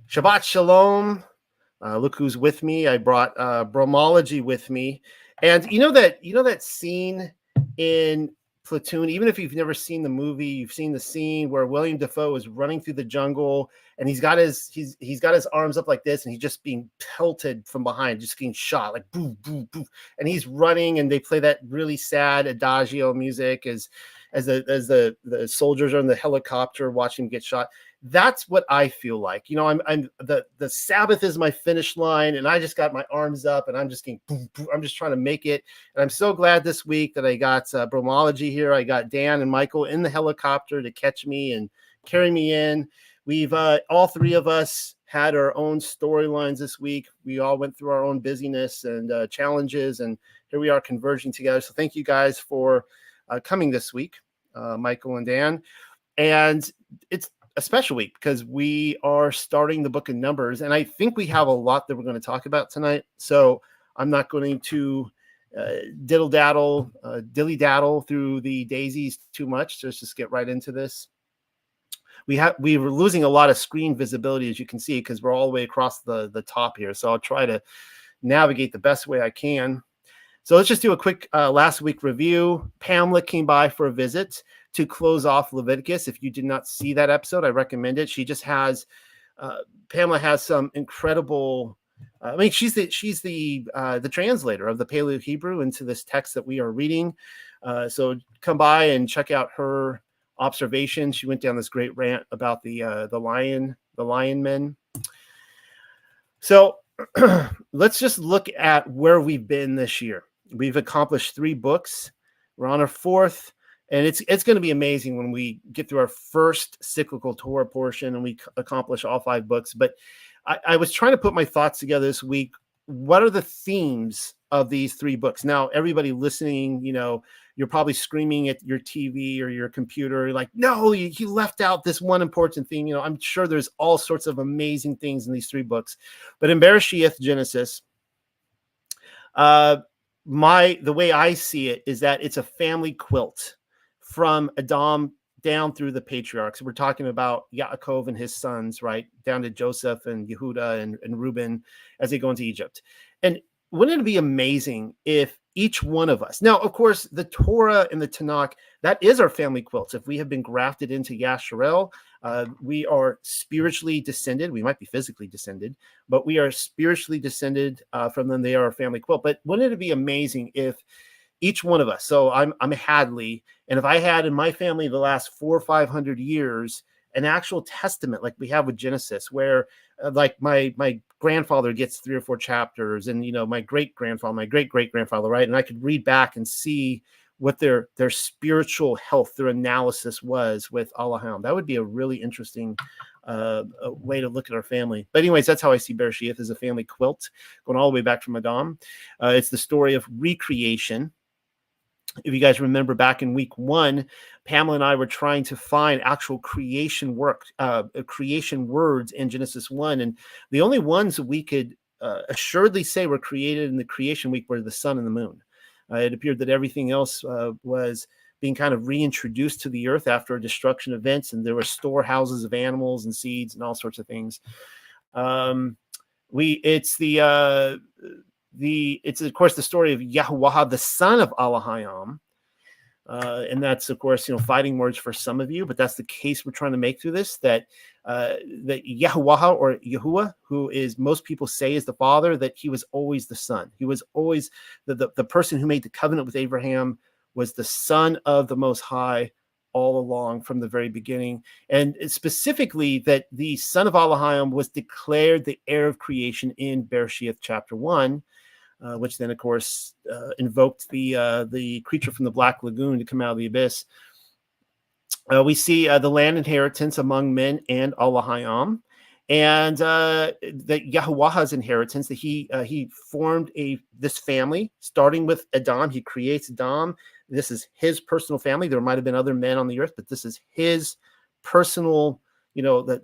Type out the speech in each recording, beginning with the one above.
Shabbat Shalom. Look who's with me. I brought Bromology with me. And you know that scene in Platoon, even if you've never seen the movie, you've seen the scene where William Dafoe is running through the jungle and he's got his arms up like this and he's just being pelted from behind, just getting shot like boo, boo, boo. And he's running and they play that really sad adagio music as the soldiers are in the helicopter watching him get shot. That's what I feel like. You know, I'm the Sabbath is my finish line, and I just got my arms up, and I'm just getting, boom, boom, I'm just trying to make it. And I'm so glad this week that I got Bromology here. I got Dan and Michael in the helicopter to catch me and carry me in. We've all three of us had our own storylines this week. We all went through our own busyness and challenges, and here we are converging together. So thank you guys for coming this week, Michael and Dan. And it's a special week because we are starting the book of Numbers, and I think we have a lot that we're going to talk about tonight. So I'm not going to dilly-daddle through the daisies too much. So let's just get right into this. We were losing a lot of screen visibility, as you can see, because we're all the way across the top here. So I'll try to navigate the best way I can. So let's just do a quick last week review. Pamela came by for a visit to close off Leviticus. If you did not see that episode, I recommend it. She just has, Pamela has some incredible, she's the translator of the Paleo Hebrew into this text that we are reading. So come by and check out her observation. She went down this great rant about the lion men. So let's just look at where we've been this year. We've accomplished 3 books. We're on our 4th, and it's going to be amazing when we get through our first cyclical Torah portion and we accomplish all 5 books. But I was trying to put my thoughts together this week. What are the themes of these 3 books? Now, everybody listening, you know, you're probably screaming at your TV or your computer, like, no, you left out this one important theme. You know, I'm sure there's all sorts of amazing things in these 3 books. But in Bereshith, Genesis, the way I see it is that it's a family quilt from Adam down through the patriarchs. We're talking about Yaakov and his sons, right, down to Joseph and Yehuda and Reuben as they go into Egypt. And wouldn't it be amazing if each one of us, now, of course, the Torah and the Tanakh, that is our family quilts. If we have been grafted into Yasharel, we are spiritually descended. We might be physically descended, but we are spiritually descended from them. They are our family quilt. But wouldn't it be amazing if each one of us, so I'm a Hadley, and if I had in my family the last 400 or 500 years an actual testament like we have with Genesis, where like my grandfather gets 3 or 4 chapters, and you know, my great-grandfather, my great-great-grandfather, right? And I could read back and see what their spiritual health, their analysis was with Allaham. That would be a really interesting way to look at our family. But anyways, that's how I see Bereshith, as a family quilt going all the way back from Adam. It's the story of recreation. If you guys remember back in week 1, Pamela and I were trying to find actual creation creation words in Genesis 1. And the only ones that we could assuredly say were created in the creation week were the sun and the moon. It appeared that everything else was being kind of reintroduced to the earth after destruction events, and there were storehouses of animals and seeds and all sorts of things. It's of course the story of Yahuwah, the son of Allahayam, and that's of course, you know, fighting words for some of you, but that's the case we're trying to make through this. That Yahuwah, or Yahuwah, who is most people say is the father, that he was always the son. He was always the person who made the covenant with Abraham, was the son of the Most High all along from the very beginning. And specifically that the son of Allahayam was declared the heir of creation in Bereshith chapter 1. Which then, of course, invoked the creature from the Black Lagoon to come out of the abyss. We see the land inheritance among men and Allahayam, and that Yahuwah's inheritance, that he formed this family, starting with Adam. He creates Adam. This is his personal family. There might have been other men on the earth, but this is his personal, you know, the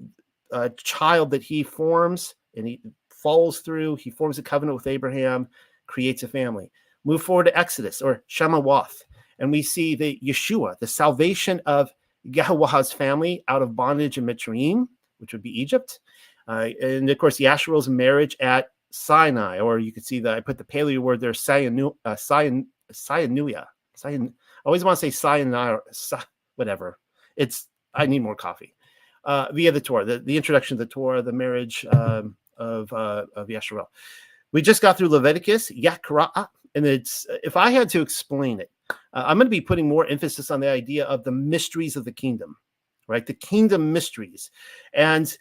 child that he forms, and he follows through. He forms a covenant with Abraham, creates a family. Move forward to Exodus, or Shemawath, and we see the Yeshua, the salvation of Yahuwah's family out of bondage in Mitzrayim, which would be Egypt. And of course, Yasharel's marriage at Sinai, or you could see that I put the Paleo word there, Cyanuia. I always want to say Sinai, whatever. I need more coffee. Via the Torah, the introduction of the Torah, the marriage of Yasharel. We just got through Leviticus, Yakra'ah, and if I had to explain it, I'm going to be putting more emphasis on the idea of the mysteries of the kingdom, right? The kingdom mysteries. And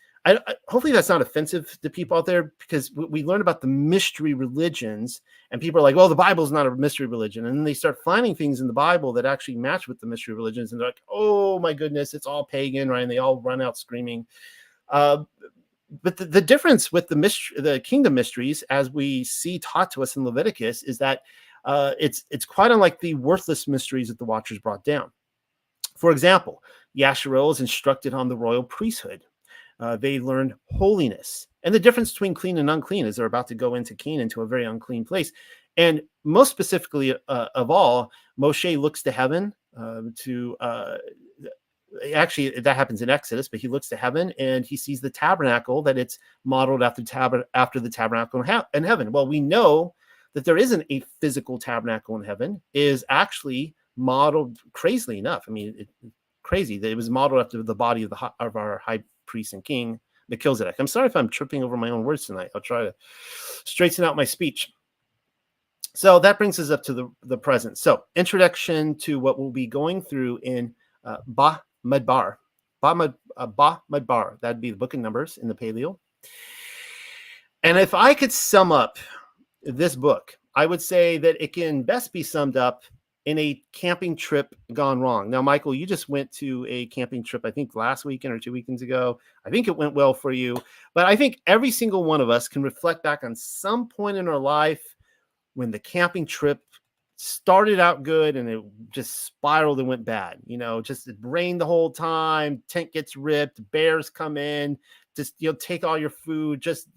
hopefully that's not offensive to people out there, because we learn about the mystery religions and people are like, well, the Bible is not a mystery religion. And then they start finding things in the Bible that actually match with the mystery religions. And they're like, oh my goodness, it's all pagan, right? And they all run out screaming. But the difference with the kingdom mysteries, as we see taught to us in Leviticus, is that it's quite unlike the worthless mysteries that the Watchers brought down. For example, Yasharel is instructed on the royal priesthood. They learned holiness and the difference between clean and unclean as they're about to go into Canaan, into a very unclean place. And most specifically of all, Moshe looks to heaven actually, that happens in Exodus, but he looks to heaven and he sees the tabernacle, that it's modeled after the tabernacle in heaven. Well, we know that there isn't a physical tabernacle in heaven. It is actually modeled, crazily enough. I mean, crazy that it was modeled after the body of our high priest and king, Melchizedek. I'm sorry if I'm tripping over my own words tonight. I'll try to straighten out my speech. So that brings us up to the present. So introduction to what we'll be going through in Bamidbar. Bamidbar, that'd be the book of Numbers in the Paleo. And if I could sum up this book, I would say that it can best be summed up in a camping trip gone wrong. Now, Michael, you just went to a camping trip, I think last weekend or 2 weekends ago. I think it went well for you. But I think every single one of us can reflect back on some point in our life when the camping trip started out good and it just spiraled and went bad. Just it rained the whole time, tent gets ripped, bears come in, just take all your food, just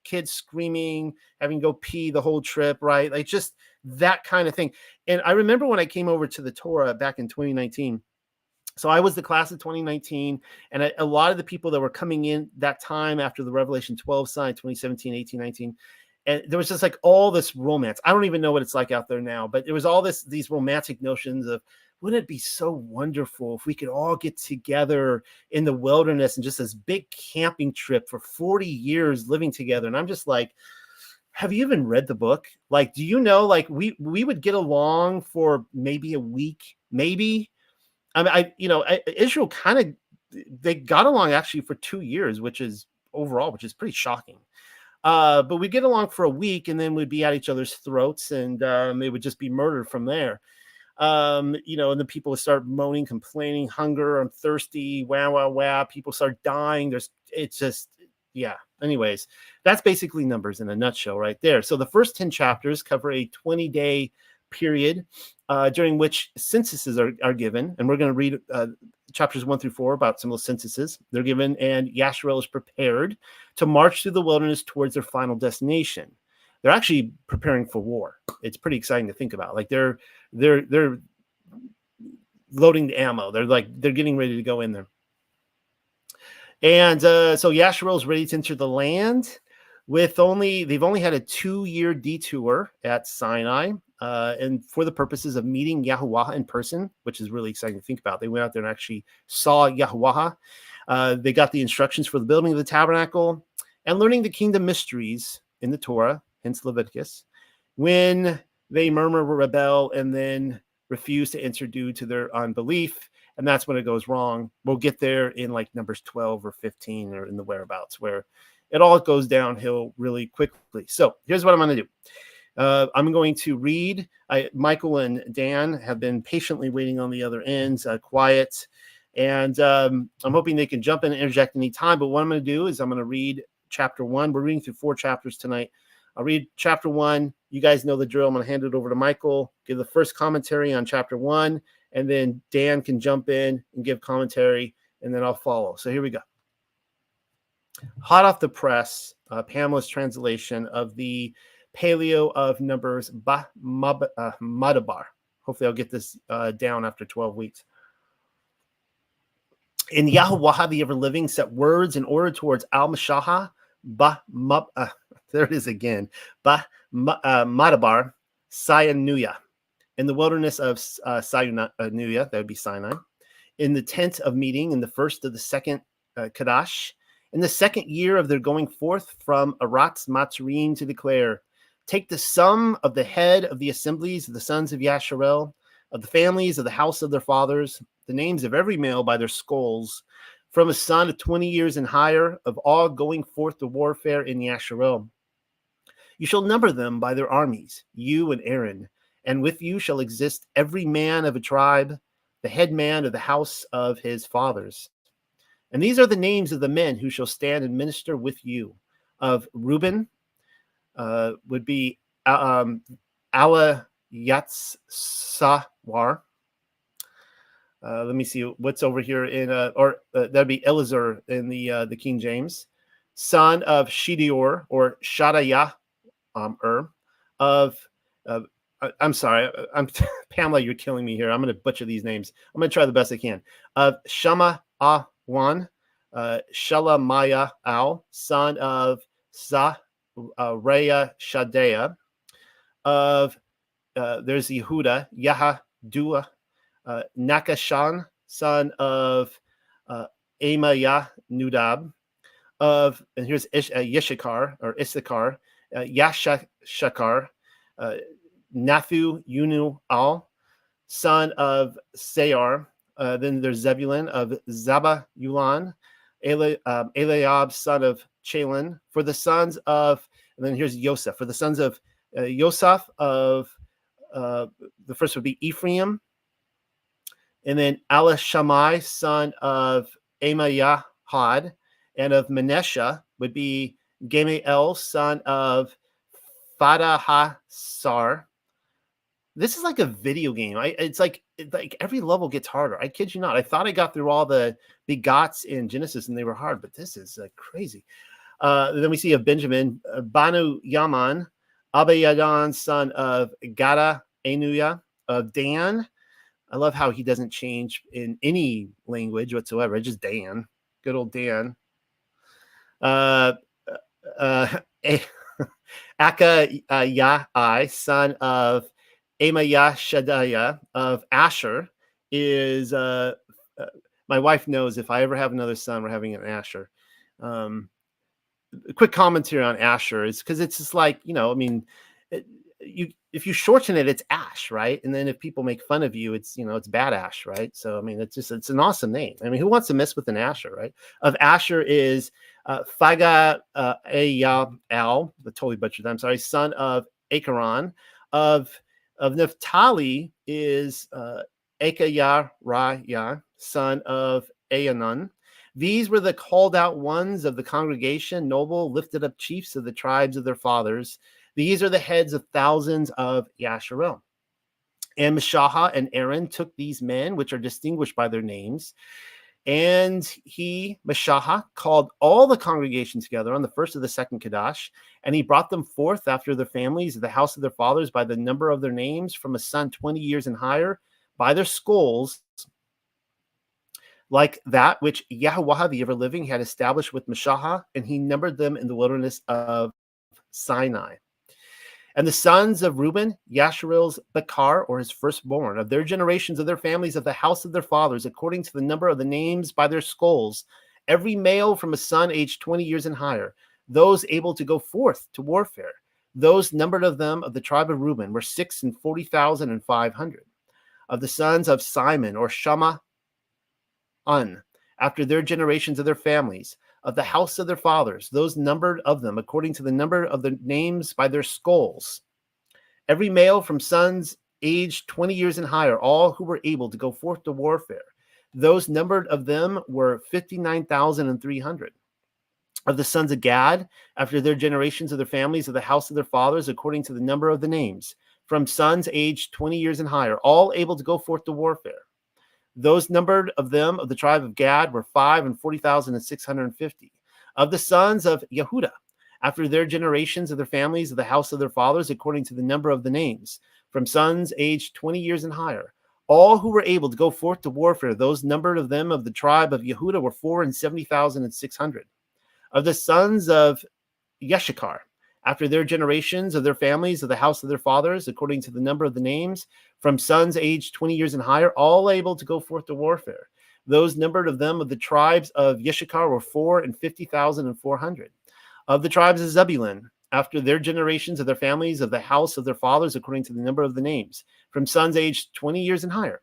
kids screaming, having to go pee the whole trip, right? Like just that kind of thing. And I remember when I came over to the Torah back in 2019. So I was the class of 2019, and a lot of the people that were coming in that time after the Revelation 12 sign, 2017, 18, 19, and there was just like all this romance. I don't even know what it's like out there now, but there was all these romantic notions of, wouldn't it be so wonderful if we could all get together in the wilderness and just this big camping trip for 40 years living together? And I'm just like, have you even read the book? Like, do you know, like we would get along for maybe a week, maybe. I mean, Israel they got along actually for 2 years, which is pretty shocking. But we'd get along for a week and then we'd be at each other's throats, and it would just be murder from there. And then people would start moaning, complaining, hunger, I'm thirsty, wow. People start dying. Yeah. Anyways, that's basically Numbers in a nutshell right there. So the first 10 chapters cover a 20-day period during which censuses are given. And we're going to read chapters 1 through 4 about some of those censuses. They're given, and Yasharel is prepared to march through the wilderness towards their final destination. They're actually preparing for war. It's pretty exciting to think about. Like they're loading the ammo. They're getting ready to go in there. And so Yasharel is ready to enter the land they've only had a 2-year detour at Sinai, and for the purposes of meeting Yahuwah in person, which is really exciting to think about. They went out there and actually saw Yahuwah. They got the instructions for the building of the tabernacle and learning the kingdom mysteries in the Torah, hence Leviticus, when they murmur, rebel, and then refuse to enter due to their unbelief. And that's when it goes wrong. We'll get there in like Numbers 12 or 15 or in the whereabouts, where it all goes downhill really quickly. So here's what I'm going to do. I'm going to read. Michael and Dan have been patiently waiting on the other ends, quiet. And I'm hoping they can jump in and interject any time. But what I'm going to do is I'm going to read chapter 1. We're reading through 4 chapters tonight. I'll read chapter 1. You guys know the drill. I'm going to hand it over to Michael, give the first commentary on chapter 1. And then Dan can jump in and give commentary, and then I'll follow. So here we go. Hot off the press, Pamela's translation of the Paleo of Numbers, Bamidbar. Hopefully I'll get this down after 12 weeks. And Yahweh, the ever-living, set words in order towards Al-Mashahah, there it is again, Madabar, Syanuya, in the wilderness of Syanuya, that would be Sinai, in the tent of meeting, in the first of the second Kadash, in the second year of their going forth from Aratz Matzarim to declare, take the sum of the head of the assemblies of the sons of Yasharel, of the families of the house of their fathers, the names of every male by their skulls, from a son of 20 years and higher, of all going forth to warfare in Yasharel. You shall number them by their armies, you and Aaron, and with you shall exist every man of a tribe, the head man of the house of his fathers. And these are the names of the men who shall stand and minister with you. Of Reuben would be Alayatsawar. Let me see what's over here in, that'd be Elazar in the King James, son of Shideor or Shadayah, I'm sorry, Pamela, you're killing me here. I'm going to butcher these names. I'm going to try the best I can. Of Shama Awan, Shalamaya Al, son of Raya Shadaya. Of there's Yehuda, Yahadua, Nakashan, son of Amayah Nudab. Of, and here's Yishakar or Issachar, Yashakar, Nathu Yunu Al, son of Sayar. Then there's Zebulun of Zabayulan, Eliab, son of Chalon. For the sons of, and then here's Yosef. For the sons of Yosef of, the first would be Ephraim. And then Alashamai, son of Amayahad. And of Manasseh would be Gamaliel, son of Fadahasar. This is like a video game. It's like every level gets harder. I kid you not. I thought I got through all the begots in Genesis and they were hard, but this is crazy. Then we see of Benjamin, Banu Yaman, Abayadan, son of Gada Enuya, of Dan. I love how he doesn't change in any language whatsoever. It's just Dan. Good old Dan. Akayai, son of Amayah Shadaya of Asher, is my wife knows if I ever have another son, we're having an Asher. A quick commentary on Asher is because it's just like, I mean, if you shorten it, it's Ash, right? And then if people make fun of you, it's it's Bad Ash, right? So I mean, it's an awesome name. I mean, who wants to mess with an Asher, right? Of Asher is Faga Eyal, I totally butchered that, I'm sorry, son of Acharon. Of Naphtali is Akayaraya, son of Aonan. These were the called out ones of the congregation, noble, lifted up chiefs of the tribes of their fathers. These are the heads of thousands of Yasharel. And Mashahah and Aaron took these men, which are distinguished by their names, and he, Mashahah, called all the congregation together on the first of the second Kadash, and he brought them forth after their families of the house of their fathers by the number of their names, from a son 20 years and higher, by their skulls, like that which Yahweh the ever-living had established with Mashahah, and he numbered them in the wilderness of Sinai. And the sons of Reuben, Yasharel's Bakar, or his firstborn, of their generations of their families of the house of their fathers, according to the number of the names by their skulls, every male from a son aged 20 years and higher, those able to go forth to warfare. Those numbered of them of the tribe of Reuben were 640,500. Of the sons of Simon, or Shama, after their generations of their families, of the house of their fathers, those numbered of them according to the number of the names by their skulls, every male from sons aged 20 years and higher, all who were able to go forth to warfare. Those numbered of them were 59,300. Of the sons of Gad, after their generations of their families, of the house of their fathers, according to the number of the names, from sons aged 20 years and higher, all able to go forth to warfare. Those numbered of them of the tribe of Gad were 540,650. Of the sons of Yehuda, after their generations of their families of the house of their fathers, according to the number of the names, from sons aged 20 years and higher, all who were able to go forth to warfare, those numbered of them of the tribe of Yehuda were 470,600. Of the sons of Yeshachar, after their generations of their families of the house of their fathers, according to the number of the names, from sons aged 20 years and higher, all able to go forth to warfare. Those numbered of them of the tribes of Yeshachar were 450,400. Of the tribes of Zebulun, after their generations of their families of the house of their fathers, according to the number of the names, from sons aged 20 years and higher,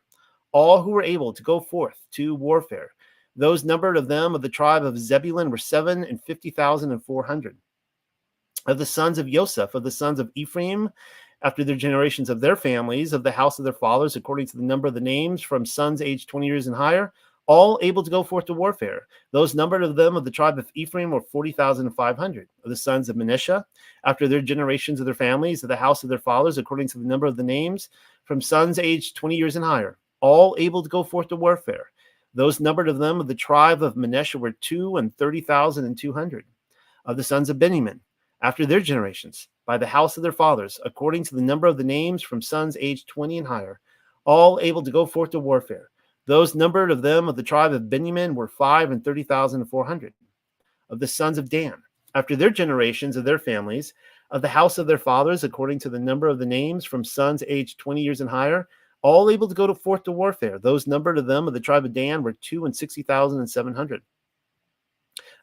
all who were able to go forth to warfare. Those numbered of them of the tribe of Zebulun were 750,400. Of the sons of Joseph, of the sons of Ephraim, after their generations of their families, of the house of their fathers, according to the number of the names, from sons aged 20 years and higher, all able to go forth to warfare. Those numbered of them of the tribe of Ephraim were 40,500. Of the sons of Manasseh, after their generations of their families, of the house of their fathers, according to the number of the names, from sons aged 20 years and higher, all able to go forth to warfare. Those numbered of them of the tribe of Manasseh were 230,200. Of the sons of Benjamin, after their generations, by the house of their fathers, according to the number of the names, from sons aged 20 and higher, all able to go forth to warfare. Those numbered of them of the tribe of Benjamin were 530,400. Of the sons of Dan, after their generations of their families, of the house of their fathers, according to the number of the names, from sons aged 20 years and higher, all able to go forth to warfare. Those numbered of them of the tribe of Dan were 260,700.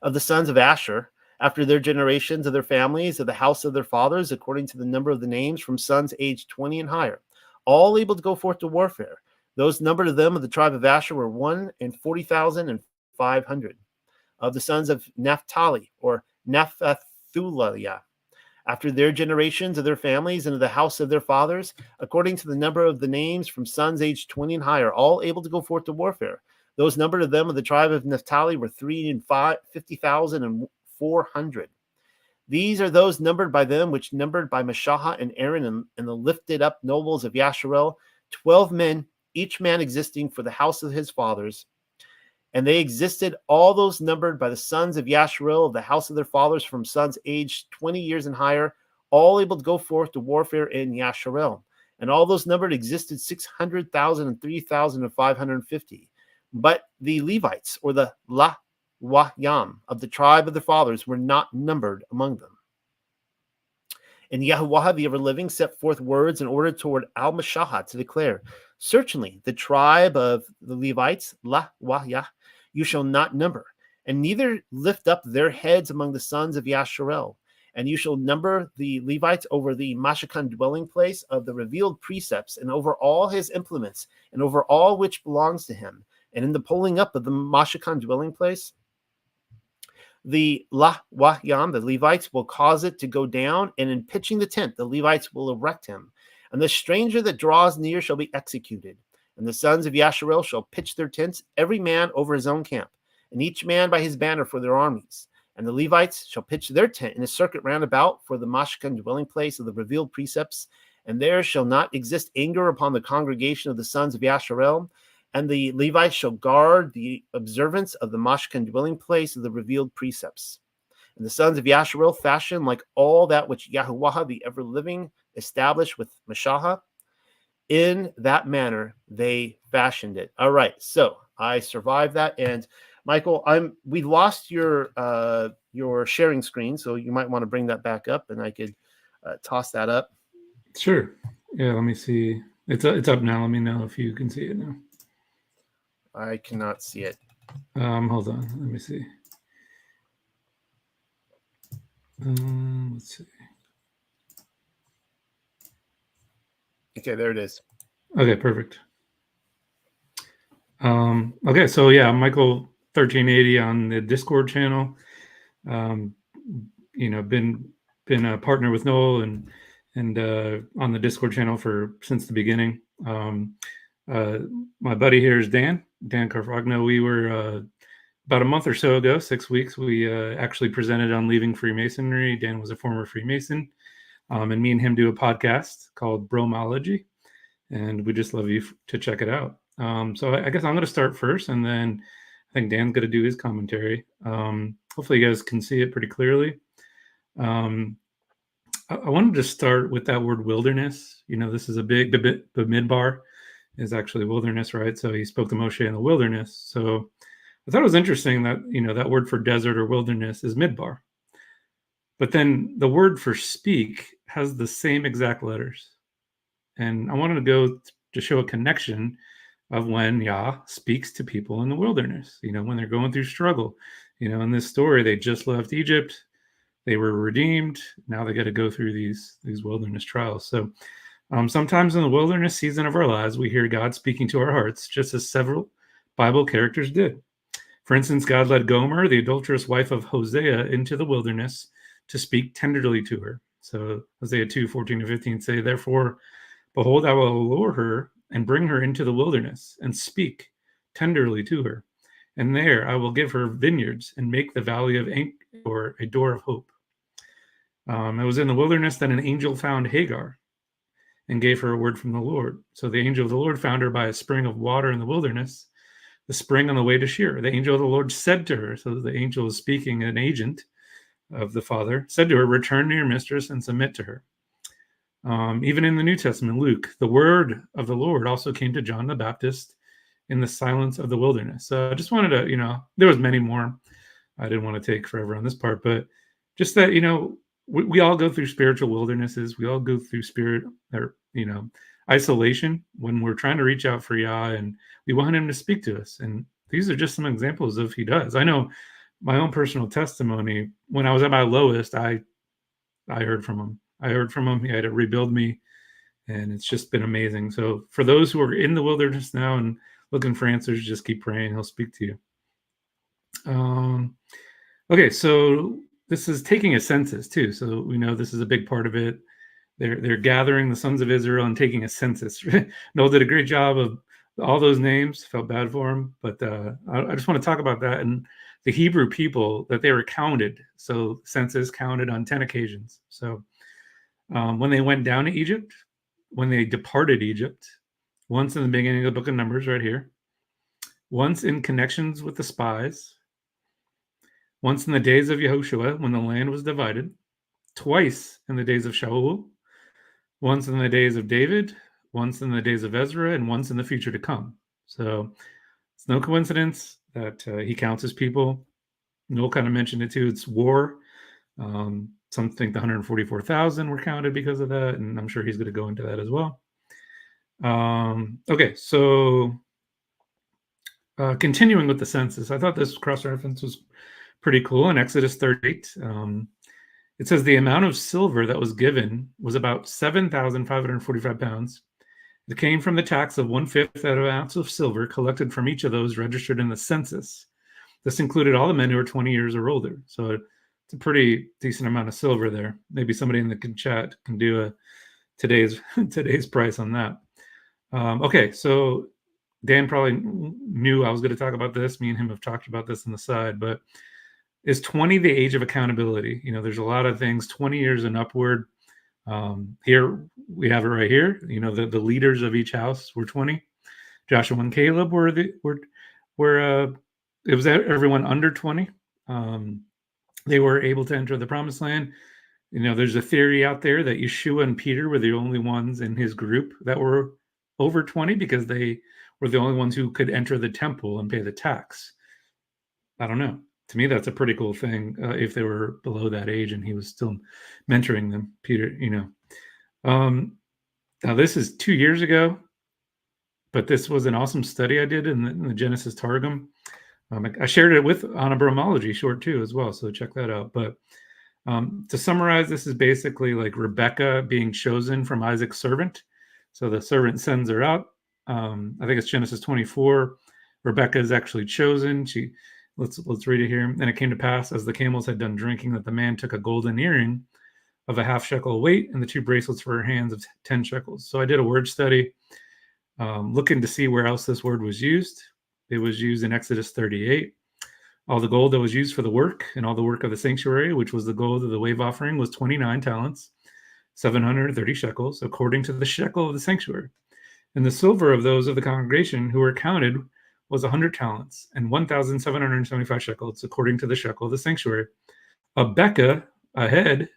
Of the sons of Asher, after their generations of their families, of the house of their fathers, according to the number of the names, from sons aged 20 and higher, all able to go forth to warfare. Those numbered of them of the tribe of Asher were 140,500. Of the sons of Naphtali, or Naphthuliah, after their generations of their families and of the house of their fathers, according to the number of the names, from sons aged 20 and higher, all able to go forth to warfare. Those numbered of them of the tribe of Naphtali were 350,400. These are those numbered by them, which numbered by Mashahah and Aaron and the lifted up nobles of Yasharel, 12 men, each man existing for the house of his fathers. And they existed, all those numbered by the sons of Yasharel, of the house of their fathers, from sons aged 20 years and higher, all able to go forth to warfare in Yasharel. And all those numbered existed 600,000 and 3,550. But the Levites, or the Wahyam of the tribe of their fathers, were not numbered among them. And Yahuwah, the ever-living, set forth words in order toward Al-Mashahah to declare, certainly the tribe of the Levites, Wahyah, you shall not number, and neither lift up their heads among the sons of Yasharel. And you shall number the Levites over the Mashkan dwelling place of the revealed precepts, and over all his implements, and over all which belongs to him. And in the pulling up of the Mashkan dwelling place, the Wahyam, the Levites, will cause it to go down, and in pitching the tent, the Levites will erect him. And the stranger that draws near shall be executed. And the sons of Yasharel shall pitch their tents, every man over his own camp, and each man by his banner for their armies. And the Levites shall pitch their tent in a circuit round about for the Mashkan dwelling place of the revealed precepts. And there shall not exist anger upon the congregation of the sons of Yasharel. And the Levites shall guard the observance of the Mashkan dwelling place of the revealed precepts. And the sons of Yasharel fashion like all that which Yahuwah, the ever-living, established with Mashahah. In that manner, they fashioned it. All right, so I survived that. And Michael, we lost your sharing screen, so you might want to bring that back up, and I could toss that up. Sure. Yeah, let me see. It's up now. Let me know if you can see it now. I cannot see it. Hold on. Let me see. Let's see. Okay, there it is. Okay, perfect. Okay, so yeah, Michael 1380 on the Discord channel. Been a partner with Noel and on the Discord channel since the beginning. My buddy here is Dan Carfagno. We were about a month or so ago, 6 weeks, we actually presented on leaving Freemasonry. Dan was a former Freemason. And me and him do a podcast called Bromology. And we just love you to check it out. So I guess I'm going to start first, and then I think Dan's going to do his commentary. Hopefully you guys can see it pretty clearly. I wanted to start with that word wilderness. This is a big Bamidbar is actually wilderness, right? So he spoke to Moshe in the wilderness. So I thought it was interesting that, that word for desert or wilderness is midbar. But then the word for speak has the same exact letters. And I wanted to go to show a connection of when Yah speaks to people in the wilderness, when they're going through struggle. In this story, they just left Egypt. They were redeemed. Now they got to go through these wilderness trials. So sometimes in the wilderness season of our lives, we hear God speaking to our hearts, just as several Bible characters did. For instance, God led Gomer, the adulterous wife of Hosea, into the wilderness to speak tenderly to her. So Hosea 2:14-15 say, therefore, behold, I will allure her and bring her into the wilderness and speak tenderly to her. And there I will give her vineyards and make the valley of Endor a door of hope. It was in the wilderness that an angel found Hagar and gave her a word from the Lord. So the angel of the Lord found her by a spring of water in the wilderness, the spring on the way to Shur. The angel of the Lord said to her, so the angel is speaking, an agent of the Father, said to her, return to your mistress and submit to her. Even in the New Testament, Luke, the word of the Lord also came to John the Baptist in the silence of the wilderness. So I just wanted to, there was many more. I didn't want to take forever on this part, but just that, we all go through spiritual wildernesses. We all go through isolation when we're trying to reach out for Yah and we want him to speak to us. And these are just some examples of he does. I know my own personal testimony, when I was at my lowest, I heard from him. He had to rebuild me, and it's just been amazing. So for those who are in the wilderness now and looking for answers, just keep praying. He'll speak to you. Okay, so this is taking a census too. So we know this is a big part of it. They're gathering the sons of Israel and taking a census. Noel did a great job of all those names. Felt bad for him, but I just want to talk about that and the Hebrew people, that they were counted. So census counted on 10 occasions. So when they went down to Egypt, when they departed Egypt, once in the beginning of the book of Numbers right here, once in connections with the spies, once in the days of Yehoshua when the land was divided, twice in the days of Shaul, once in the days of David, once in the days of Ezra, and once in the future to come. So it's no coincidence that he counts his people. Noel kind of mentioned it too. It's war. Some think the 144,000 were counted because of that, and I'm sure he's going to go into that as well. Okay, so continuing with the census, I thought this cross-reference was pretty cool. In Exodus 38, it says the amount of silver that was given was about 7,545 pounds. It came from the tax of 1/5 of an ounce of silver collected from each of those registered in the census. This included all the men who were 20 years or older. So it's a pretty decent amount of silver there. Maybe somebody in the chat can do today's price on that. Okay, so Dan probably knew I was going to talk about this. Me and him have talked about this on the side, but is 20 the age of accountability? There's a lot of things, 20 years and upward. Here we have it right here. The leaders of each house were 20. Joshua and Caleb were it was everyone under 20. They were able to enter the promised land. There's a theory out there that Yeshua and Peter were the only ones in his group that were over 20 because they were the only ones who could enter the temple and pay the tax. I don't know. To me, that's a pretty cool thing if they were below that age and he was still mentoring them, Peter, Now, this is 2 years ago, but this was an awesome study I did in the Genesis Targum. I shared it on a bromology short too as well, so check that out. But to summarize, this is basically like Rebecca being chosen from Isaac's servant. So the servant sends her out. I think it's Genesis 24. Rebecca is actually chosen. Let's read it here. And it came to pass, as the camels had done drinking, that the man took a golden earring of a 1/2 shekel weight and the 2 bracelets for her hands of 10 shekels. So I did a word study looking to see where else this word was used. It was used in Exodus 38. All the gold that was used for the work and all the work of the sanctuary, which was the gold of the wave offering, was 29 talents, 730 shekels, according to the shekel of the sanctuary. And the silver of those of the congregation who were counted was 100 talents and 1,775 shekels, according to the shekel of the sanctuary. A bekah, a head,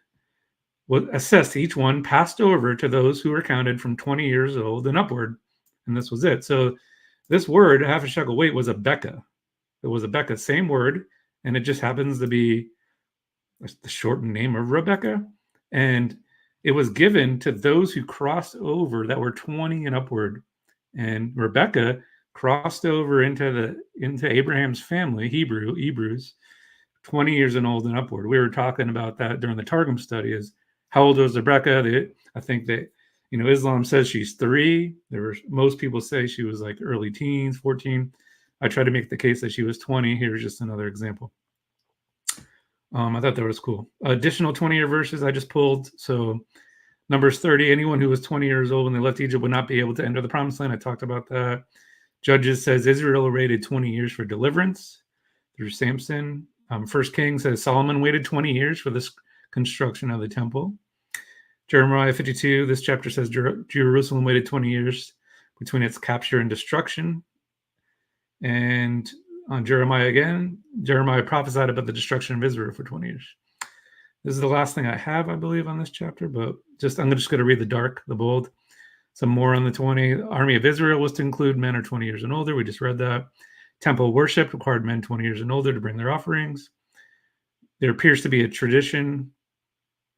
was assessed. Each one passed over to those who were counted from 20 years old and upward. and this was it. So this word, half a shekel weight, was a beka. It was a beka, same word, and it just happens to be the shortened name of Rebecca. And it was given to those who crossed over that were 20 and upward. And Rebecca crossed over into Abraham's family, Hebrews, 20 years and old and upward. We were talking about that during the Targum study, is how old was Rebecca? I think that, Islam says she's 3. Most people say she was like early teens, 14. I tried to make the case that she was 20. Here's just another example. I thought that was cool. Additional 20-year verses I just pulled. So Numbers 30, anyone who was 20 years old when they left Egypt would not be able to enter the promised land. I talked about that. Judges says Israel waited 20 years for deliverance through Samson. First King says Solomon waited 20 years for this construction of the temple. Jeremiah 52, this chapter says Jerusalem waited 20 years between its capture and destruction. And on Jeremiah again, Jeremiah prophesied about the destruction of Israel for 20 years. This is the last thing I have, I believe, on this chapter, but I'm just going to read the bold. Some more on the 20. The army of Israel was to include men are 20 years and older. We just read that. Temple worship required men 20 years and older to bring their offerings. There appears to be a tradition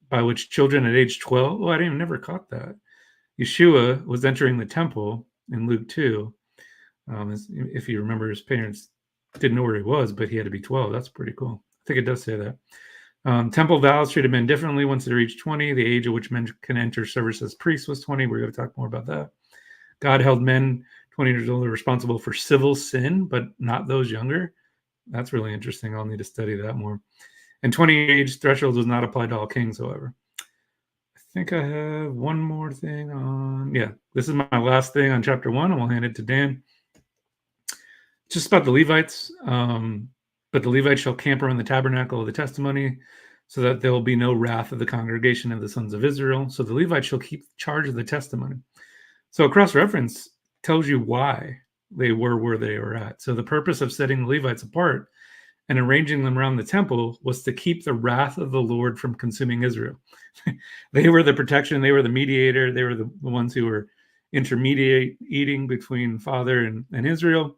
by which children at age 12, I never caught that. Yeshua was entering the temple in Luke 2. If you remember, his parents didn't know where he was, but he had to be 12. That's pretty cool. I think it does say that. Temple vows treated men differently once they reached 20. The age at which men can enter service as priests was 20. We're going to talk more about that. God held men 20 years old responsible for civil sin, but not those younger. That's really interesting. I'll need to study that more. And 20 age threshold does not apply to all kings, however. I think I have one more thing on. Yeah, this is my last thing on chapter 1, and we'll hand it to Dan. Just about the Levites. But the Levites shall camp around the tabernacle of the testimony, so that there will be no wrath of the congregation of the sons of Israel. So the Levites shall keep charge of the testimony. So a cross-reference tells you why they were where they were at. So the purpose of setting the Levites apart and arranging them around the temple was to keep the wrath of the Lord from consuming Israel. They were the protection. They were the mediator. They were the ones who were intermediating between Father and Israel.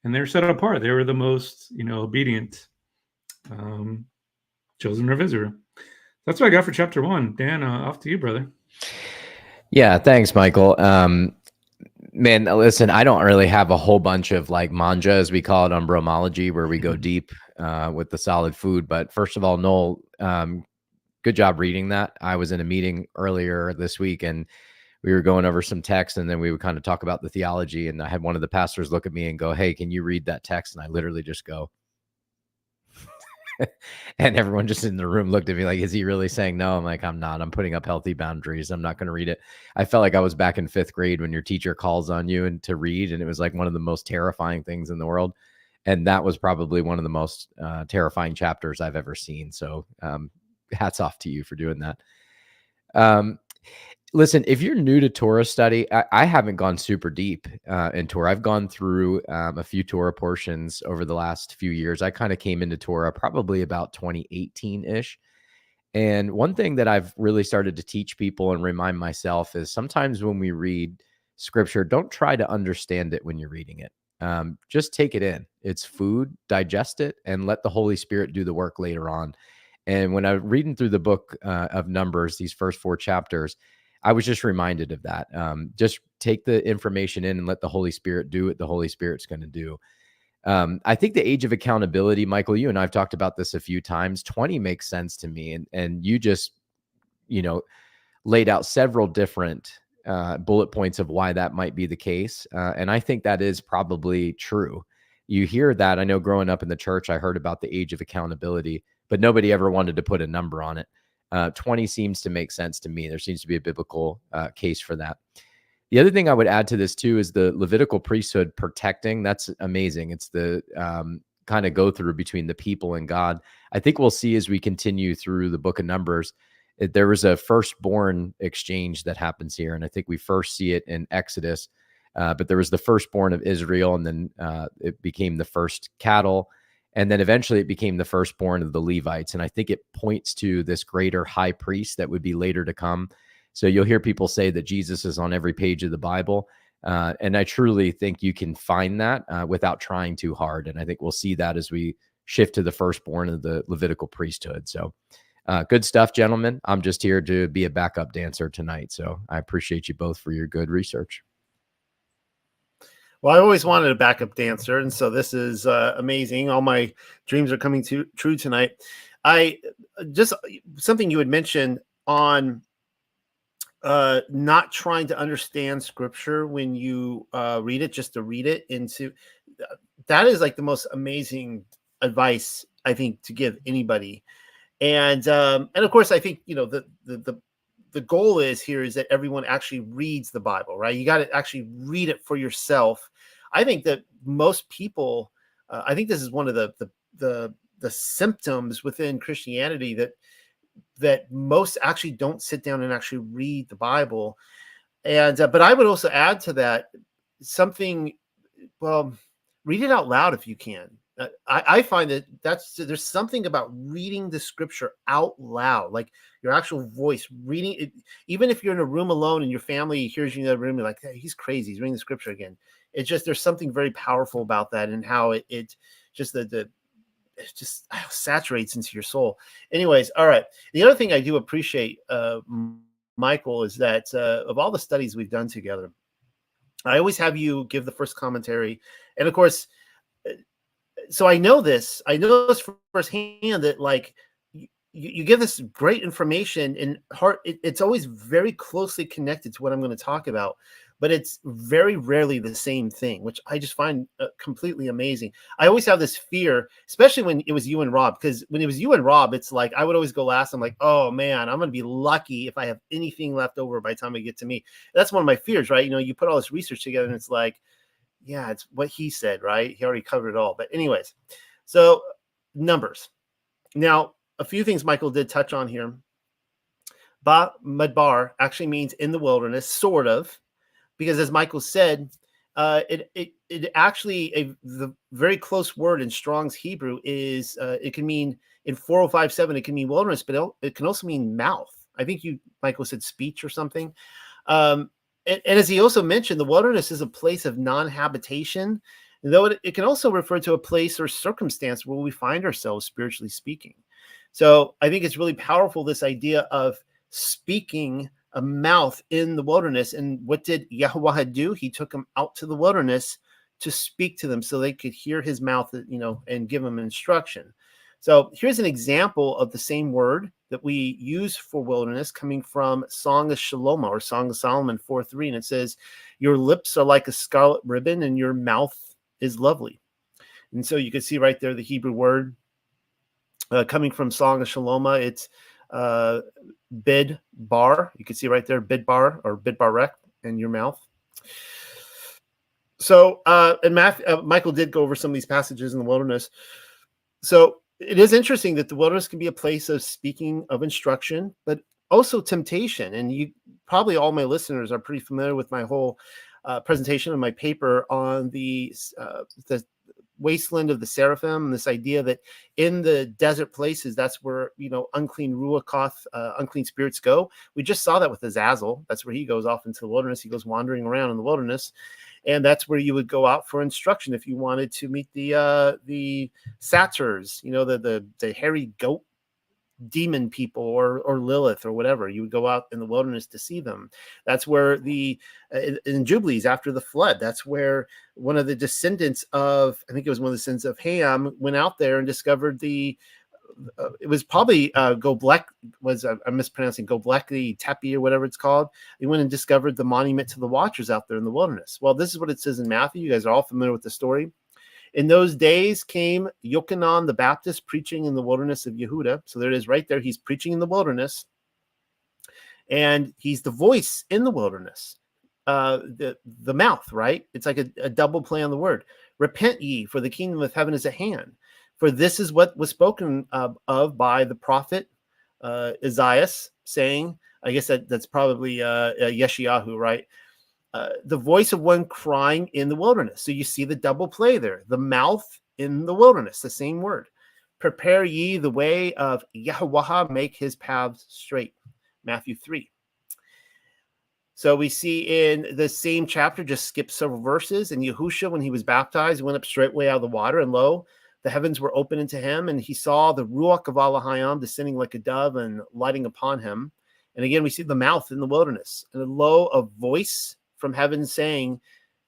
And they're set apart. They were the most, obedient children of Israel. That's what I got for chapter 1. Dan, off to you, brother. Yeah, thanks, Michael. Man, listen, I don't really have a whole bunch of like manja, as we call it on bromology, where we go deep with the solid food. But first of all, Noel, good job reading that. I was in a meeting earlier this week, and we were going over some text, and then we would kind of talk about the theology. And I had one of the pastors look at me and go, "Hey, can you read that text?" And I literally just go, and everyone just in the room looked at me like, "Is he really saying no?" I'm like, "I'm not. I'm putting up healthy boundaries. I'm not going to read it." I felt like I was back in 5th grade when your teacher calls on you and to read, and it was like one of the most terrifying things in the world. And that was probably one of the most terrifying chapters I've ever seen. So hats off to you for doing that. Listen, if you're new to Torah study, I haven't gone super deep in Torah. I've gone through a few Torah portions over the last few years. I kind of came into Torah probably about 2018-ish. And one thing that I've really started to teach people and remind myself is sometimes when we read scripture, don't try to understand it when you're reading it. Just take it in. It's food, digest it, and let the Holy Spirit do the work later on. And when I'm reading through the book of Numbers, these first 4 chapters, I was just reminded of that. Just take the information in and let the Holy Spirit do what the Holy Spirit's going to do. I think the age of accountability, Michael, you and I've talked about this a few times. 20 makes sense to me. And you just, laid out several different bullet points of why that might be the case. And I think that is probably true. You hear that. I know growing up in the church, I heard about the age of accountability, but nobody ever wanted to put a number on it. 20 seems to make sense to me. There seems to be a biblical case for that. The other thing I would add to this too is the Levitical priesthood protecting. That's amazing. It's the kind of go through between the people and God. I think we'll see as we continue through the book of Numbers, there was a firstborn exchange that happens here. And I think we first see it in Exodus, but there was the firstborn of Israel, and then it became the first cattle. And then eventually it became the firstborn of the Levites. And I think it points to this greater high priest that would be later to come. So you'll hear people say that Jesus is on every page of the Bible. And I truly think you can find that without trying too hard. And I think we'll see that as we shift to the firstborn of the Levitical priesthood. So good stuff, gentlemen. I'm just here to be a backup dancer tonight. So I appreciate you both for your good research. Well, I always wanted a backup dancer, and so this is amazing. All my dreams are coming true tonight. I just something you had mentioned on not trying to understand scripture when you read it, just to read it into that is like the most amazing advice I think to give anybody. And of course, I think the goal is that everyone actually reads the Bible, right? You got to actually read it for yourself. I think that most people, I think this is one of the symptoms within Christianity that most actually don't sit down and actually read the Bible. And but I would also add to that something. Well, read it out loud if you can. I find that there's something about reading the scripture out loud, like your actual voice reading it. Even if you're in a room alone and your family hears you in the room, you're like, hey, he's crazy, he's reading the scripture again. It's just, there's something very powerful about that, and how it just it just saturates into your soul. Anyways, all right. The other thing I do appreciate, Michael, is that of all the studies we've done together, I always have you give the first commentary. And of course, so I know this firsthand, that like you give this great information, and it's always very closely connected to what I'm going to talk about, but it's very rarely the same thing, which I just find completely amazing. I always have this fear, especially when it was you and Rob, because when it was you and Rob, it's like I would always go last. I'm like, oh man, I'm going to be lucky if I have anything left over by the time I get to me. That's one of my fears, right? You put all this research together and it's like, yeah, it's what he said, right? He already covered it all. But anyways, so numbers. Now, a few things Michael did touch on here. Bamidbar actually means in the wilderness, sort of, because as Michael said, it actually, the very close word in Strong's Hebrew is, it can mean, in 4057, it can mean wilderness, but it can also mean mouth. I think Michael said speech or something. And as he also mentioned, the wilderness is a place of non-habitation, though it can also refer to a place or circumstance where we find ourselves, spiritually speaking. So I think it's really powerful, this idea of speaking a mouth in the wilderness. And what did Yahweh do? He took them out to the wilderness to speak to them so they could hear his mouth, and give them instruction. So here's an example of the same word that we use for wilderness, coming from Song of Shlomo, or Song of Solomon 4:3. And it says, your lips are like a scarlet ribbon and your mouth is lovely. And so you can see right there the Hebrew word coming from Song of Shlomo. It's Bamidbar. You can see right there, Bamidbar, or Bamidbarek, in your mouth. So, and Michael did go over some of these passages in the wilderness. So it is interesting that the wilderness can be a place of speaking, of instruction, but also temptation. And you probably, all my listeners are pretty familiar with my whole presentation of my paper on the wasteland of the seraphim, this idea that in the desert places, that's where unclean ruachoth, unclean spirits go. We just saw that with Azazel. That's where he goes off into the wilderness. He goes wandering around in the wilderness, and that's where you would go out for instruction if you wanted to meet the satyrs, the hairy goat demon people, or Lilith, or whatever. You would go out in the wilderness to see them. That's where in Jubilees after the flood, that's where one of the descendants of, I think it was one of the descendants of Ham, went out there and discovered it was probably I'm mispronouncing, Göbekli Tepe or whatever it's called. They went and discovered the monument to the Watchers out there in the wilderness. Well, this is what it says in Matthew. You guys are all familiar with the story. In those days came Yochanan the Baptist preaching in the wilderness of Yehuda. So there it is right there. He's preaching in the wilderness, and he's the voice in the wilderness, the mouth, right? It's like a double play on the word. Repent ye, for the kingdom of heaven is at hand. For this is what was spoken of by the prophet Isaiah, saying, I guess that's probably Yeshayahu, right? The voice of one crying in the wilderness. So you see the double play there. The mouth in the wilderness, the same word. Prepare ye the way of Yahweh, make his paths straight. Matthew 3. So we see in the same chapter, just skip several verses, and Yahusha, when he was baptized, went up straightway out of the water, and lo, the heavens were opened into him, and he saw the Ruach of Allahayam descending like a dove and lighting upon him. And again, we see the mouth in the wilderness, and lo, a voice from heaven saying,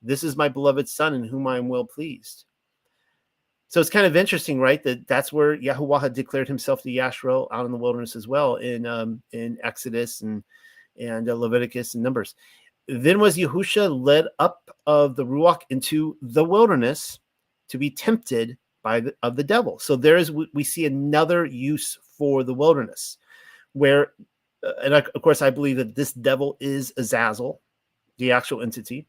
"This is my beloved son in whom I am well pleased." So it's kind of interesting, right? That's where Yahuwah had declared himself to Yashro out in the wilderness as well, in Exodus and Leviticus and Numbers. Then was Yahusha led up of the Ruach into the wilderness to be tempted of the devil. So we see another use for the wilderness, where, of course, I believe that this devil is Azazel, the actual entity.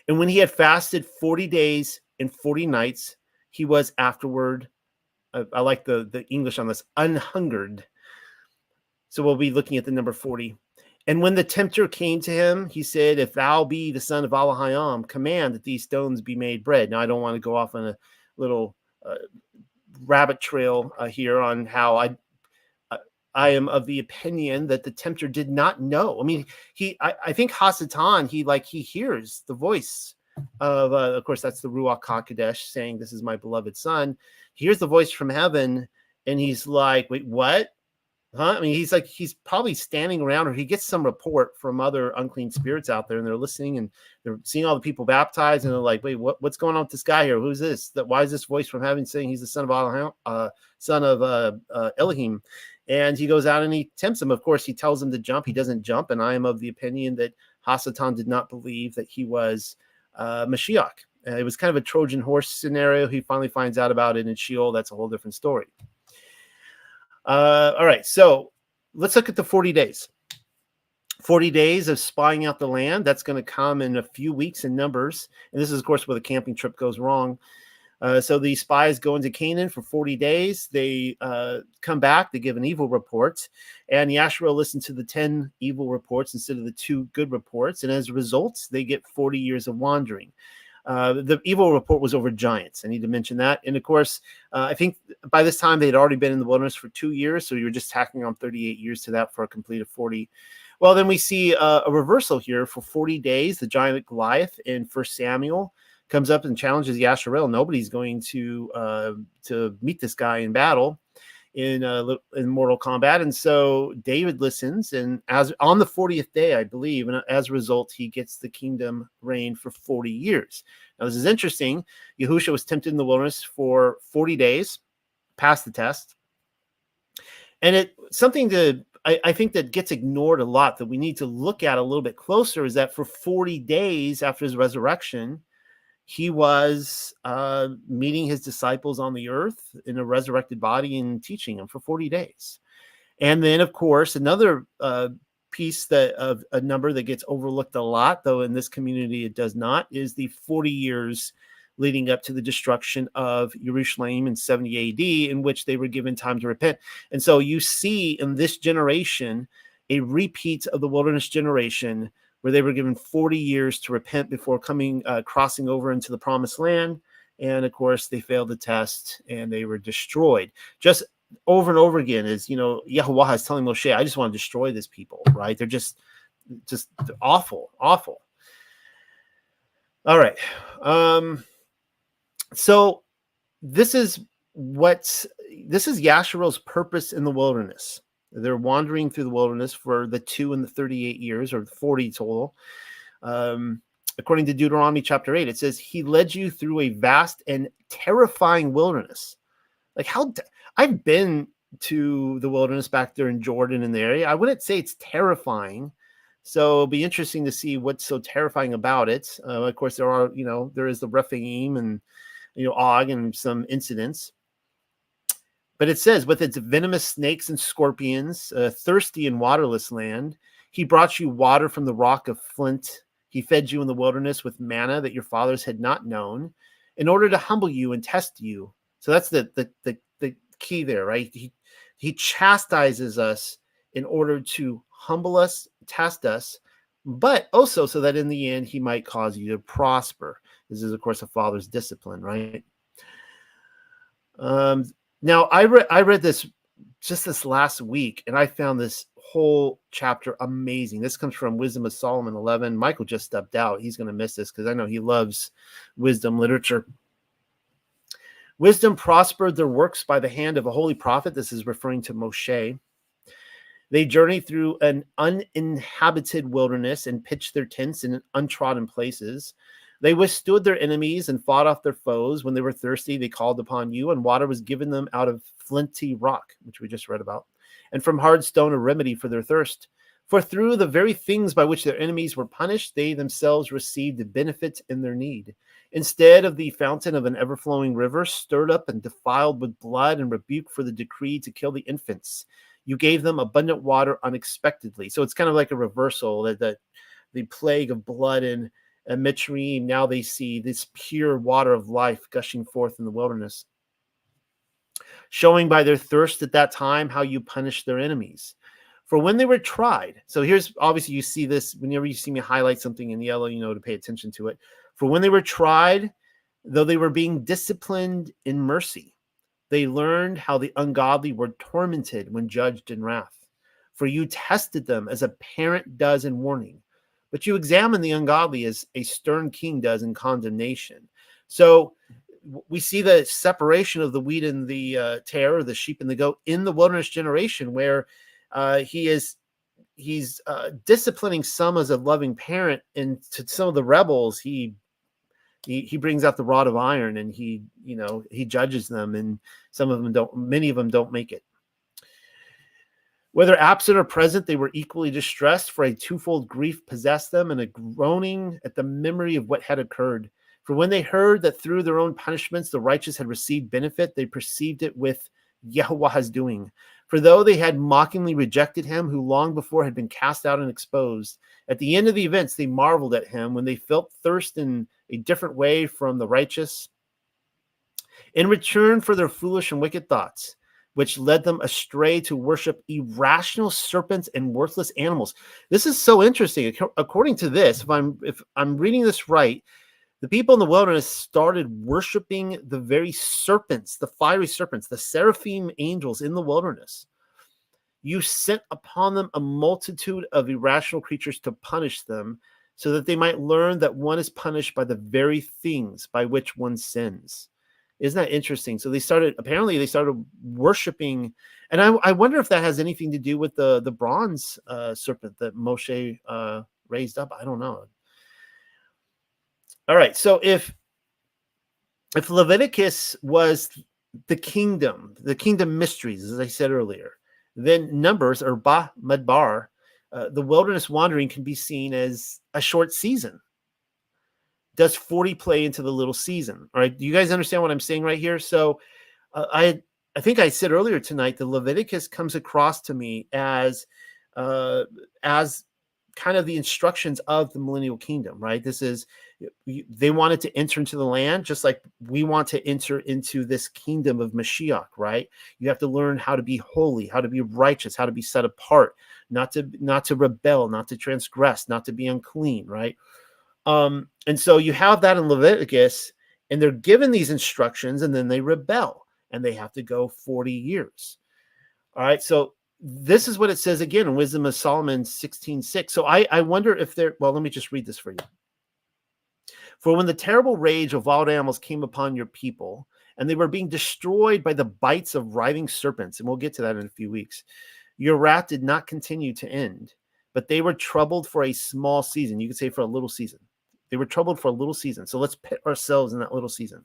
And when he had fasted 40 days and 40 nights, he was afterward, I like the English on this, unhungered. So we'll be looking at the number 40. And when the tempter came to him, he said, "If thou be the son of Allahayam, command that these stones be made bread." Now, I don't want to go off on a little rabbit trail here on how I am of the opinion that the tempter did not know. I mean, I think Hasatan, he hears the voice of course, that's the Ruach HaKodesh saying, "This is my beloved son." He hears the voice from heaven, and he's like, "Wait, what? Huh?" I mean, he's probably standing around, or he gets some report from other unclean spirits out there, and they're listening, and they're seeing all the people baptized, and they're like, "Wait, what's going on with this guy here? Who's this? Why is this voice from heaven saying he's the son of Elohim?" And he goes out and he tempts him. Of course, he tells him to jump. He doesn't jump, and I am of the opinion that Hasatan did not believe that he was Mashiach. It was kind of a Trojan horse scenario. He finally finds out about it in Sheol. That's a whole different story. All right, so let's look at the 40 days. 40 days of spying out the land. That's going to come in a few weeks in Numbers. And this is, of course, where the camping trip goes wrong. So the spies go into Canaan for 40 days. They come back. They give an evil report. And Yashua listened to the 10 evil reports instead of the 2 good reports. And as a result, they get 40 years of wandering. The evil report was over giants. I need to mention that. And of course, I think by this time they had already been in the wilderness for 2 years. So you were just tacking on 38 years to that for a complete of 40. Well, then we see a reversal here for 40 days. The giant Goliath in 1 Samuel comes up and challenges Yasharel. Nobody's going to meet this guy in battle in mortal combat. And so David listens, and as on the 40th day, I believe, and as a result, he gets the kingdom reign for 40 years. Now, this is interesting. Yahusha was tempted in the wilderness for 40 days, passed the test. And something I think that gets ignored a lot that we need to look at a little bit closer is that for 40 days after his resurrection, he was meeting his disciples on the earth in a resurrected body and teaching them for 40 days. And then, of course, another piece of a number that gets overlooked a lot, though in this community it does not, is the 40 years leading up to the destruction of Jerusalem in 70 AD, in which they were given time to repent. And so you see in this generation a repeat of the wilderness generation, where they were given 40 years to repent before crossing over into the promised land. And of course, they failed the test and they were destroyed. Just over and over again is, Yahuwah is telling Moshe, I just want to destroy this people, right? They're just awful, awful. All right. So this is Yasharel's purpose in the wilderness. They're wandering through the wilderness for the 2 and the 38 years, or 40 total. According to Deuteronomy chapter 8, it says, he led you through a vast and terrifying wilderness. Like I've been to the wilderness back there in Jordan in the area. I wouldn't say it's terrifying. So it'll be interesting to see what's so terrifying about it. Of course, there is the Rephaim and, Og and some incidents. But it says, with its venomous snakes and scorpions, thirsty and waterless land, he brought you water from the rock of flint. He fed you in the wilderness with manna that your fathers had not known, in order to humble you and test you. So that's the key there, right? He chastises us in order to humble us, test us, but also so that in the end he might cause you to prosper. This is, of course, a father's discipline, right? Now, I read this just this last week, and I found this whole chapter amazing. This comes from Wisdom of Solomon 11. Michael just stepped out. He's going to miss this because I know he loves wisdom literature. Wisdom prospered their works by the hand of a holy prophet. This is referring to Moshe. They journeyed through an uninhabited wilderness and pitched their tents in untrodden places. They withstood their enemies and fought off their foes. When they were thirsty, they called upon you, and water was given them out of flinty rock, which we just read about, and from hard stone a remedy for their thirst. For through the very things by which their enemies were punished, they themselves received the benefit in their need. Instead of the fountain of an ever-flowing river, stirred up and defiled with blood and rebuked for the decree to kill the infants, you gave them abundant water unexpectedly. So it's kind of like a reversal, that the plague of blood and Mitzrayim, now they see this pure water of life gushing forth in the wilderness, showing by their thirst at that time how you punished their enemies. For when they were tried, so here's, obviously you see this, whenever you see me highlight something in yellow, you know to pay attention to it. For when they were tried, though they were being disciplined in mercy, they learned how the ungodly were tormented when judged in wrath. For you tested them as a parent does in warning, but you examine the ungodly as a stern king does in condemnation. So we see the separation of the wheat and the tare, or the sheep and the goat, in the wilderness generation, where he's disciplining some as a loving parent, and to some of the rebels, he brings out the rod of iron, and he judges them, and many of them don't make it. Whether absent or present, they were equally distressed, for a twofold grief possessed them, and a groaning at the memory of what had occurred. For when they heard that through their own punishments the righteous had received benefit, they perceived it with Yehovah's doing. For though they had mockingly rejected him, who long before had been cast out and exposed, at the end of the events they marveled at him when they felt thirst in a different way from the righteous, in return for their foolish and wicked thoughts, which led them astray to worship irrational serpents and worthless animals. This is so interesting. According to this, if I'm reading this right, the people in the wilderness started worshiping the very serpents, the fiery serpents, the seraphim angels in the wilderness. You sent upon them a multitude of irrational creatures to punish them, so that they might learn that one is punished by the very things by which one sins. Isn't that interesting? So they started worshiping, and I wonder if that has anything to do with the bronze serpent that Moshe raised up. I don't know. All right, so if Leviticus was the kingdom mysteries, as I said earlier, then Numbers, or Bamidbar, the wilderness wandering, can be seen as a short season. Does 40 play into the little season? All right, do you guys understand what I'm saying right here? So I think I said earlier tonight that Leviticus comes across to me as kind of the instructions of the millennial kingdom, right? This is, they wanted to enter into the land just like we want to enter into this kingdom of Mashiach, right? You have to learn how to be holy, how to be righteous, how to be set apart, not to rebel, not to transgress, not to be unclean, right? And so you have that in Leviticus, and they're given these instructions, and then they rebel, and they have to go 40 years. All right, so this is what it says again in Wisdom of Solomon 16:6. So I wonder if let me just read this for you. For when the terrible rage of wild animals came upon your people, and they were being destroyed by the bites of writhing serpents, and we'll get to that in a few weeks, your wrath did not continue to end, but they were troubled for a small season. You could say for a little season. They were troubled for a little season. So let's put ourselves in that little season.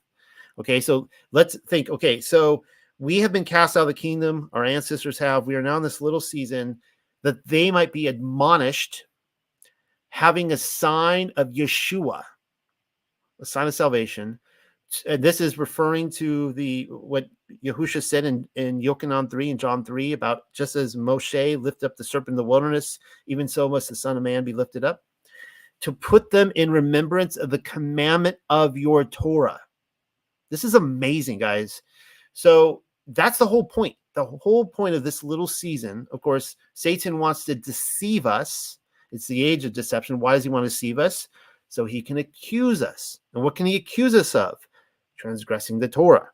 Okay, so let's think, okay, so we have been cast out of the kingdom. Our ancestors have. We are now in this little season that they might be admonished, having a sign of Yeshua, a sign of salvation. And this is referring to what Yahusha said in Yochanan 3 and John 3 about, just as Moshe lifted up the serpent in the wilderness, even so must the Son of Man be lifted up, to put them in remembrance of the commandment of your Torah. This is amazing, guys. So that's the whole point. The whole point of this little season, of course, Satan wants to deceive us. It's the age of deception. Why does he want to deceive us? So he can accuse us. And what can he accuse us of? Transgressing the Torah.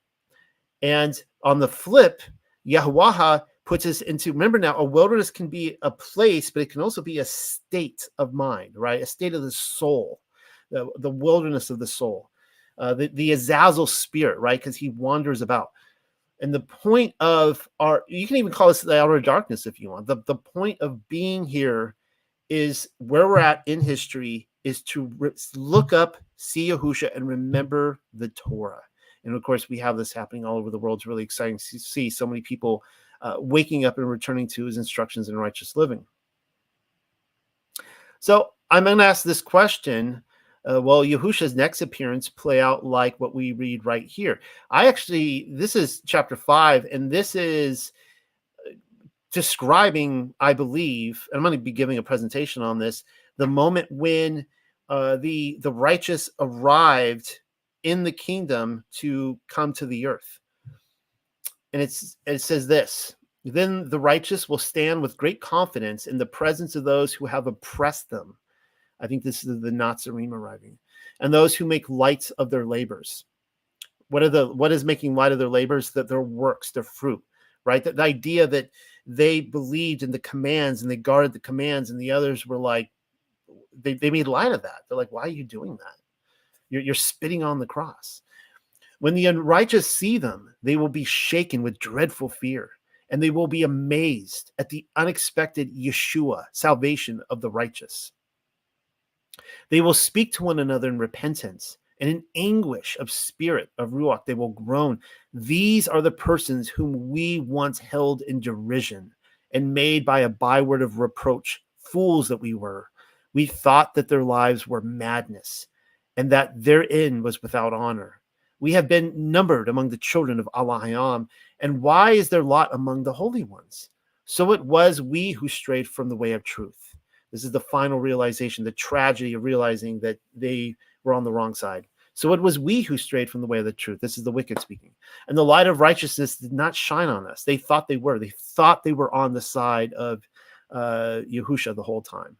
And on the flip, Yahuwah puts us into, remember now, a wilderness can be a place, but it can also be a state of mind, right? A state of the soul, the wilderness of the soul, the Azazel spirit, right? Because he wanders about. And the point of you can even call this the outer darkness if you want. The point of being here is where we're at in history is to look up, see Yahusha, and remember the Torah. And of course, we have this happening all over the world. It's really exciting to see so many people waking up and returning to his instructions in righteous living. So I'm going to ask this question. Will Yahusha's next appearance play out like what we read right here? This is chapter 5, and this is describing, I believe, and I'm going to be giving a presentation on this, the moment when the righteous arrived in the kingdom to come to the earth. And it says this: then the righteous will stand with great confidence in the presence of those who have oppressed them. I think this is the Nazarene arriving. And those who make light of their labors. What is making light of their labors? That their works, their fruit, right? The idea that they believed in the commands and they guarded the commands, and the others were like, they made light of that. They're like, why are you doing that? You're spitting on the cross. When the unrighteous see them, they will be shaken with dreadful fear, and they will be amazed at the unexpected Yeshua, salvation of the righteous. They will speak to one another in repentance, and in anguish of spirit, of ruach, they will groan. These are the persons whom we once held in derision and made by a byword of reproach, fools that we were. We thought that their lives were madness, and that their end was without honor. We have been numbered among the children of Allah, and why is their lot among the holy ones? So it was we who strayed from the way of truth. This is the final realization, the tragedy of realizing that they were on the wrong side. So it was we who strayed from the way of the truth. This is the wicked speaking. And the light of righteousness did not shine on us. They thought they were. They thought they were on the side of Yahusha the whole time.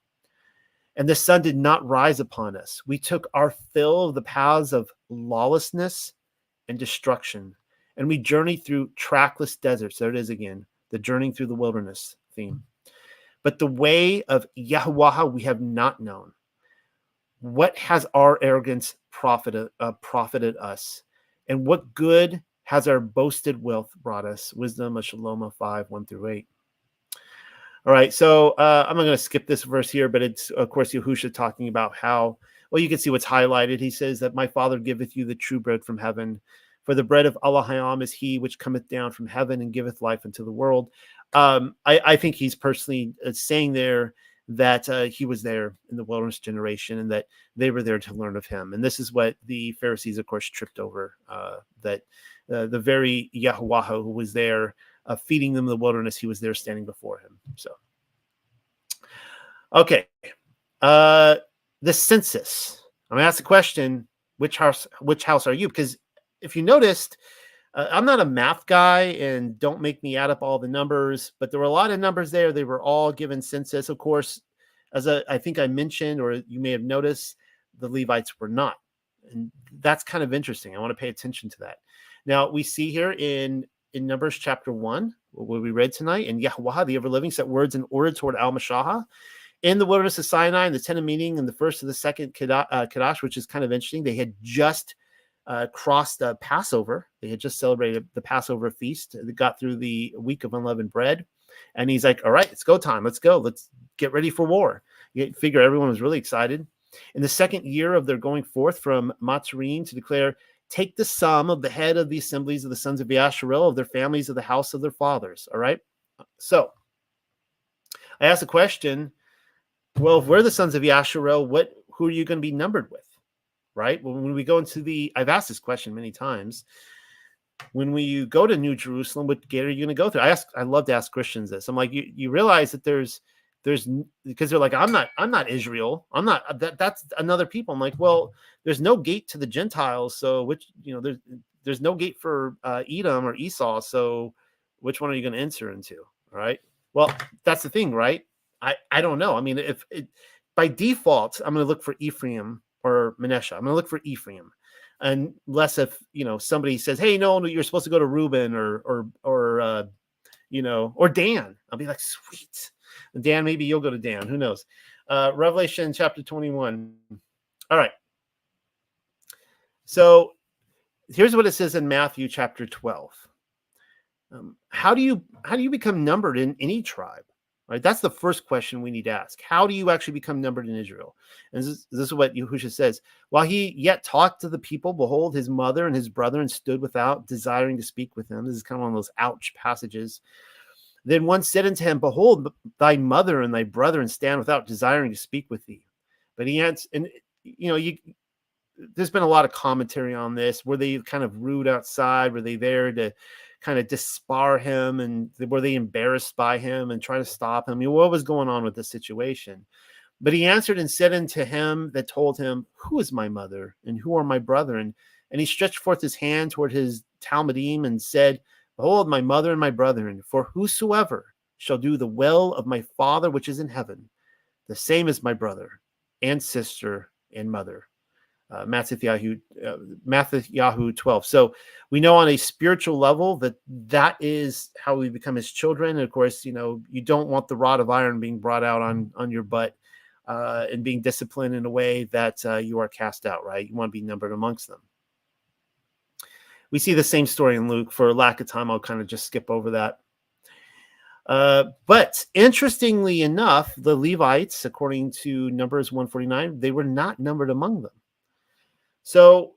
And the sun did not rise upon us. We took our fill of the paths of lawlessness and destruction. And we journeyed through trackless deserts. There it is again, the journeying through the wilderness theme. But the way of Yahweh we have not known. What has our arrogance profited us? And what good has our boasted wealth brought us? Wisdom of Shalom 5, 1-8. All right, so I'm going to skip this verse here, but it's, of course, Yahusha talking about how, well, you can see what's highlighted. He says that my Father giveth you the true bread from heaven. For the bread of Allah is he which cometh down from heaven and giveth life unto the world. I think he's personally saying there that he was there in the wilderness generation and that they were there to learn of him. And this is what the Pharisees, of course, tripped over, that the very Yahweh who was there feeding them in the wilderness, he was there standing before him. So, okay. The census. I'm going to ask the question, which house are you? Because if you noticed, I'm not a math guy, and don't make me add up all the numbers, but there were a lot of numbers there. They were all given census. Of course, I think I mentioned, or you may have noticed, the Levites were not. And that's kind of interesting. I want to pay attention to that. Now, we see here in Numbers chapter 1, what we read tonight, and Yahweh, the ever-living, set words in order toward Al-Mashahah in the wilderness of Sinai, in the tent of meeting, in the first of the second Kadash, which is kind of interesting. They had just crossed Passover. They had just celebrated the Passover feast. They got through the week of unleavened bread. And he's like, all right, it's go time. Let's go. Let's get ready for war. You figure everyone was really excited. In the second year of their going forth from Matzrim to declare, take the sum of the head of the assemblies of the sons of Yasharel, of their families, of the house of their fathers. All right. So I asked the question, well, if we're the sons of Yasharel, who are you going to be numbered with? Right? Well, when we go into I've asked this question many times. When we go to New Jerusalem, what gate are you going to go through? I love to ask Christians this. I'm like, you realize that there's because they're like, I'm not Israel. I'm not that's another people. I'm like, well, there's no gate to the Gentiles. So there's no gate for Edom or Esau. So which one are you going to enter into? All right. Well, that's the thing, right? I don't know. I mean, by default, I'm going to look for Ephraim or Manasseh. I'm going to look for Ephraim, unless if somebody says, "Hey, no, you're supposed to go to Reuben or or Dan. I'll be like, sweet. Dan, maybe you'll go to Dan. Who knows? Revelation chapter 21. All right. So here's what it says in Matthew chapter 12. How do you become numbered in any tribe? Right? That's the first question we need to ask. How do you actually become numbered in Israel? And this is what Yahushua says. While he yet talked to the people, behold, his mother and his brethren stood without, desiring to speak with him. This is kind of one of those ouch passages. Then one said unto him, behold, thy mother and thy brethren stand without, desiring to speak with thee. But he answered, and there's been a lot of commentary on this. Were they kind of rude outside? Were they there to kind of disbar him? And were they embarrassed by him and trying to stop him? What was going on with the situation? But he answered and said unto him that told him, who is my mother and who are my brethren? And he stretched forth his hand toward his talmidim and said, behold, my mother and my brethren, for whosoever shall do the will of my Father which is in heaven, the same is my brother and sister and mother. Matthew 12. So we know on a spiritual level that is how we become his children. And of course, you don't want the rod of iron being brought out on your butt and being disciplined in a way that you are cast out, right? You want to be numbered amongst them. We see the same story in Luke. For lack of time, I'll kind of just skip over that. But interestingly enough, the Levites, according to Numbers 149, they were not numbered among them. So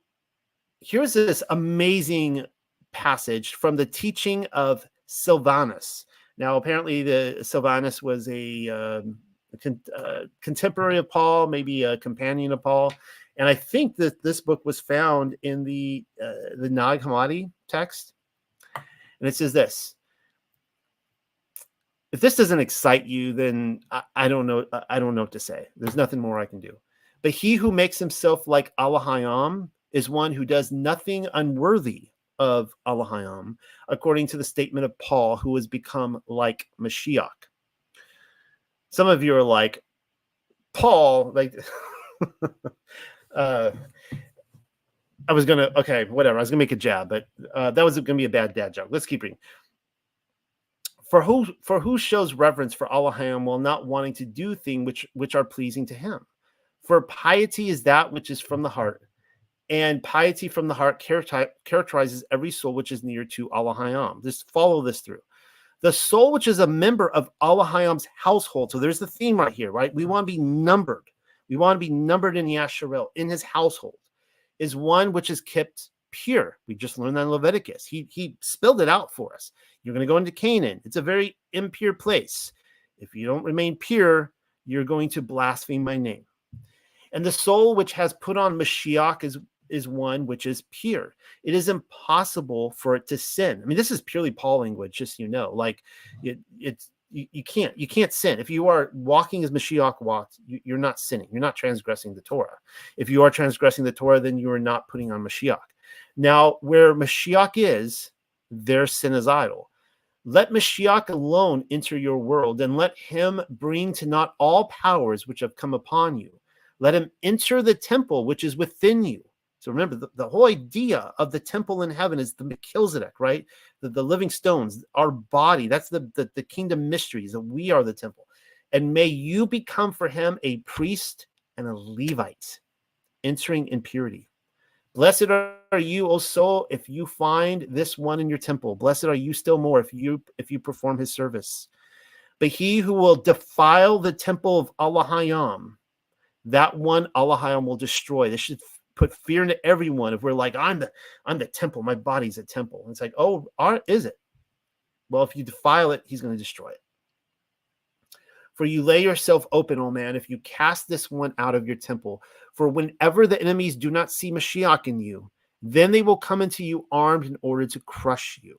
here's this amazing passage from the teaching of Silvanus. Now, apparently, the Silvanus was a contemporary of Paul, maybe a companion of Paul. And I think that this book was found in the Nag Hammadi text. And it says this. If this doesn't excite you, then I don't know. I don't know what to say. There's nothing more I can do. But he who makes himself like Allahayam is one who does nothing unworthy of Allahayam, according to the statement of Paul, who has become like Mashiach. Some of you are like, Paul, like, I was going to, okay, whatever. I was going to make a jab, but that was going to be a bad dad joke. Let's keep reading. For who shows reverence for Allahayam while not wanting to do things which are pleasing to him? For piety is that which is from the heart, and piety from the heart characterizes every soul which is near to Allahayam. Just follow this through. The soul which is a member of Allahayam's household. So there's the theme right here, right? We want to be numbered. We want to be numbered in Yasharel, in his household, is one which is kept pure. We just learned that in Leviticus. He spelled it out for us. You're going to go into Canaan. It's a very impure place. If you don't remain pure, you're going to blaspheme my name. And the soul which has put on Mashiach is one which is pure. It is impossible for it to sin. I mean, this is purely Paul language, just like you can't sin. If you are walking as Mashiach walked, you're not sinning. You're not transgressing the Torah. If you are transgressing the Torah, then you are not putting on Mashiach. Now, where Mashiach is, their sin is idle. Let Mashiach alone enter your world, and let him bring to naught all powers which have come upon you. Let him enter the temple which is within you. So remember, the whole idea of the temple in heaven is the Melchizedek, right? The living stones, our body. That's the kingdom mysteries, that we are the temple. And may you become for him a priest and a Levite, entering in purity. Blessed are you, O soul, if you find this one in your temple. Blessed are you still more if you perform his service. But he who will defile the temple of Allahayam, that one Allahayam will destroy. This should put fear into everyone. If we're like, I'm the temple, my body's a temple. And it's like, oh, is it? Well, if you defile it, he's going to destroy it. For you lay yourself open, O man, if you cast this one out of your temple. For whenever the enemies do not see Mashiach in you, then they will come into you armed in order to crush you.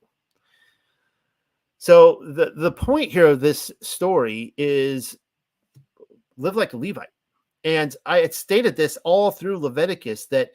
So the point here of this story is live like a Levite. And I had stated this all through Leviticus, that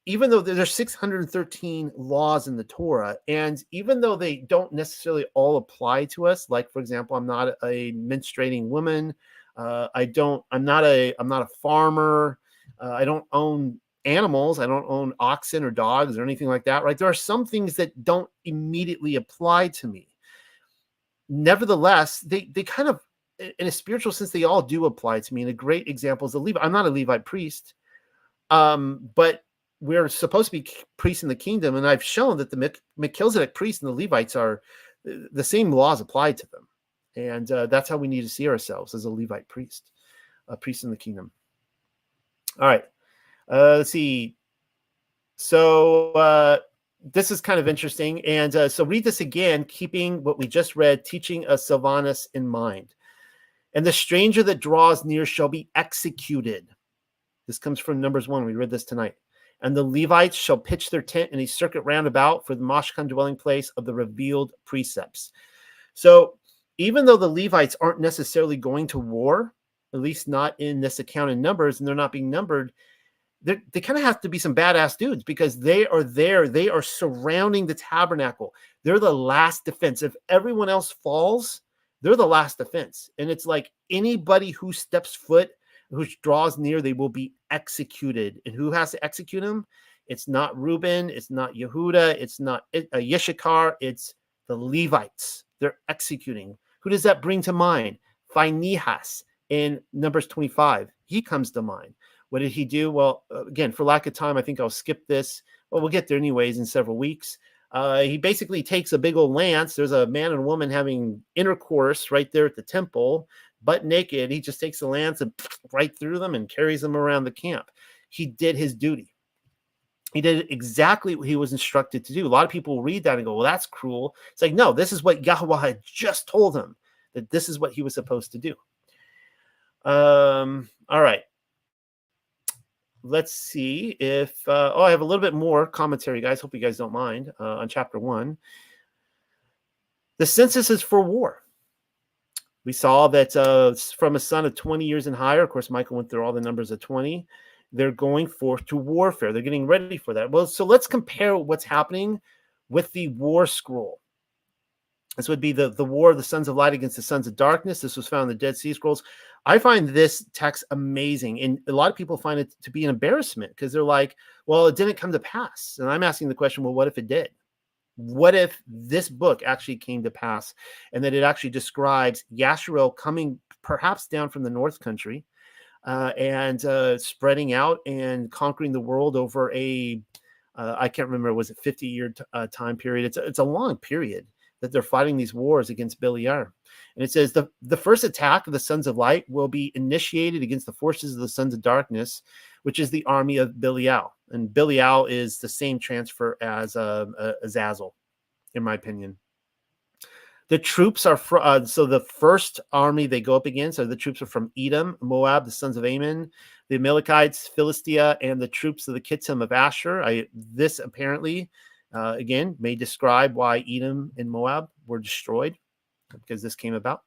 even though there's 613 laws in the Torah, and even though they don't necessarily all apply to us, like, for example, I'm not a menstruating woman. I'm not a farmer. I don't own animals. I don't own oxen or dogs or anything like that, right? There are some things that don't immediately apply to me. nevertheless, they kind of, in a spiritual sense, they all do apply to me. And a great example is the Levite. I'm not a Levite priest, but we're supposed to be priests in the kingdom. And I've shown that the Melchizedek priests and the Levites are the same laws applied to them. And that's how we need to see ourselves, as a Levite priest, a priest in the kingdom. All right. Let's see. So this is kind of interesting. And so read this again, keeping what we just read, teaching a Sylvanus in mind. And the stranger that draws near shall be executed. This comes from Numbers 1. We read this tonight. And the Levites shall pitch their tent in a circuit round about for the Mashkan dwelling place of the revealed precepts. So even though the Levites aren't necessarily going to war, at least not in this account in Numbers, and they're not being numbered, they kind of have to be some badass dudes, because they are there. They are surrounding the tabernacle. They're the last defense. If everyone else falls, they're the last defense. And it's like anybody who steps foot, who draws near, they will be executed. And who has to execute them? It's not Reuben. It's not Yehuda. It's not Yishakar. It's the Levites. They're executing. Who does that bring to mind? Phinehas in Numbers 25. He comes to mind. What did he do? Well, again, for lack of time, I think I'll skip this. Well, we'll get there anyways in several weeks. He basically takes a big old lance. There's a man and woman having intercourse right there at the temple, butt naked. He just takes the lance and right through them and carries them around the camp. He did his duty. He did exactly what he was instructed to do. A lot of people read that and go, well, that's cruel. It's like, no, this is what Yahweh had just told him, that this is what he was supposed to do. All right. Let's see if, I have a little bit more commentary, guys. Hope you guys don't mind, on chapter 1. The census is for war. We saw that from a son of 20 years and higher, of course, Michael went through all the numbers of 20. They're going forth to warfare. They're getting ready for that. Well, so let's compare what's happening with the war scroll. This would be the war of the sons of light against the sons of darkness. This was found in the Dead Sea Scrolls. I find this text amazing. And a lot of people find it to be an embarrassment, because they're like, well, it didn't come to pass. And I'm asking the question, well, what if it did? What if this book actually came to pass, and that it actually describes Yasharel coming perhaps down from the north country and spreading out and conquering the world over I can't remember, was it 50-year time period? It's a long period that they're fighting these wars against Beliar. And it says the first attack of the sons of light will be initiated against the forces of the sons of darkness, which is the army of Belial. And Belial is the same transfer as Azazel, in my opinion. The troops are so the first army they go up against are the troops are from Edom, Moab, the sons of Ammon, the Amalekites, Philistia, and the troops of the Kittim of Asher. This apparently, again, may describe why Edom and Moab were destroyed, because this came about.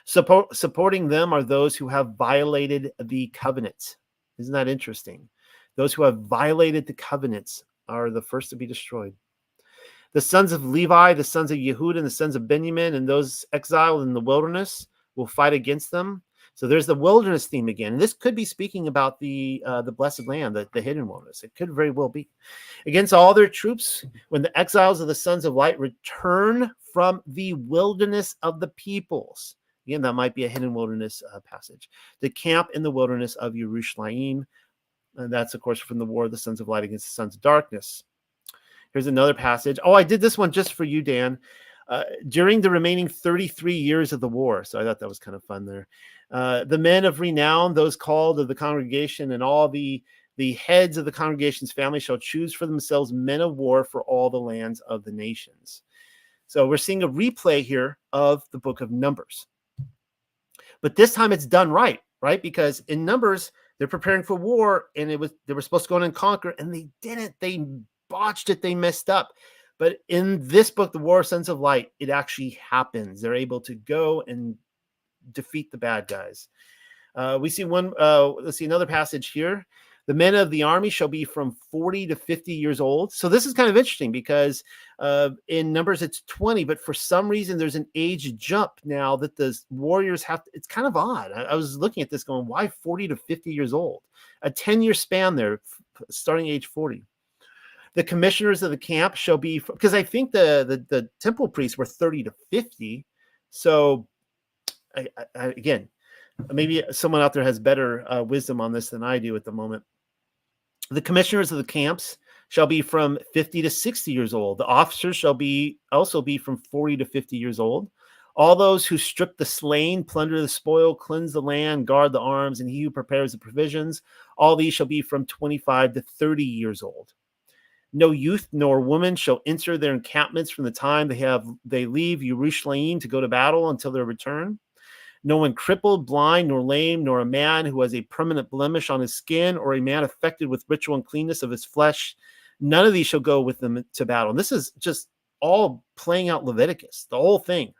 Supporting them are those who have violated the covenant. Isn't that interesting? Those who have violated the covenants are the first to be destroyed. The sons of Levi, the sons of Yehud, and the sons of Benjamin, and those exiled in the wilderness will fight against them. So there's the wilderness theme again. And this could be speaking about the blessed land, the hidden wilderness. It could very well be. Against all their troops, when the exiles of the sons of light return from the wilderness of the peoples. Again, that might be a hidden wilderness passage. The camp in the wilderness of Yerushalayim. And that's, of course, from the war of the sons of light against the sons of darkness. Here's another passage. Oh, I did this one just for you, Dan. During the remaining 33 years of the war. So I thought that was kind of fun there. The men of renown, those called of the congregation, and all the heads of the congregation's family shall choose for themselves men of war for all the lands of the nations. So we're seeing a replay here of the book of Numbers. But this time it's done right? Because in Numbers, they're preparing for war, and they were supposed to go in and conquer, and they didn't. They botched it. They messed up. But in this book, the War of Sons of Light, it actually happens. They're able to go and defeat the bad guys. We see let's see another passage here. The men of the army shall be from 40 to 50 years old. So this is kind of interesting, because in Numbers it's 20, but for some reason there's an age jump now that the warriors have. It's kind of odd. I was looking at this going, why 40 to 50 years old? A 10-year span there, starting age 40. The commissioners of the camp shall be, because I think the temple priests were 30 to 50, So again, maybe someone out there has better wisdom on this than I do at the moment. The commissioners of the camps shall be from 50 to 60 years old. The officers shall also be from 40 to 50 years old. All those who strip the slain, plunder the spoil, cleanse the land, guard the arms, and he who prepares the provisions, all these shall be from 25 to 30 years old. No youth nor woman shall enter their encampments from the time they leave Jerusalem to go to battle until their return. No one crippled, blind, nor lame, nor a man who has a permanent blemish on his skin, or a man affected with ritual uncleanness of his flesh. None of these shall go with them to battle. And this is just all playing out Leviticus, the whole thing.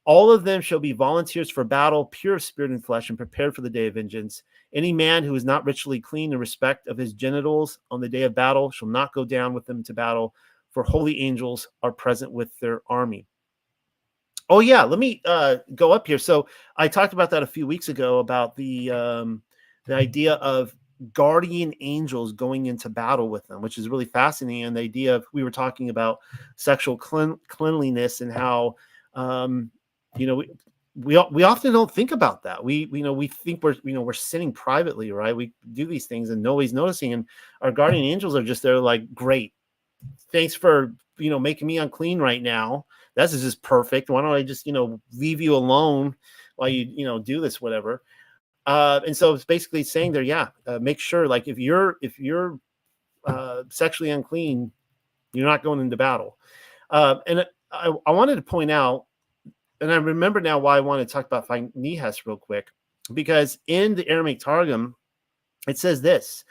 All of them shall be volunteers for battle, pure of spirit and flesh, and prepared for the day of vengeance. Any man who is not ritually clean in respect of his genitals on the day of battle shall not go down with them to battle, for holy angels are present with their army. Oh yeah, let me go up here. So I talked about that a few weeks ago about the idea of guardian angels going into battle with them, which is really fascinating. And the idea of, we were talking about sexual cleanliness and how we often don't think about that. We think we're sinning privately, right? We do these things and nobody's noticing, and our guardian angels are just there like, great, thanks for making me unclean right now. This is just perfect. Why don't I just leave you alone while you do this, whatever. And so it's basically saying there, make sure, like, if you're sexually unclean, you're not going into battle. And I wanted to point out, and I remember now why I wanted to talk about Phinehas real quick, because in the Aramaic Targum, it says this: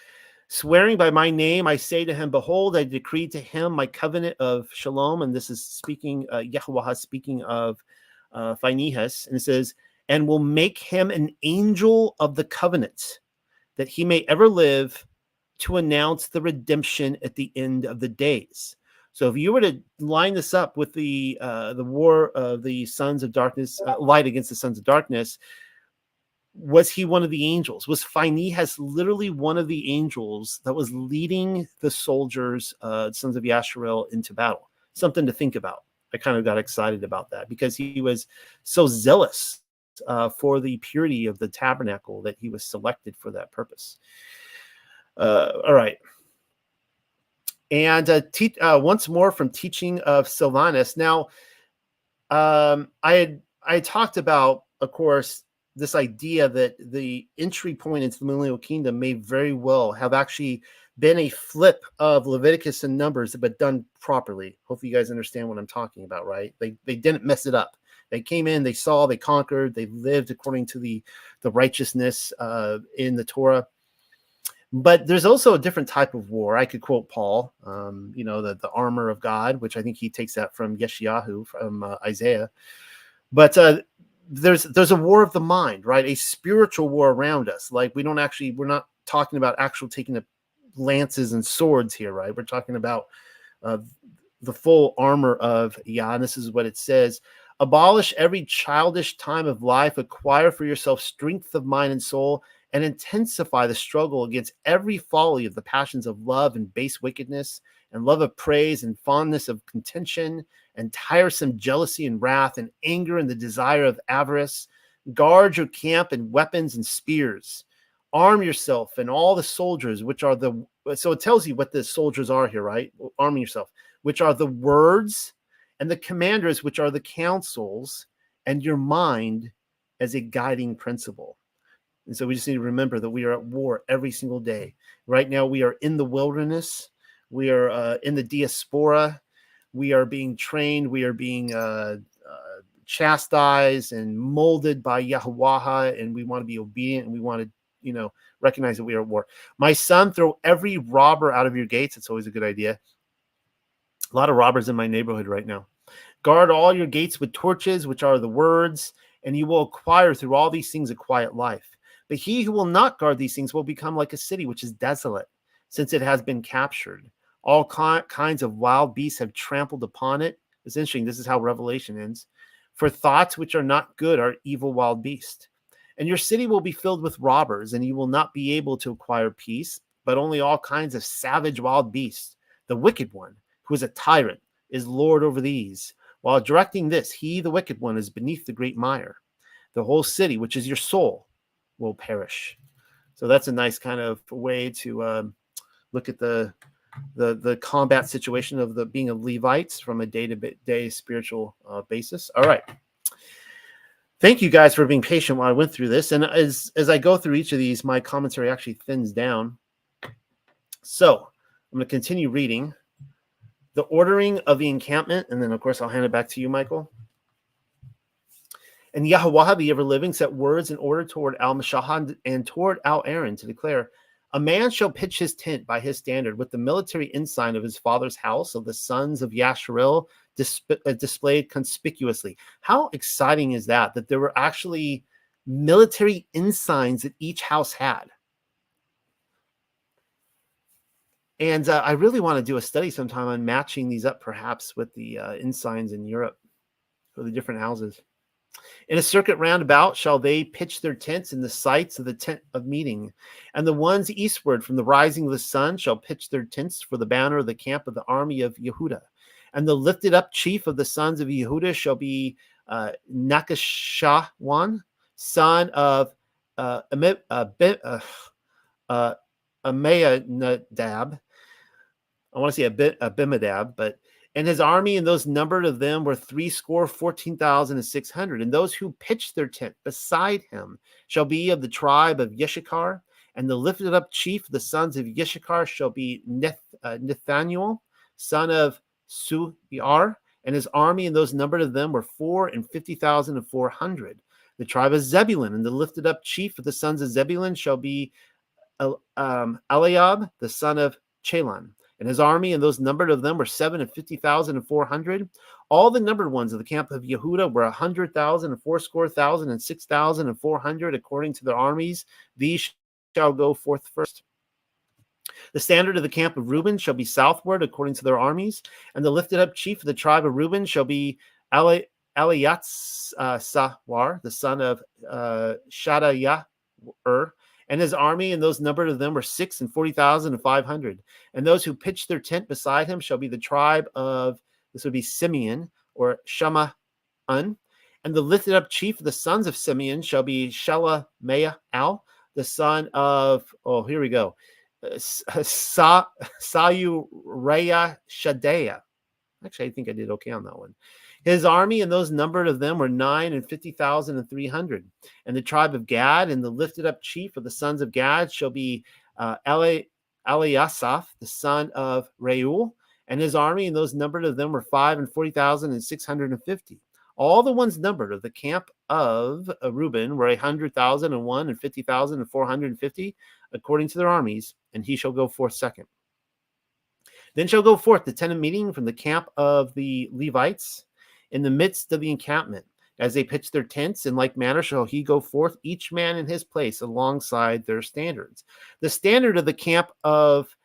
swearing by my name, I say to him, behold, I decree to him my covenant of shalom. And this is speaking, Yahuwah speaking of Phinehas. And it says, and will make him an angel of the covenant, that he may ever live to announce the redemption at the end of the days. So if you were to line this up with the war of the sons of darkness, light against the sons of darkness, was he one of the angels? Was Phinehas literally one of the angels that was leading the soldiers, sons of Yasharel, into battle? Something to think about. I kind of got excited about that because he was so zealous for the purity of the tabernacle that he was selected for that purpose. All right. And once more from teaching of Silvanus. Now, I talked about, of course, this idea that the entry point into the millennial kingdom may very well have actually been a flip of Leviticus and Numbers, but done properly. Hopefully you guys understand what I'm talking about, right? They didn't mess it up. They came in, they saw, they conquered, they lived according to the righteousness in the Torah. But there's also a different type of war. I could quote Paul, the armor of God, which I think he takes that from Yeshayahu, from Isaiah. But there's a war of the mind, right? A spiritual war around us. Like we're not talking about actual taking the lances and swords here, right? We're talking about the full armor of Yah. And this is what it says: abolish every childish time of life, acquire for yourself strength of mind and soul, and intensify the struggle against every folly of the passions of love and base wickedness, and love of praise and fondness of contention, and tiresome jealousy and wrath, and anger and the desire of avarice. Guard your camp in weapons and spears. Arm yourself and all the soldiers, so it tells you what the soldiers are here, right? Arming yourself, which are the words, and the commanders, which are the counsels, and your mind as a guiding principle. And so we just need to remember that we are at war every single day. Right now, we are in the wilderness. We are in the diaspora. We are being trained. We are being chastised and molded by Yahuwah, and we want to be obedient, and we want to, recognize that we are at war. My son, throw every robber out of your gates. It's always a good idea. A lot of robbers in my neighborhood right now. Guard all your gates with torches, which are the words, and you will acquire through all these things a quiet life. But he who will not guard these things will become like a city which is desolate, since it has been captured. All kinds of wild beasts have trampled upon it. It's interesting. This is how Revelation ends. For thoughts which are not good are evil wild beasts. And your city will be filled with robbers, and you will not be able to acquire peace, but only all kinds of savage wild beasts. The wicked one, who is a tyrant, is lord over these. While directing this, he, the wicked one, is beneath the great mire. The whole city, which is your soul, will perish. So that's a nice kind of way to look at the combat situation of the being a Levites from a day-to-day spiritual basis. All right. Thank you guys for being patient while I went through this. And as I go through each of these, my commentary actually thins down. So I'm going to continue reading the ordering of the encampment. And then, of course, I'll hand it back to you, Michael. And Yahweh, the ever-living, set words in order toward Al-Mashah and toward Al-Aaron to declare, a man shall pitch his tent by his standard with the military ensign of his father's house of the sons of Yasharel displayed conspicuously. How exciting is that there were actually military ensigns that each house had? And I really want to do a study sometime on matching these up perhaps with the ensigns in Europe for the different houses. In a circuit round about shall they pitch their tents in the sites of the tent of meeting. And the ones eastward from the rising of the sun shall pitch their tents for the banner of the camp of the army of Yehuda. And the lifted up chief of the sons of Yehuda shall be Nakashawan, son of Aminadab. I want to say Bamidbar, but and his army and those numbered of them were 14,600. And those who pitched their tent beside him shall be of the tribe of Yeshachar. And the lifted up chief of the sons of Yeshachar shall be Nathaniel, son of Suyar. And his army and those numbered of them were 450,400. The tribe of Zebulun, and the lifted up chief of the sons of Zebulun shall be Eliab, the son of Chalon. And his army and those numbered of them were 750,400. All the numbered ones of the camp of Yehuda were 100,000 and 400,000 and 6,400 according to their armies. These shall go forth first. The standard of the camp of Reuben shall be southward according to their armies. And the lifted up chief of the tribe of Reuben shall be Eliatsawar, the son of Shadayah. And his army and those numbered of them were 640,500. And those who pitched their tent beside him shall be the tribe of, this would be Simeon, or Shama'an. And the lifted up chief of the sons of Simeon shall be Shelamiah, the son of, here we go, Sayuraya Shadaya. Actually, I think I did okay on that one. His army and those numbered of them were 950,300. And the tribe of Gad and the lifted up chief of the sons of Gad shall be Eliasaph, the son of Reuel. And his army and those numbered of them were 540,650. All the ones numbered of the camp of Reuben were 100,001 and 50,450 according to their armies. And he shall go forth second. Then shall go forth the tent of meeting from the camp of the Levites in the midst of the encampment. As they pitch their tents, in like manner shall he go forth, each man in his place alongside their standards. The standard of the camp of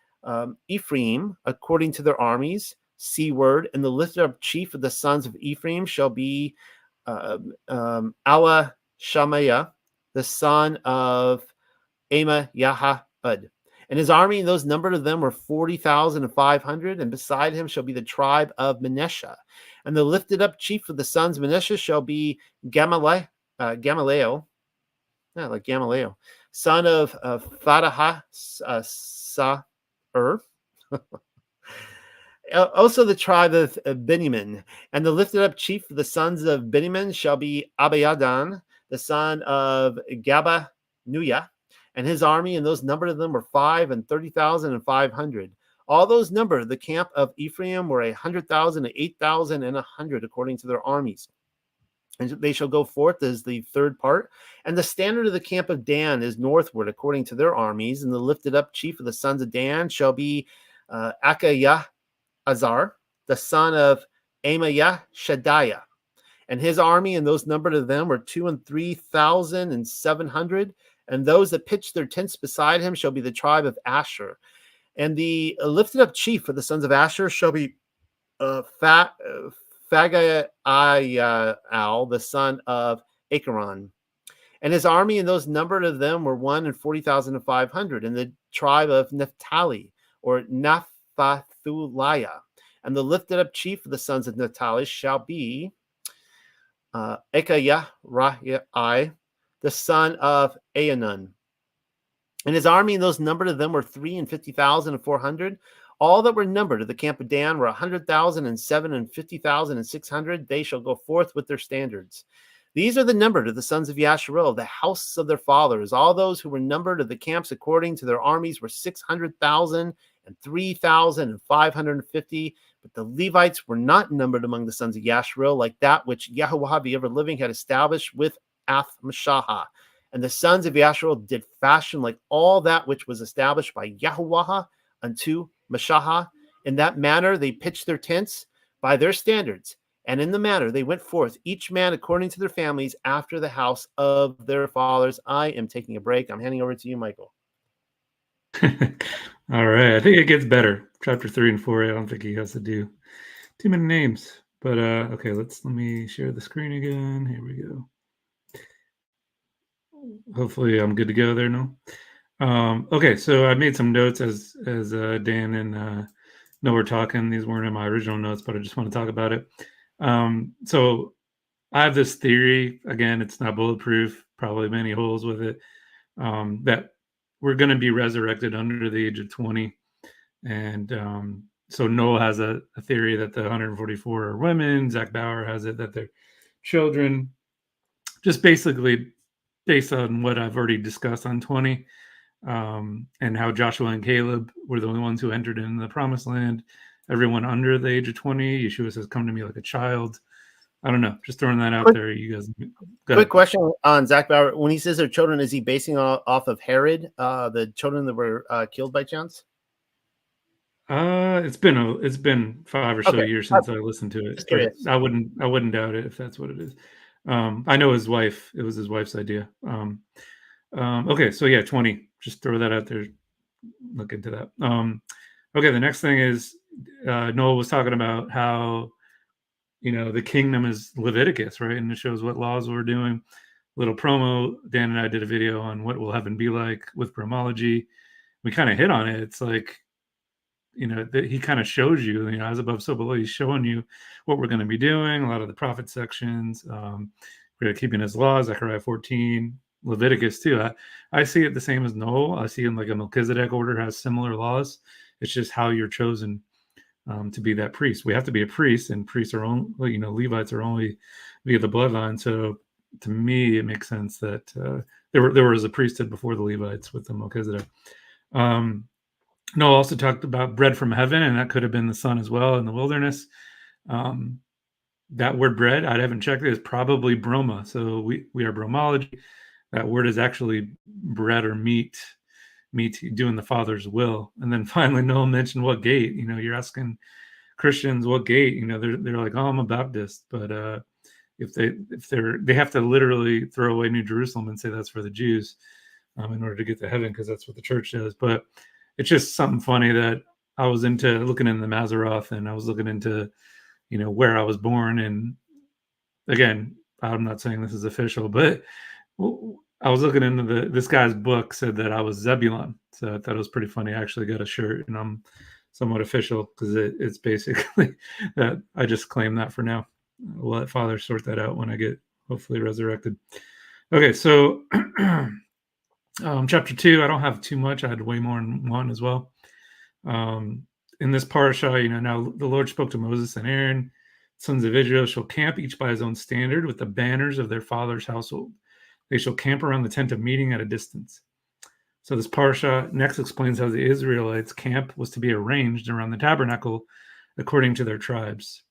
Ephraim, according to their armies, seaward, and the lifted up chief of the sons of Ephraim shall be Allah Shemaiah, the son of Amahud. And his army and those numbered of them were 40,500, and beside him shall be the tribe of Manasseh. And the lifted up chief of the sons of Manasseh shall be Gamaliel, son of Fadahah Sa'ur. Also the tribe of Benjamin. And the lifted up chief of the sons of Benjamin shall be Abiadan, the son of Gabanuya. And his army and those numbered of them were 530,500. All those numbered of the camp of Ephraim were 100,000 and 8,100 according to their armies. And they shall go forth as the third part. And the standard of the camp of Dan is northward according to their armies. And the lifted up chief of the sons of Dan shall be Akayah Azar, the son of Amaya Shadiah. And his army and those numbered of them were 2,000 and 3,700. And those that pitched their tents beside him shall be the tribe of Asher. And the lifted up chief of the sons of Asher shall be Phagaial, the son of Acharon. And his army and those numbered of them were 140,500. And the tribe of Naphtali, or Naphthuliah. And the lifted up chief of the sons of Naphtali shall be Ekayah, the son of Ahanon. And his army, and those numbered of them were 350,400. All that were numbered of the camp of Dan were 100,000 and 750,000 and 600. They shall go forth with their standards. These are the numbered of the sons of Yasharel, the house of their fathers. All those who were numbered of the camps according to their armies were 600,000 and 3,550. But the Levites were not numbered among the sons of Yasharel, like that which Yahuwah the ever living had established with Athmashahah. And the sons of Yasharel did fashion like all that which was established by Yahuwah unto Mashahah. In that manner they pitched their tents by their standards, and in the manner they went forth, each man according to their families, after the house of their fathers. I am taking a break. I'm handing over to you, Michael. All right. I think it gets better. Chapter 3 and 4. I don't think he has to do too many names. But okay, let me share the screen again. Here we go. Hopefully I'm good to go there, no? Okay, so I made some notes as Dan and Noah were talking. These weren't in my original notes, but I just want to talk about it. So I have this theory. Again, it's not bulletproof, probably many holes with it, that we're going to be resurrected under the age of 20. And so Noah has a theory that the 144 are women. Zach Bauer has it that they're children. Just basically based on what I've already discussed on 20, and how Joshua and Caleb were the only ones who entered into the promised land. Everyone under the age of 20, Yeshua says, come to me like a child. I don't know. Just throwing that out there. You guys. Quick question on Zach Bauer. When he says they're children, is he basing off of Herod, the children that were killed by chance? It's been 5 or so years since I listened to it. But I wouldn't doubt it if that's what it is. I know his wife. It was his wife's idea. Okay, so yeah, 20. Just throw that out there. Look into that. Okay, the next thing is Noah was talking about how the kingdom is Leviticus, right? And it shows what laws we're doing. Little promo. Dan and I did a video on what will heaven be like with bromology. We kind of hit on it. It's like he kind of shows you, as above, so below. He's showing you what we're going to be doing. A lot of the prophet sections, we're keeping his laws, Zechariah 14, Leviticus too. I see it the same as Noah. I see it like a Melchizedek order has similar laws. It's just how you're chosen to be that priest. We have to be a priest, and priests are only, Levites are only via the bloodline. So to me, it makes sense that there was a priesthood before the Levites with the Melchizedek. Noah also talked about bread from heaven, and that could have been the sun as well in the wilderness. That word bread, I haven't checked it, is probably broma. So we are bromology. That word is actually bread or meat doing the Father's will. And then finally, Noah mentioned what gate. You're asking Christians what gate. They're like, oh, I'm a Baptist, but if they have to literally throw away New Jerusalem and say that's for the Jews in order to get to heaven, because that's what the church does. But it's just something funny that I was into looking in the Maseroth, and I was looking into, where I was born. And again, I'm not saying this is official, but I was looking into this guy's book said that I was Zebulon. So I thought it was pretty funny. I actually got a shirt, and I'm somewhat official because it's basically that I just claim that for now. I'll let Father sort that out when I get hopefully resurrected. Okay, so chapter 2, I don't have too much. I had way more in 1 as well. In this parasha, now the Lord spoke to Moses and Aaron, sons of Israel shall camp each by his own standard with the banners of their father's household. They shall camp around the tent of meeting at a distance. So this parasha next explains how the Israelites' camp was to be arranged around the tabernacle according to their tribes.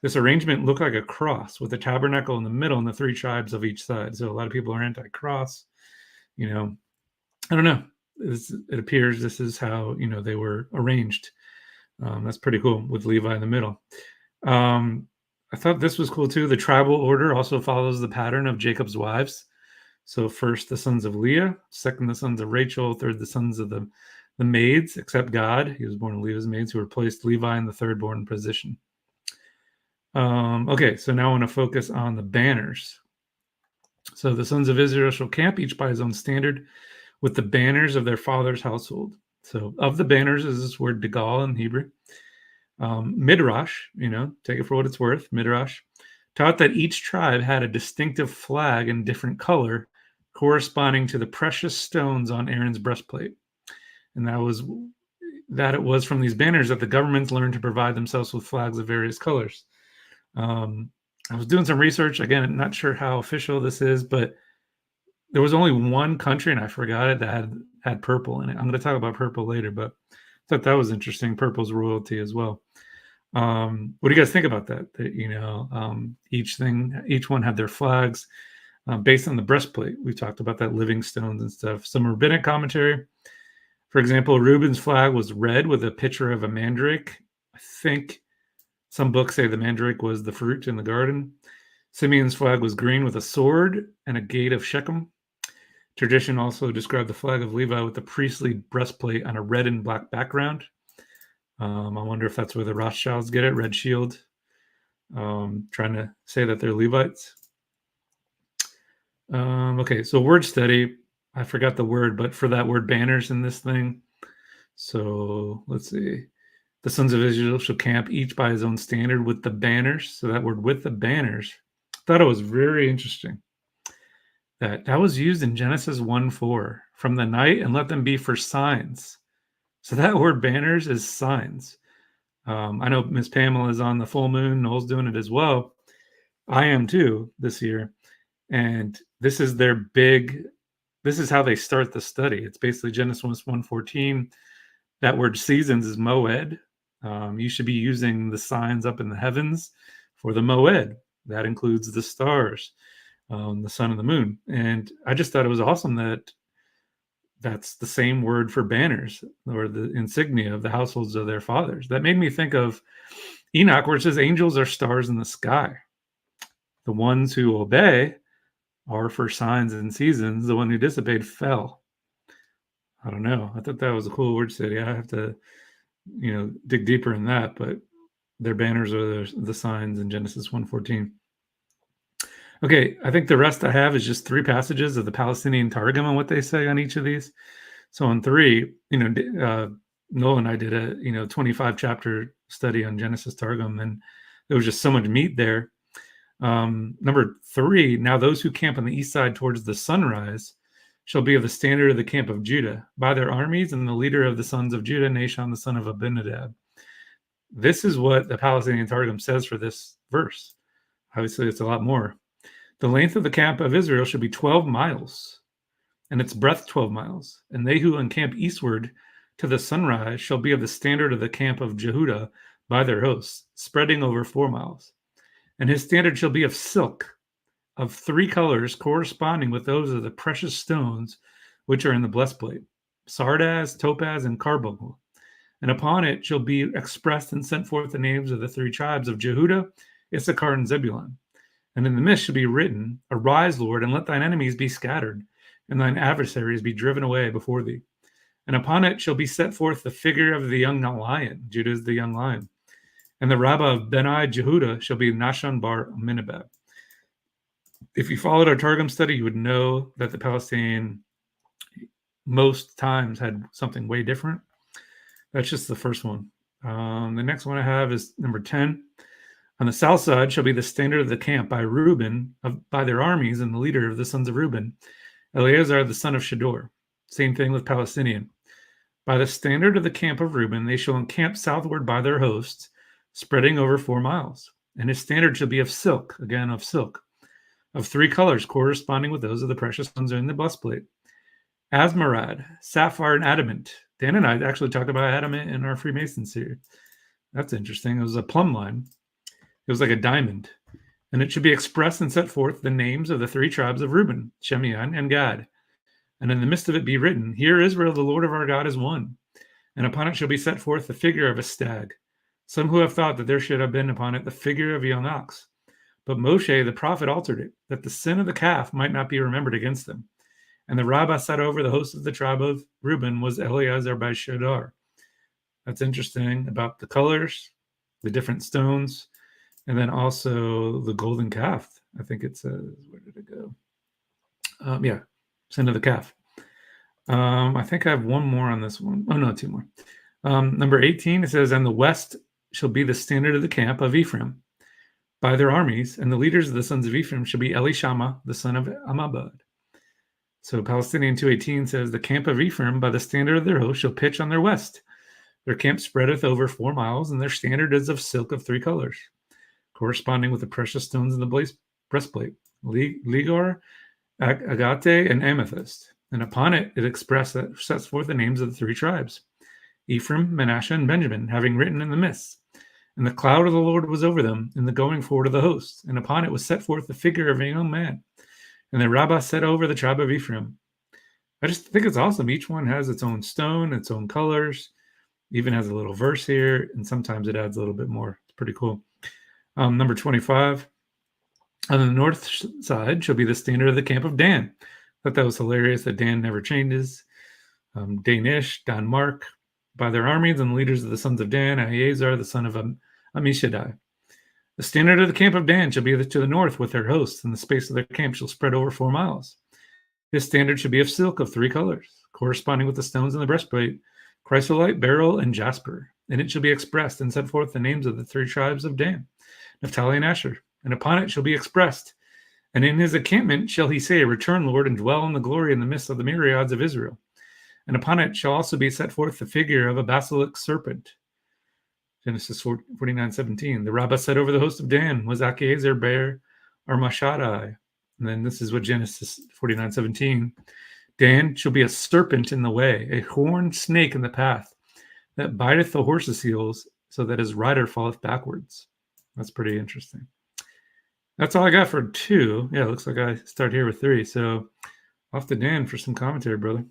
This arrangement looked like a cross with the tabernacle in the middle and the 3 tribes of each side. So a lot of people are anti-cross. I don't know. It appears this is how, they were arranged. That's pretty cool with Levi in the middle. I thought this was cool too. The tribal order also follows the pattern of Jacob's wives. So first the sons of Leah, second the sons of Rachel, third the sons of the maids, except God. He was born of Leah's maids, who replaced Levi in the third born position. Okay, so now I want to focus on the banners. So the sons of Israel shall camp each by his own standard with the banners of their father's household. So of the banners is this word degal in Hebrew. Midrash, take it for what it's worth, Midrash, taught that each tribe had a distinctive flag in different color corresponding to the precious stones on Aaron's breastplate. And that it was from these banners that the governments learned to provide themselves with flags of various colors. I was doing some research. Again, not sure how official this is, but there was only one country, and I forgot it, that had purple in it. I'm going to talk about purple later, but I thought that was interesting. Purple's royalty as well. What do you guys think about that? That each one had their flags based on the breastplate. We talked about that, living stones and stuff. Some rabbinic commentary. For example, Reuben's flag was red with a picture of a mandrake. I think some books say the mandrake was the fruit in the garden. Simeon's flag was green with a sword and a gate of Shechem. Tradition also described the flag of Levi with the priestly breastplate on a red and black background. I wonder if that's where the Rothschilds get it, red shield. Trying to say that they're Levites. Okay, so word study. I forgot the word, but for that word banners in this thing. So let's see. The sons of Israel shall camp each by his own standard with the banners. So that word with the banners, I thought it was very interesting. That was used in Genesis 1:4. From the night and let them be for signs. So that word banners is signs. I know Miss Pamela is on the full moon. Noel's doing it as well. I am too this year. And this is this is how they start the study. It's basically Genesis 1:14. That word seasons is moed. You should be using the signs up in the heavens for the moed. That includes the stars, the sun and the moon. And I just thought it was awesome that that's the same word for banners, or the insignia of the households of their fathers. That made me think of Enoch, where it says angels are stars in the sky. The ones who obey are for signs and seasons. The one who disobeyed fell. I don't know. I thought that was a cool word study. I have to, dig deeper in that. But their banners are the signs in Genesis 1:14. Okay, I think the rest I have is just 3 passages of the Palestinian Targum and what they say on each of these. So on 3, Noel and I did a 25 chapter study on Genesis Targum, and there was just so much meat there. Number 3, now those who camp on the east side towards the sunrise shall be of the standard of the camp of Judah by their armies, and the leader of the sons of Judah, Nashon, the son of Abinadab. This is what the Palestinian Targum says for this verse. Obviously, it's a lot more. The length of the camp of Israel should be 12 miles, and its breadth 12 miles. And they who encamp eastward to the sunrise shall be of the standard of the camp of Jehudah by their hosts, spreading over 4 miles. And his standard shall be of silk, of 3 colors corresponding with those of the precious stones which are in the blessed plate, sardas, topaz, and carbuncle. And upon it shall be expressed and sent forth the names of the 3 tribes of Jehudah, Issachar, and Zebulun. And in the midst shall be written, Arise, Lord, and let thine enemies be scattered, and thine adversaries be driven away before thee. And upon it shall be set forth the figure of the young lion. Judah is the young lion. And the rabbah of Beni Jehudah shall be Nashon bar Aminabab. If you followed our Targum study, you would know that the Palestinian most times had something way different. That's just the first one. The next one I have is number 10. On the south side shall be the standard of the camp by Reuben, by their armies, and the leader of the sons of Reuben, Eleazar the son of Shedor. Same thing with Palestinian. By the standard of the camp of Reuben, they shall encamp southward by their hosts, spreading over 4 miles. And his standard shall be of silk, again of silk, of 3 colors corresponding with those of the precious stones in the blessed plate. Asmarad, sapphire, and adamant. Dan and I actually talked about adamant in our Freemason series. That's interesting. It was a plumb line. It was like a diamond. And it should be expressed and set forth the names of the 3 tribes of Reuben, Shimeon, and Gad. And in the midst of it be written, Hear Israel, the Lord of our God is one. And upon it shall be set forth the figure of a stag. Some who have thought that there should have been upon it the figure of a young ox. But Moshe the prophet altered it, that the sin of the calf might not be remembered against them. And the rabbah set over the host of the tribe of Reuben was Eleazar by Shedar. That's interesting about the colors, the different stones, and then also the golden calf. I think it says, where did it go? Sin of the calf. I think I have one more on this one. Oh, no, 2 more. Number 18, it says, and the west shall be the standard of the camp of Ephraim by their armies, and the leaders of the sons of Ephraim shall be Elishama, the son of Amabad. So Palestinian 2:18 says, the camp of Ephraim by the standard of their host shall pitch on their west. Their camp spreadeth over 4 miles, and their standard is of silk of 3 colors, corresponding with the precious stones in the breastplate, ligor, agate, and amethyst. And upon it sets forth the names of the 3 tribes, Ephraim, Manasseh, and Benjamin, having written in the midst. And the cloud of the Lord was over them in the going forward of the host. And upon it was set forth the figure of a young man. And the rabbah set over the tribe of Ephraim. I just think it's awesome. Each one has its own stone, its own colors, even has a little verse here. And sometimes it adds a little bit more. It's pretty cool. Number 25. On the north side shall be the standard of the camp of Dan. I thought that was hilarious that Dan never changes. Danish, Danmark, by their armies and the leaders of the sons of Dan, Ahiezer, the son of Ammishaddai. The standard of the camp of Dan shall be to the north with their hosts, and the space of their camp shall spread over 4 miles. His standard should be of silk of 3 colors, corresponding with the stones in the breastplate, chrysolite, beryl, and jasper. And it shall be expressed and set forth the names of the 3 tribes of Dan, Naphtali, and Asher. And upon it shall be expressed. And in his encampment shall he say, return, Lord, and dwell in the glory in the midst of the myriads of Israel. And upon it shall also be set forth the figure of a basilisk serpent. Genesis 49:17. The rabbah set over the host of Dan was Achiezer, Bear, Armashadai. And then this is what Genesis 49:17. Dan shall be a serpent in the way, a horned snake in the path, that biteth the horse's heels, so that his rider falleth backwards. That's pretty interesting. That's all I got for 2. Yeah, it looks like I start here with 3. So off to Dan for some commentary, brother.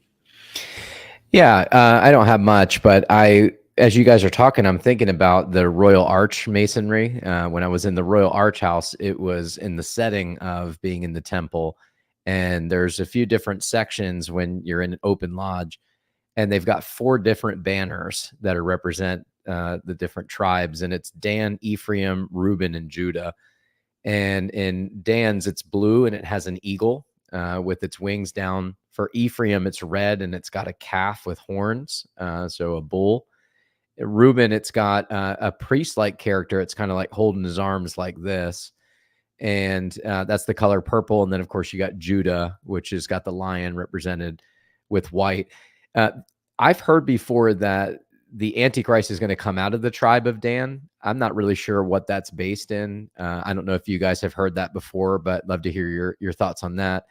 Yeah, I don't have much, but as you guys are talking, I'm thinking about the Royal Arch masonry. When I was in the Royal Arch House, it was in the setting of being in the temple. And there's a few different sections when you're in an open lodge, and they've got 4 different banners that represent the different tribes. And it's Dan, Ephraim, Reuben, and Judah. And in Dan's, it's blue, and it has an eagle with its wings down. For Ephraim, it's red, and it's got a calf with horns, so a bull. Reuben, it's got a priest-like character. It's kind of like holding his arms like this. And that's the color purple. And then, of course, you got Judah, which has got the lion represented with white. I've heard before that the Antichrist is going to come out of the tribe of Dan. I'm not really sure what that's based in. I don't know if you guys have heard that before, but love to hear your thoughts on that.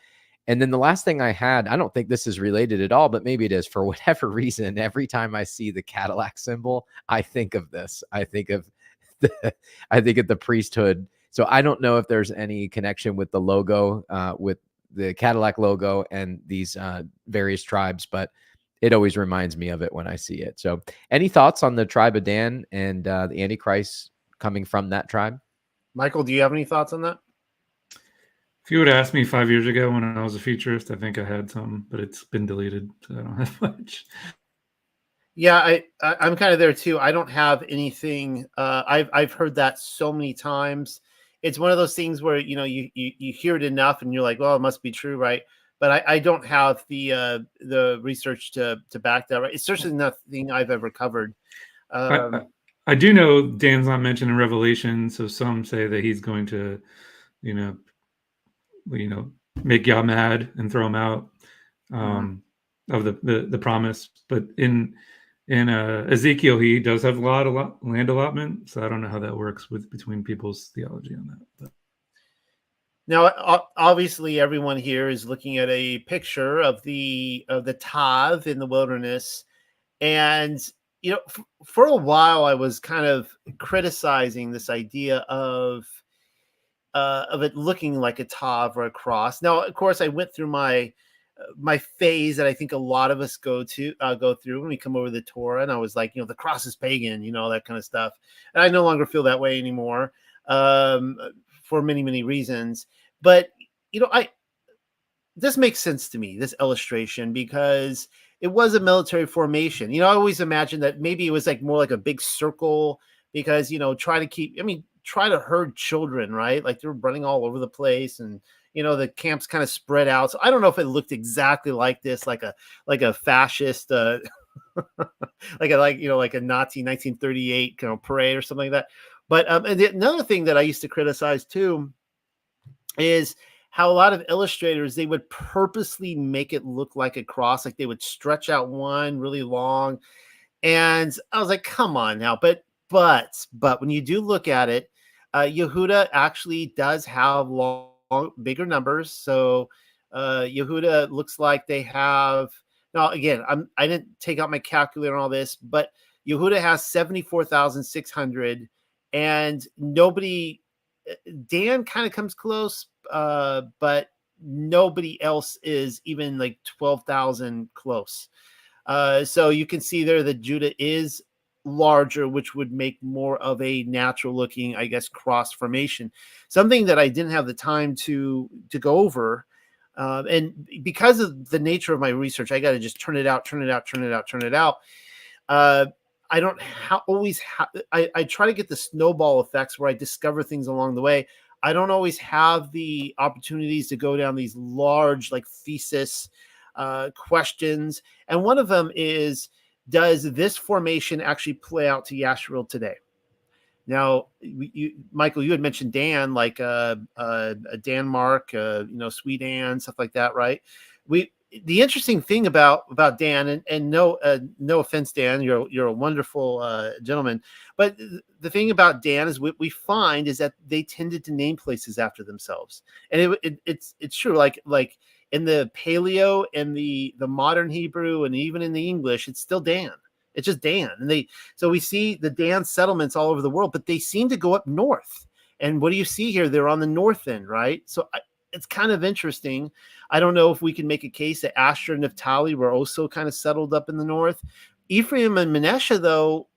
And then the last thing I had, I don't think this is related at all, but maybe it is. For whatever reason, every time I see the Cadillac symbol, I think of this. I think of the priesthood. So I don't know if there's any connection with the logo, with the Cadillac logo and these various tribes, but it always reminds me of it when I see it. So any thoughts on the tribe of Dan and the Antichrist coming from that tribe? Michael, do you have any thoughts on that? If you would ask me 5 years ago when I was a futurist, I think I had some, but it's been deleted, so I don't have much. Yeah, I'm kind of there too. I don't have anything. I've heard that so many times. It's one of those things where you hear it enough and you're like, well, it must be true, right? But I don't have the research to back that. Right? It's certainly nothing I've ever covered. I do know Dan's not mentioned in Revelation, so some say that he's going to, make Yah mad and throw him out of the promise. But in Ezekiel, he does have a lot of land allotment, so I don't know how that works between people's theology on that. But. Now, obviously, everyone here is looking at a picture of the Tav in the wilderness, and for a while, I was kind of criticizing this idea of it looking like a Tav or a cross. Now, of course, I went through my phase that I think a lot of us go through when we come over the Torah, and I was like, the cross is pagan, that kind of stuff. And I no longer feel that way anymore, for many, many reasons. But this makes sense to me, this illustration, because it was a military formation. I always imagined that maybe it was like more like a big circle, because try to herd children, right? Like they're running all over the place, and the camp's kind of spread out. So I don't know if it looked exactly like this, like a fascist like a Nazi 1938 parade or something like that. But and another thing that I used to criticize too is how a lot of illustrators, they would purposely make it look like a cross, like they would stretch out one really long, and I was like, come on now. But when you do look at it, Yehuda actually does have bigger numbers. So Yehuda looks like they have, now again, I didn't take out my calculator on all this, but Yehuda has 74,600, and nobody, Dan kind of comes close, but nobody else is even like 12,000 close. So you can see there that Judah is larger, which would make more of a natural looking, I guess, cross formation. Something that I didn't have the time to go over. And because of the nature of my research, I got to just turn it out. I don't always have, I try to get the snowball effects where I discover things along the way. I don't always have the opportunities to go down these large, like, thesis questions. And one of them is, does this formation actually play out to Yasharil today? Now, Michael, you had mentioned Dan, like Denmark, Sweet Anne, stuff like that, right? The interesting thing about Dan, and no offense, Dan, you're a wonderful gentleman, but the thing about Dan is what we find is that they tended to name places after themselves, and it's true, like in the Paleo and the modern Hebrew, and even in the English, it's still Dan. It's just Dan. And so we see the Dan settlements all over the world, but they seem to go up north. And what do you see here? They're on the north end, right? So it's kind of interesting. I don't know if we can make a case that Asher and Naphtali were also kind of settled up in the north. Ephraim and Manasseh, though,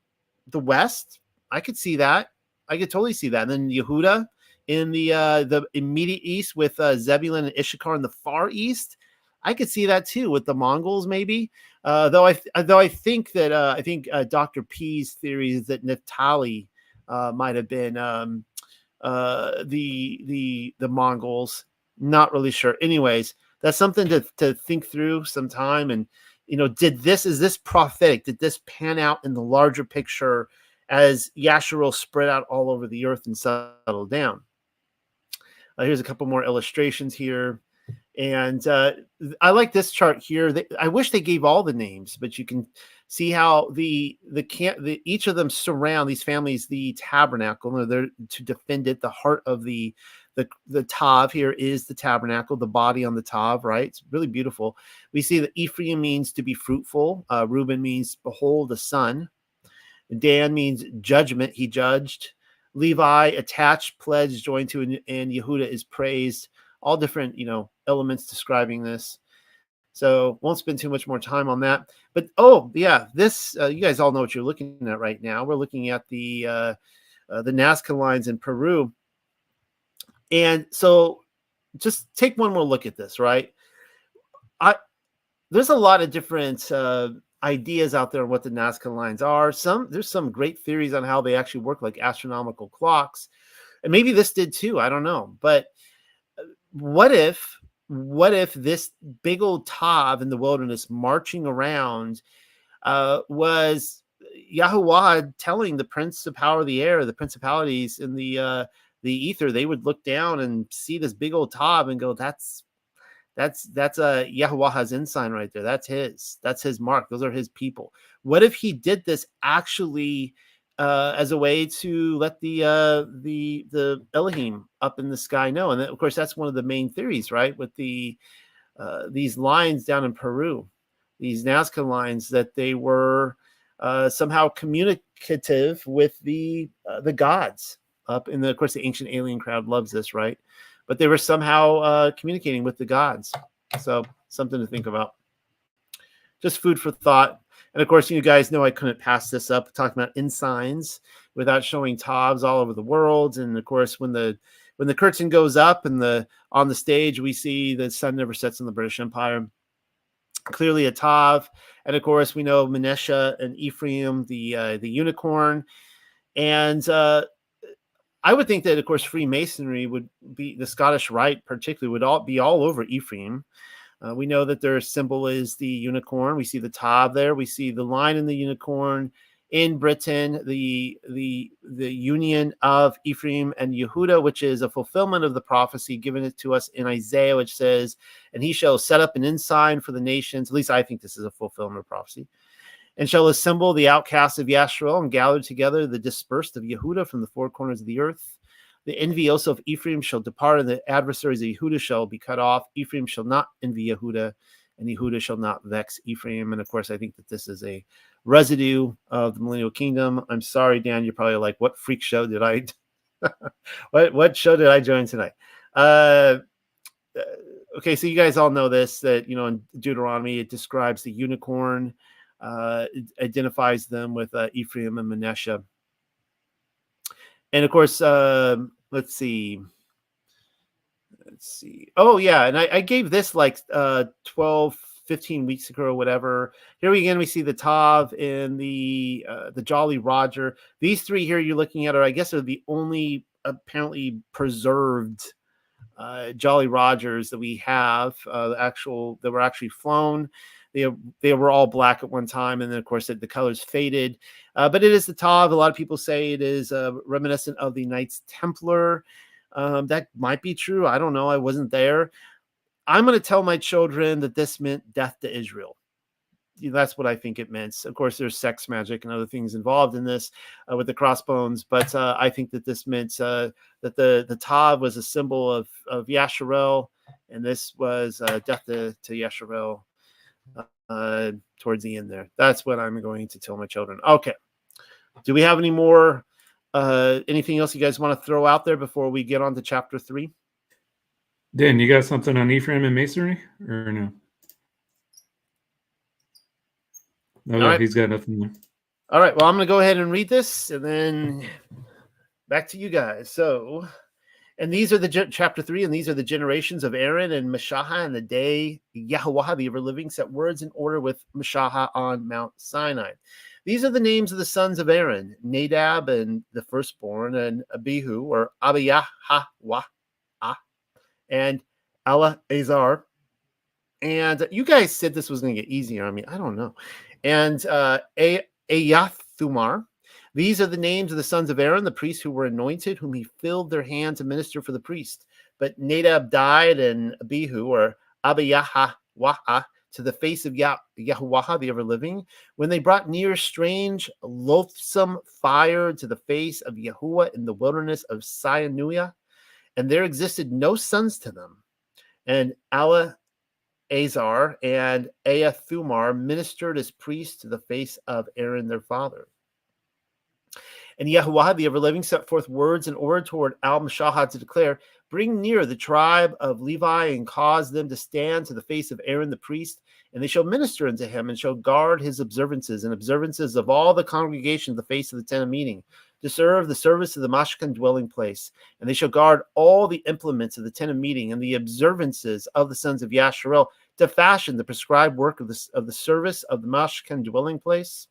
the west, I could see that. I could totally see that. And then Yehuda in the immediate east, with Zebulun and Issachar in the far east, I could see that too, with the Mongols maybe. Though I think that Dr. P's theory is that Naphtali might have been the Mongols. Not really sure. Anyways, that's something to think through sometime. And is this prophetic? Did this pan out in the larger picture as Yasharil spread out all over the earth and settled down? Here's a couple more illustrations here. And I like this chart here. I wish they gave all the names, but you can see how each of them surround these families the tabernacle. They're to defend it. The heart of the Tav here is the tabernacle, the body on the Tav, right? It's really beautiful. We see that Ephraim means to be fruitful. Reuben means behold the sun. Dan means judgment. He judged. Levi, attached, pledged, joined to, and Yehuda is praised. All different, elements describing this. So won't spend too much more time on that. But this you guys all know what you're looking at right now. We're looking at the Nazca lines in Peru, and so just take one more look at this. Right, there's a lot of different ideas out there on what the Nazca lines are. There's some great theories on how they actually work, like astronomical clocks, and maybe this did too. I don't know, but what if this big old Tav in the wilderness marching around was Yahuwah telling the prince of power of the air, the principalities in the ether? They would look down and see this big old Tav and go, that's Yahuwah's ensign right there. That's his mark. Those are his people. What if he did this actually as a way to let the Elohim up in the sky know? And then, of course, that's one of the main theories, right? With these lines down in Peru, these Nazca lines, that they were somehow communicative with the gods up in of course, the ancient alien crowd loves this, right? But they were somehow communicating with the gods. So something to think about. Just food for thought. And of course, you guys know I couldn't pass this up, talking about ensigns without showing Tavs all over the world. And of course, when the curtain goes up and on the stage, we see the sun never sets in the British Empire. Clearly a Tav. And of course, we know Manasseh and Ephraim, the unicorn. And I would think that, of course, Freemasonry would be, the Scottish Rite particularly, would all be all over Ephraim. We know that their symbol is the unicorn. We see the tav there. We see the lion and the unicorn. In Britain, the union of Ephraim and Yehuda, which is a fulfillment of the prophecy given it to us in Isaiah, which says, and he shall set up an ensign for the nations. At least I think this is a fulfillment of prophecy. And shall assemble the outcasts of Yasharel and gather together the dispersed of Yehuda from the four corners of the earth. The envy also of Ephraim shall depart, and the adversaries of Yehuda shall be cut off. Ephraim shall not envy Yehuda, and Yehuda shall not vex Ephraim. And of course, I think that this is a residue of the millennial kingdom. I'm sorry, Dan, you're probably like, what freak show did I what show did I join tonight? Okay, so you guys all know this, that in Deuteronomy it describes the unicorn, it identifies them with Ephraim and Manasseh. And of course, let's see. Oh yeah, and I gave this like 12 15 weeks ago or whatever. Here again, we see the Tav and the Jolly Roger. These three here you're looking at are the only apparently preserved Jolly Rogers that we have, that were actually flown. They were all black at one time, and then of course the colors faded. But it is the Tav. A lot of people say it is reminiscent of the Knights Templar. That might be true. I don't know. I wasn't there. I'm going to tell my children that this meant death to Israel. That's what I think it meant. Of course, there's sex magic and other things involved in this with the crossbones, but I think that this meant that the Tav was a symbol of Yasharel, and this was death to Yasharel towards the end there. That's what I'm going to tell my children. Okay. Do we have any more, anything else you guys want to throw out there before we get on to chapter 3? Dan, you got something on Ephraim and Masonry, or no? Okay, right. He's got nothing there. All right, well, I'm going to go ahead and read this, and then back to you guys. So, and these are the chapter 3, and these are the generations of Aaron and Meshaha in the day Yahuwah, the ever-living, set words in order with Meshaha on Mount Sinai. These are the names of the sons of Aaron: Nadab and the firstborn, and Abihu, or Abiyahawah, and Eleazar. And you guys said this was going to get easier on me. I don't know. And Ayathumar. These are the names of the sons of Aaron, the priests who were anointed, whom he filled their hand to minister for the priest. But Nadab died, and Abihu, or Abiyahawah, to the face of Yahuwah, the ever-living, when they brought near strange, loathsome fire to the face of Yahuwah in the wilderness of Sinai, and there existed no sons to them. And Eleazar and Ayathumar ministered as priests to the face of Aaron their father. And Yahuwah, the ever-living, set forth words in order toward Al-Mashahah to declare, bring near the tribe of Levi and cause them to stand to the face of Aaron the priest, and they shall minister unto him and shall guard his observances and observances of all the congregation of the face of the tent of meeting, to serve the service of the Mashkan dwelling place. And they shall guard all the implements of the tent of meeting and the observances of the sons of Yasharel, to fashion the prescribed work of the service of the Mashkan dwelling place.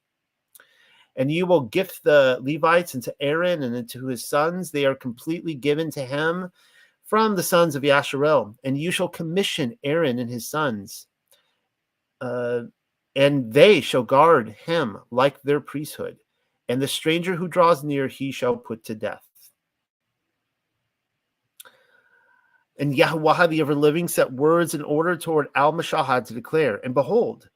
And you will gift the Levites unto Aaron and unto his sons. They are completely given to him from the sons of Yasharel. And you shall commission Aaron and his sons, and they shall guard him like their priesthood. And the stranger who draws near, he shall put to death. And Yahuwah, the ever-living, set words in order toward Al-Mashahah to declare, and behold,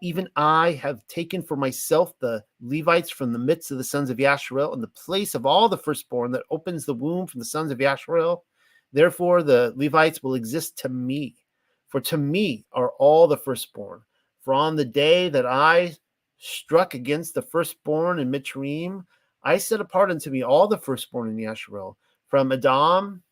even I have taken for myself the Levites from the midst of the sons of Yasharel, in the place of all the firstborn that opens the womb from the sons of Yasharel. Therefore the Levites will exist to me, for to me are all the firstborn. For on the day that I struck against the firstborn in Mitzrayim, I set apart unto me all the firstborn in Yasharel, from Adam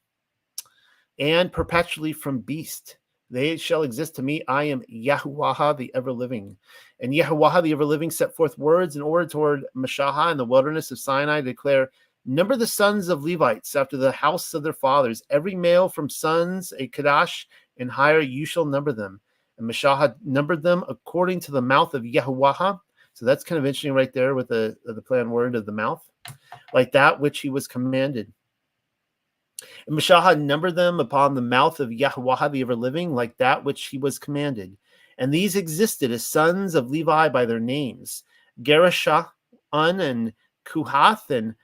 and perpetually from beast. They shall exist to me. I am Yahuwah, the ever-living. And Yahuwah, the ever-living, set forth words in order toward Mashahah in the wilderness of Sinai to declare, number the sons of Levites after the house of their fathers, every male from sons, a Kadash, and higher, you shall number them. And Mashahah numbered them according to the mouth of Yahuwah. So that's kind of interesting right there with the play on word of the mouth, like that which he was commanded. And Mashah numbered them upon the mouth of Yahuwah the ever-living, like that which he was commanded. And these existed as sons of Levi by their names, Gerashah, and Kuhath, and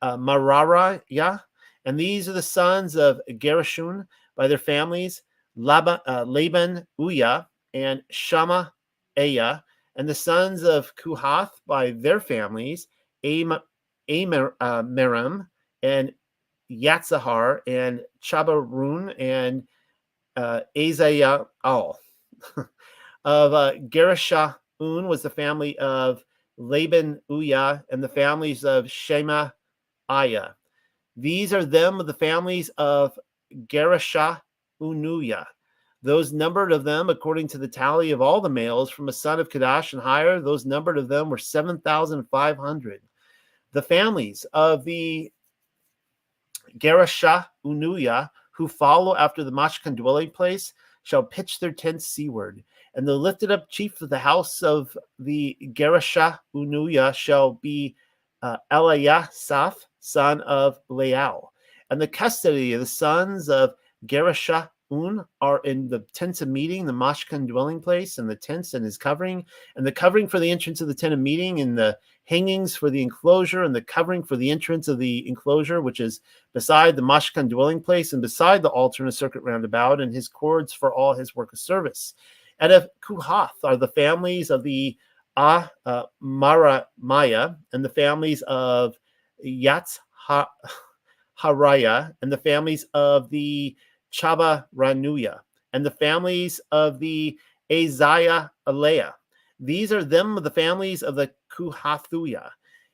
Marariah. And these are the sons of Gerashon by their families, Laban, Uyah, and Shama, and the sons of Kuhath by their families, Meram, and Yatzahar, and Chabarun, and Azayah. Of Gerashon was the family of Laban, Uyah, and the families of Shema, Ayah. These are them of the families of Gerashah, Unuyah. Those numbered of them, according to the tally of all the males from a son of Kadash and higher, those numbered of them were 7,500. The families of the Gerashah, Unuyah, who follow after the Mashkan dwelling place, shall pitch their tents seaward. And the lifted up chief of the house of the Gerashah, Unuyah, shall be Eliasaph, son of Leal. And the custody of the sons of Gerashah are in the tents of meeting, the Mashkan dwelling place, and the tents and his covering, and the covering for the entrance of the tent of meeting, and the hangings for the enclosure, and the covering for the entrance of the enclosure, which is beside the Mashkan dwelling place, and beside the altar in a circuit round about, and his cords for all his work of service. And of Kuhath are the families of the Maramaya, and the families of Yatzharaya, and the families of the Chaba-ranuya, and the families of the Azaya Alea. These are them of the families of the Kuhathuya.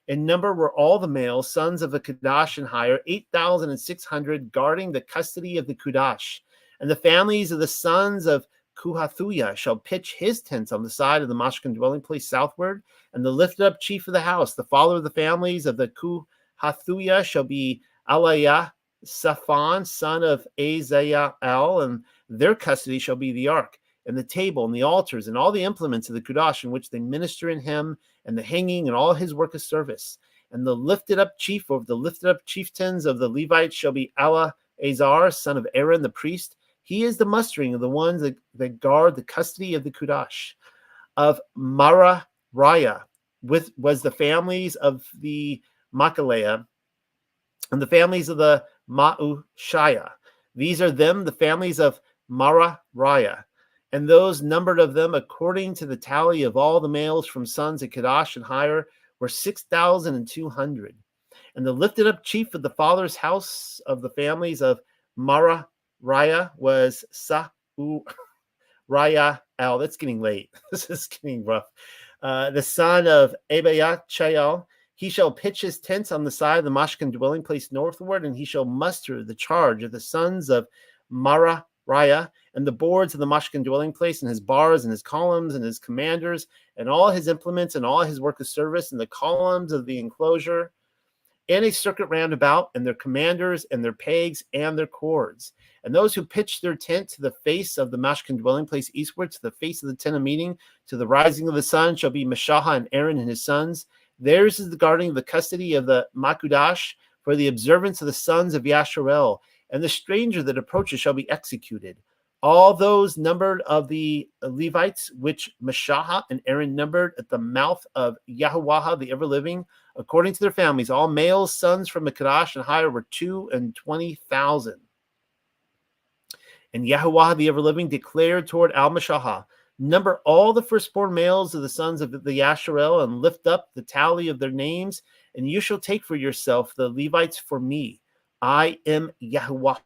In number were all the males, sons of the Kadash and higher, 8,600, guarding the custody of the Kudash. And the families of the sons of Kuhathuya shall pitch his tents on the side of the Mashkan dwelling place southward. And the lifted up chief of the house, the father of the families of the Kuhathuya, shall be Alayah Safan, son of Azael, and their custody shall be the ark, and the table, and the altars, and all the implements of the Kudash in which they minister in him, and the hanging, and all his work of service. And the lifted up chief of the lifted up chieftains of the Levites shall be Eleazar, son of Aaron the priest. He is the mustering of the ones that guard the custody of the Kudash. Of Marariah was the families of the Machaleah, and the families of the Ma'ushaya. These are them, the families of Marariah, and those numbered of them according to the tally of all the males from sons of Kadash and higher were 6,200. And the lifted up chief of the father's house of the families of Marariah was Sa'uraya. That's getting late. This is getting rough. The son of Abayachayel. He shall pitch his tents on the side of the Mashkan dwelling place northward, and he shall muster the charge of the sons of Marariah, and the boards of the Mashkan dwelling place, and his bars, and his columns, and his commanders, and all his implements, and all his work of service, and the columns of the enclosure, and a circuit round about, and their commanders, and their pegs, and their cords. And those who pitch their tent to the face of the Mashkan dwelling place eastward, to the face of the tent of meeting, to the rising of the sun, shall be Mashah and Aaron and his sons. Theirs is the guarding of the custody of the Makudash for the observance of the sons of Yasharel, and the stranger that approaches shall be executed. All those numbered of the Levites, which Mashah and Aaron numbered at the mouth of Yahuwah the ever-living, according to their families, all male sons from Makadosh and higher were 22,000. And Yahuwah the ever-living declared toward Al-Mashah, number all the firstborn males of the sons of the Yasharel, and lift up the tally of their names, and you shall take for yourself the Levites for me. I am Yahuwah,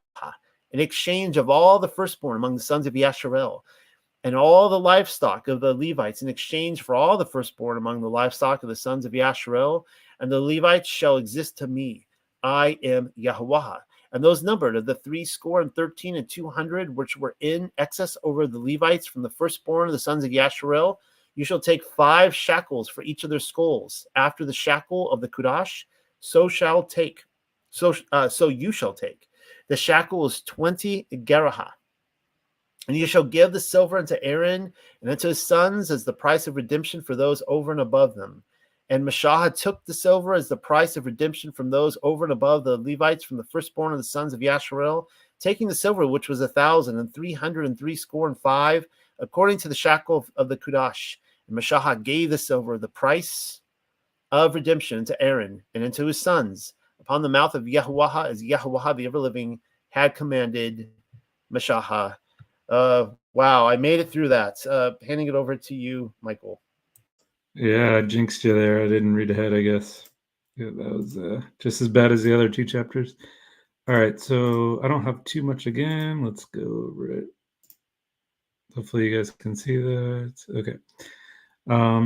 in exchange of all the firstborn among the sons of Yasharel, and all the livestock of the Levites, in exchange for all the firstborn among the livestock of the sons of Yasharel, and the Levites shall exist to me. I am Yahuwah. And those numbered of the 313 and 200, which were in excess over the Levites from the firstborn of the sons of Yasharel, you shall take 5 shekels for each of their skulls. After the shekel of the Kudash, so you shall take. The shekel is 20 gerahah. And you shall give the silver unto Aaron and unto his sons as the price of redemption for those over and above them. And Mashah took the silver as the price of redemption from those over and above the Levites, from the firstborn of the sons of Yasharel, taking the silver, which was 1,365, according to the shackle of the Kudash. And Mashah gave the silver, the price of redemption, to Aaron and unto his sons, upon the mouth of Yahuwah, as Yahuwah the ever-living had commanded Mashah. Wow, I made it through that. Handing it over to you, Michael. Yeah, I jinxed you there. I didn't read ahead, I guess. Yeah, that was just as bad as the other two chapters. All right, so I don't have too much again. Let's go over it. Hopefully you guys can see that. Okay.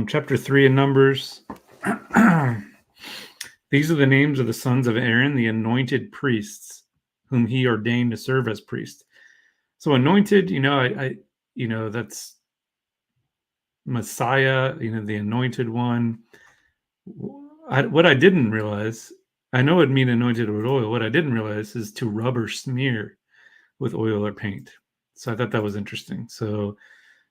Chapter 3 in Numbers. These are the names of the sons of Aaron, the anointed priests, whom he ordained to serve as priests. So anointed, that's Messiah, the anointed one. What I didn't realize, I know it mean anointed with oil. What I didn't realize is to rub or smear with oil or paint. So I thought that was interesting. So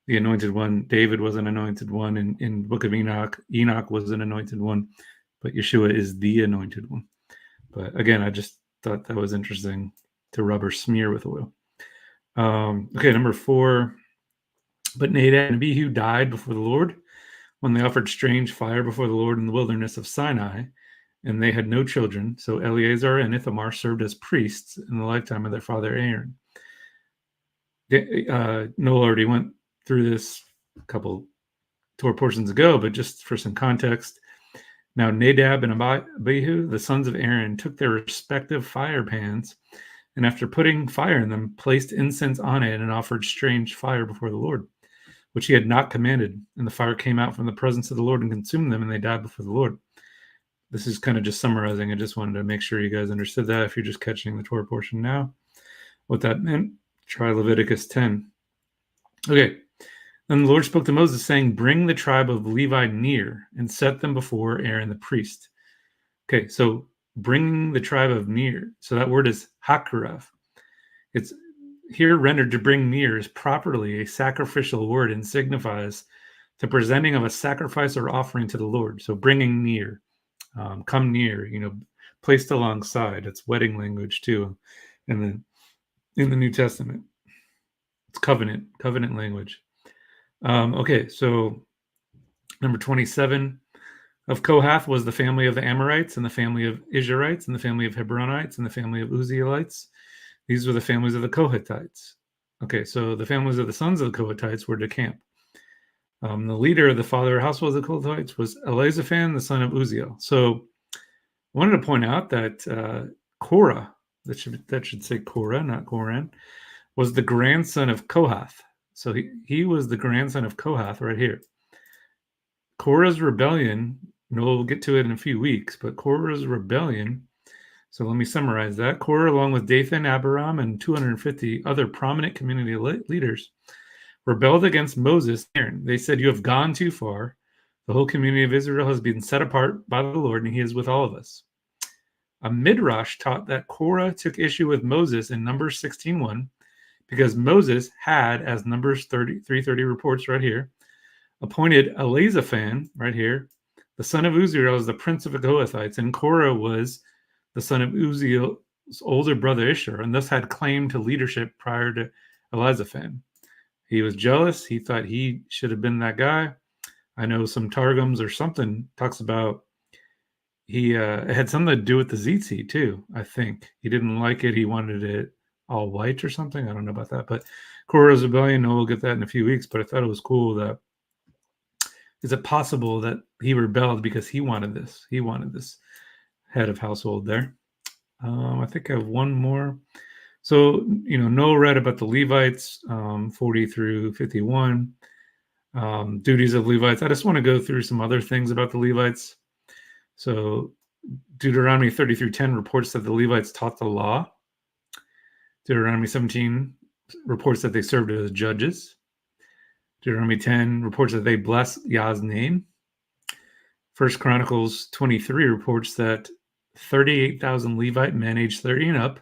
the anointed one, David was an anointed one in Book of Enoch. Enoch was an anointed one, but Yeshua is the anointed one. But again, I just thought that was interesting, to rub or smear with oil. Okay, number 4. But Nadab and Abihu died before the Lord when they offered strange fire before the Lord in the wilderness of Sinai, and they had no children. So Eleazar and Ithamar served as priests in the lifetime of their father Aaron. Noel already went through this a couple Torah portions ago, but just for some context. Now Nadab and Abihu, the sons of Aaron, took their respective fire pans, and after putting fire in them, placed incense on it and offered strange fire before the Lord, which he had not commanded. And the fire came out from the presence of the Lord and consumed them, and they died before the Lord. This is kind of just summarizing. I just wanted to make sure you guys understood that if you're just catching the Torah portion now. What that meant, try Leviticus 10. Okay. Then the Lord spoke to Moses, saying, bring the tribe of Levi near and set them before Aaron the priest. Okay, so bringing the tribe of near. So that word is hakrav. It's here rendered to bring near is properly a sacrificial word and signifies the presenting of a sacrifice or offering to the Lord. So bringing near, come near, placed alongside. It's wedding language too. And then in the New Testament, it's covenant language. Okay, so number 27 of Kohath was the family of the Amorites and the family of Israelites and the family of Hebronites and the family of Uzzielites. These were the families of the Kohathites. Okay, so the families of the sons of the Kohathites were to camp. The leader of the father household of the Kohathites was Elizaphan, the son of Uzziel. So I wanted to point out that Korah, that should say Korah, not Koran, was the grandson of Kohath. So he was the grandson of Kohath right here. Korah's rebellion, we'll get to it in a few weeks, but Korah's rebellion, so let me summarize that. Korah, along with Dathan, Abiram, and 250 other prominent community leaders, rebelled against Moses and Aaron. They said, you have gone too far. The whole community of Israel has been set apart by the Lord, and he is with all of us. A midrash taught that Korah took issue with Moses in Numbers 16:1, because Moses had, as Numbers 3:30 reports right here, appointed Elizaphan, right here, the son of Uzziel, as the prince of the Kohathites, and Korah was the son of Uzziel's older brother Ishar, and thus had claim to leadership prior to Elizaphan. He was jealous. He thought he should have been that guy. I know some Targums or something talks about it had something to do with the tzitzit too, I think. He didn't like it. He wanted it all white or something. I don't know about that. But Korah's rebellion, we'll get that in a few weeks. But I thought it was cool that, is it possible that he rebelled because he wanted this? He wanted this head of household there. I think I have one more. So, Noah read about the Levites, 40 through 51, duties of Levites. I just want to go through some other things about the Levites. So Deuteronomy 30 through 10 reports that the Levites taught the law. Deuteronomy 17 reports that they served as judges. Deuteronomy 10 reports that they blessed Yah's name. 1 Chronicles 23 reports that 38,000 Levite men aged 30 and up,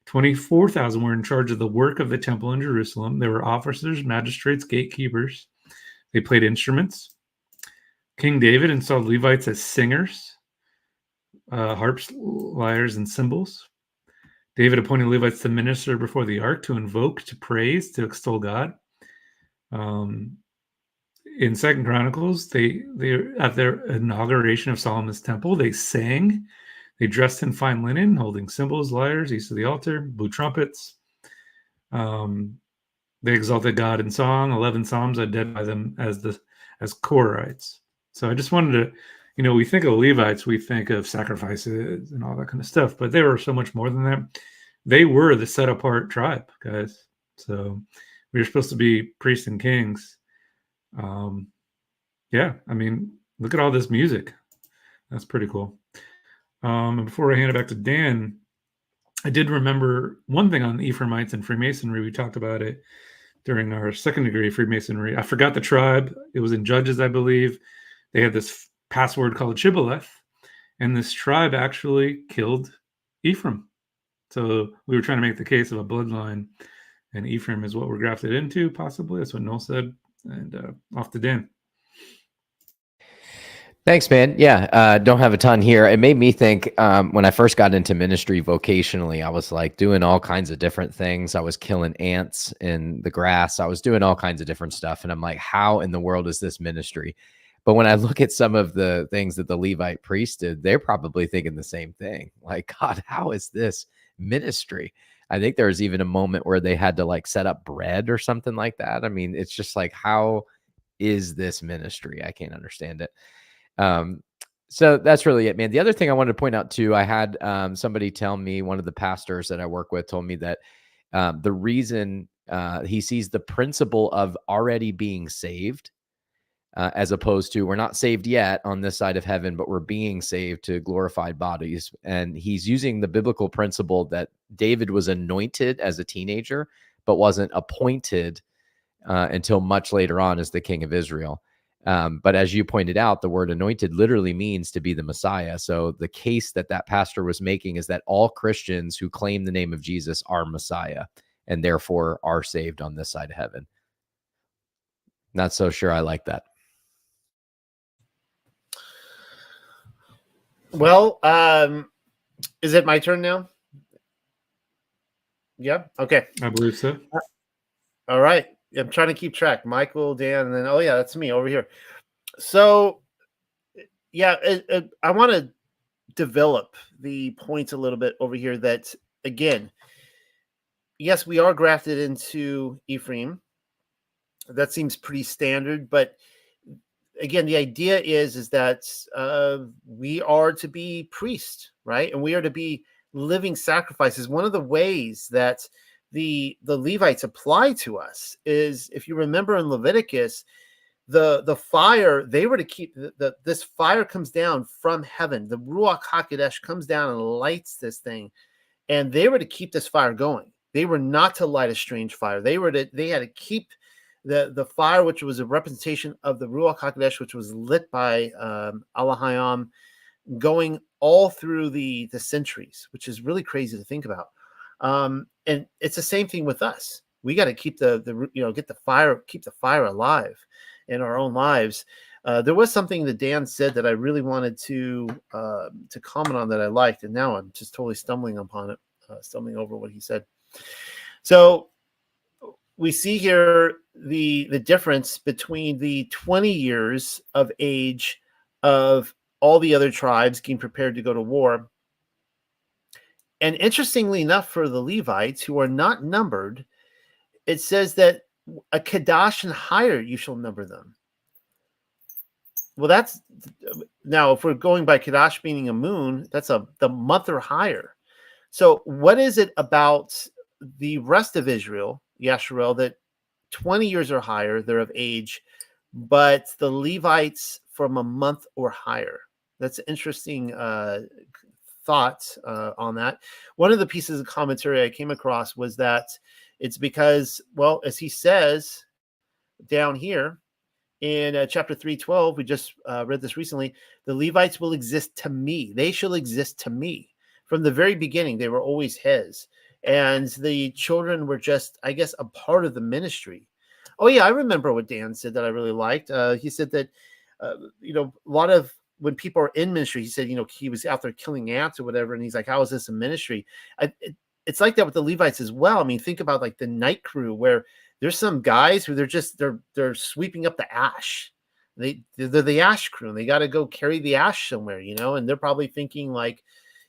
24,000 were in charge of the work of the temple in Jerusalem. There were officers, magistrates, gatekeepers. They played instruments. King David installed Levites as singers, harps, lyres, and cymbals. David appointed Levites to minister before the ark, to invoke, to praise, to extol God. In Second Chronicles, they at their inauguration of Solomon's temple, they sang. They dressed in fine linen, holding cymbals, lyres, east of the altar, blew trumpets. They exalted God in song. 11 psalms identify them as Korhites. So I just wanted to, we think of Levites, we think of sacrifices and all that kind of stuff, but they were so much more than that. They were the set apart tribe, guys. So we were supposed to be priests and kings. Yeah, I mean, look at all this music. That's pretty cool. And before I hand it back to Dan, I did remember one thing on Ephraimites and Freemasonry. We talked about it during our second degree Freemasonry. I forgot the tribe. It was in Judges, I believe. They had this password called Shibboleth, and this tribe actually killed Ephraim. So we were trying to make the case of a bloodline, and Ephraim is what we're grafted into, possibly. That's what Noel said. And off to Dan. Thanks, man. Yeah, don't have a ton here. It made me think when I first got into ministry vocationally, I was like doing all kinds of different things. I was killing ants in the grass. I was doing all kinds of different stuff. And I'm like, how in the world is this ministry? But when I look at some of the things that the Levite priests did, they're probably thinking the same thing. Like, God, how is this ministry? I think there was even a moment where they had to like set up bread or something like that. I mean, it's just like, how is this ministry? I can't understand it. So that's really it, man. The other thing I wanted to point out too, I had somebody tell me, one of the pastors that I work with told me that the reason he sees the principle of already being saved as opposed to we're not saved yet on this side of heaven, but we're being saved to glorified bodies. And he's using the biblical principle that David was anointed as a teenager, but wasn't appointed until much later on as the king of Israel. But as you pointed out, the word anointed literally means to be the Messiah. So the case that pastor was making is that all Christians who claim the name of Jesus are Messiah and therefore are saved on this side of heaven. Not so sure I like that. Well, is it my turn now? Yeah. Okay. I believe so. All right. I'm trying to keep track. Michael, Dan, and then that's me over here. So, yeah, I want to develop the points a little bit over here. That again, yes, we are grafted into Ephraim. That seems pretty standard, but again, the idea is that we are to be priests, right? And we are to be living sacrifices. One of the ways that the Levites apply to us is, if you remember in Leviticus, the fire, they were to keep this fire comes down from heaven. The Ruach HaKodesh comes down and lights this thing, and they were to keep this fire going. They were not to light a strange fire. They had to keep the fire, which was a representation of the Ruach HaKodesh, which was lit by Elohim, going all through the centuries, which is really crazy to think about. And it's the same thing with us. We got to keep keep the fire alive in our own lives. There was something that Dan said that I really wanted to comment on that I liked, and now I'm just totally stumbling over what he said. So we see here the difference between the 20 years of age of all the other tribes getting prepared to go to war. And interestingly enough, for the Levites, who are not numbered, it says that a Kadash and higher you shall number them. Well, that's now, if we're going by Kadash meaning a moon, that's the month or higher. So what is it about the rest of Israel, Yasharel, that 20 years or higher, they're of age, but the Levites from a month or higher? That's an interesting thought on that. One of the pieces of commentary I came across was that it's because, well, as he says down here in chapter 3:12, we just read this recently, the Levites will exist to me. They shall exist to me. From the very beginning, they were always his. And the children were just, I guess, a part of the ministry. Oh, yeah, I remember what Dan said that I really liked. He said that a lot of when people are in ministry, he said, he was out there killing ants or whatever. And he's like, how is this a ministry? It's like that with the Levites as well. I mean, think about like the night crew where there's some guys who they're sweeping up the ash. They're the ash crew and they got to go carry the ash somewhere, and they're probably thinking like,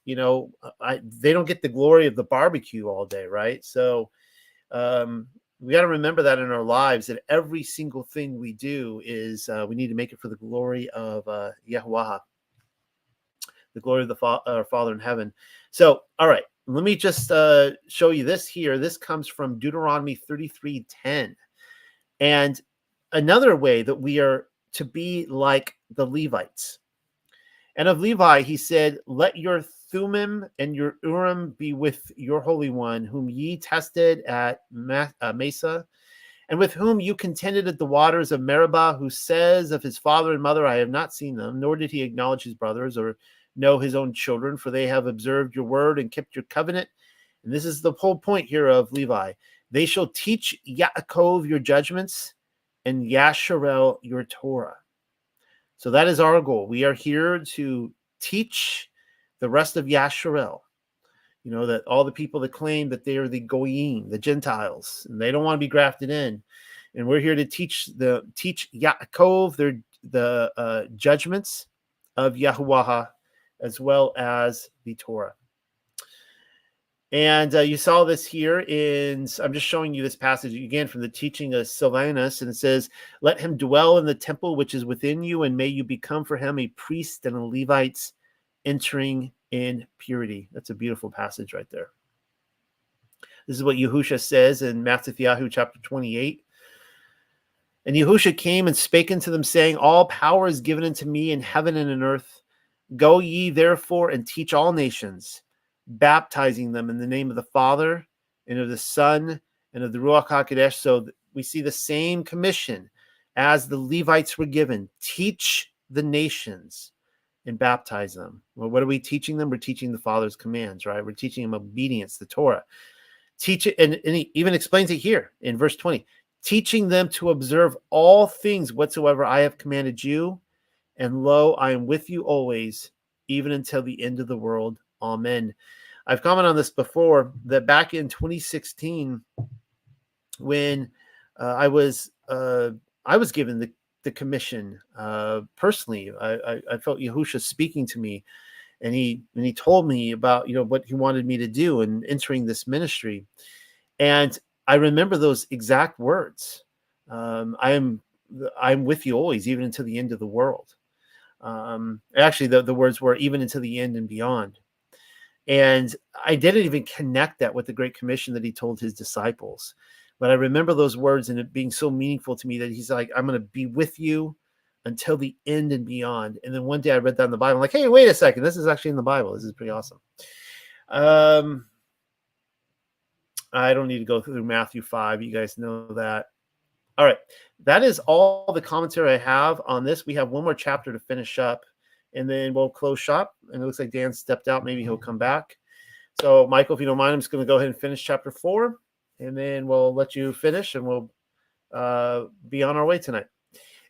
they don't get the glory of the barbecue all day. Right. So, we got to remember that in our lives, that every single thing we do is we need to make it for the glory of Yahuwah, the glory of our Father in heaven. So, all right, let me just show you this here. This comes from Deuteronomy 33:10. And another way that we are to be like the Levites. And of Levi, he said, let your Thummim and your Urim be with your Holy One, whom ye tested at Mesa, and with whom you contended at the waters of Meribah, who says of his father and mother, I have not seen them, nor did he acknowledge his brothers or know his own children, for they have observed your word and kept your covenant. And this is the whole point here of Levi. They shall teach Yaakov your judgments and Yasharel your Torah. So that is our goal. We are here to teach the rest of Yasharel. That all the people that claim that they are the Goyim, the Gentiles, and they don't want to be grafted in. And we're here to teach Yaakov the judgments of Yahuwah, as well as the Torah. And you saw this here I'm just showing you this passage again from the teaching of Sylvanus, and it says, let him dwell in the temple which is within you, and may you become for him a priest and a Levite, entering in purity. That's a beautiful passage right there. This is what Yahusha says in Matthew chapter 28. And Yahusha came and spake unto them, saying, all power is given unto me in heaven and in earth. Go ye therefore and teach all nations, baptizing them in the name of the Father and of the Son and of the Ruach HaKodesh. So we see the same commission as the Levites were given. Teach the nations and baptize them. Well, what are we teaching them? We're teaching the Father's commands, right? We're teaching them obedience, the Torah. Teach it, and he even explains it here in verse 20. Teaching them to observe all things whatsoever I have commanded you. And lo, I am with you always, even until the end of the world. Amen. I've commented on this before, that back in 2016, when I was given the commission personally, I felt Yahusha speaking to me, and he told me about what he wanted me to do in entering this ministry, and I remember those exact words. I'm with you always, even until the end of the world. Actually, the words were even until the end and beyond. And I didn't even connect that with the Great Commission that he told his disciples. But I remember those words and it being so meaningful to me that he's like, I'm going to be with you until the end and beyond. And then one day I read that in the Bible. I'm like, hey, wait a second. This is actually in the Bible. This is pretty awesome. I don't need to go through Matthew 5. You guys know that. All right. That is all the commentary I have on this. We have one more chapter to finish up, and then we'll close shop. And it looks like Dan stepped out. Maybe he'll come back. So, Michael, if you don't mind, I'm just going to go ahead and finish chapter 4, and then we'll let you finish, and we'll be on our way tonight.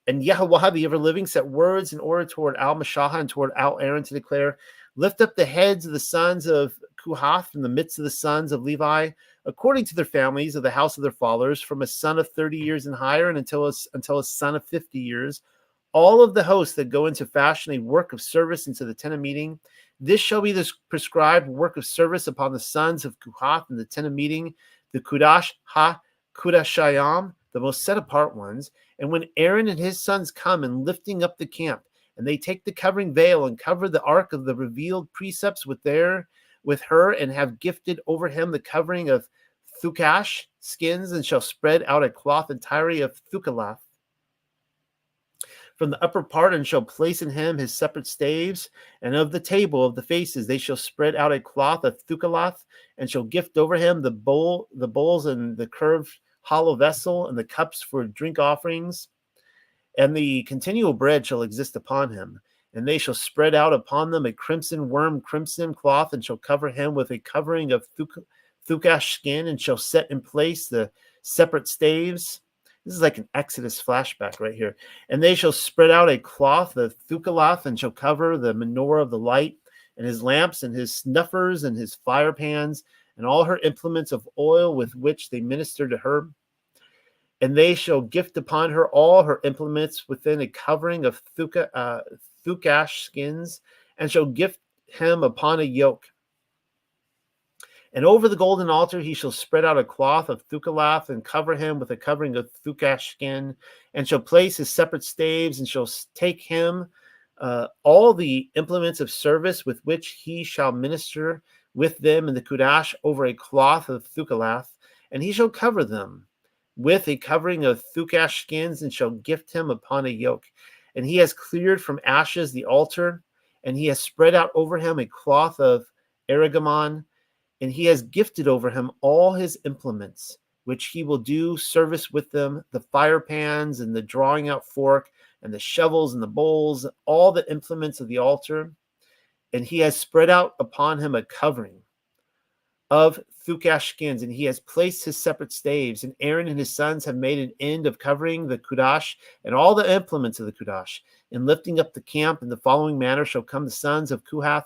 And Yahuwah, the ever-living, set words in order toward Al-Mashaha and toward Al-Aaron to declare, lift up the heads of the sons of Kuhath from the midst of the sons of Levi, according to their families of the house of their fathers, from a son of 30 years and higher and until a son of 50 years, all of the hosts that go into fashion a work of service into the tent of meeting. This shall be the prescribed work of service upon the sons of Kuhath in the tent of meeting, the Kudash ha-Kudashayam, the most set apart ones. And when Aaron and his sons come and lifting up the camp, and they take the covering veil and cover the ark of the revealed precepts with her, and have gifted over him the covering of Thukash skins, and shall spread out a cloth entirely of Thukalath from the upper part, and shall place in him his separate staves, and of the table of the faces they shall spread out a cloth of Thukalath, and shall gift over him the bowls and the curved hollow vessel, and the cups for drink offerings, and the continual bread shall exist upon him. And they shall spread out upon them a crimson cloth, and shall cover him with a covering of Thukash skin, and shall set in place the separate staves, This is like an Exodus flashback right here. And they shall spread out a cloth, the thukalath, and shall cover the menorah of the light, and his lamps, and his snuffers, and his fire pans, and all her implements of oil with which they minister to her. And they shall gift upon her all her implements within a covering of thukash skins, and shall gift him upon a yoke. And over the golden altar he shall spread out a cloth of thukalath, and cover him with a covering of thukash skin, and shall place his separate staves, and shall take him all the implements of service with which he shall minister with them in the kudash over a cloth of thukalath, and he shall cover them with a covering of thukash skins, and shall gift him upon a yoke. And he has cleared from ashes the altar, and he has spread out over him a cloth of erigamon, and he has gifted over him all his implements, which he will do service with them, the fire pans, and the drawing out fork, and the shovels, and the bowls, all the implements of the altar. And he has spread out upon him a covering of thukash skins, and he has placed his separate staves. And Aaron and his sons have made an end of covering the kudash and all the implements of the kudash. In lifting up the camp in the following manner shall come the sons of Kuhath,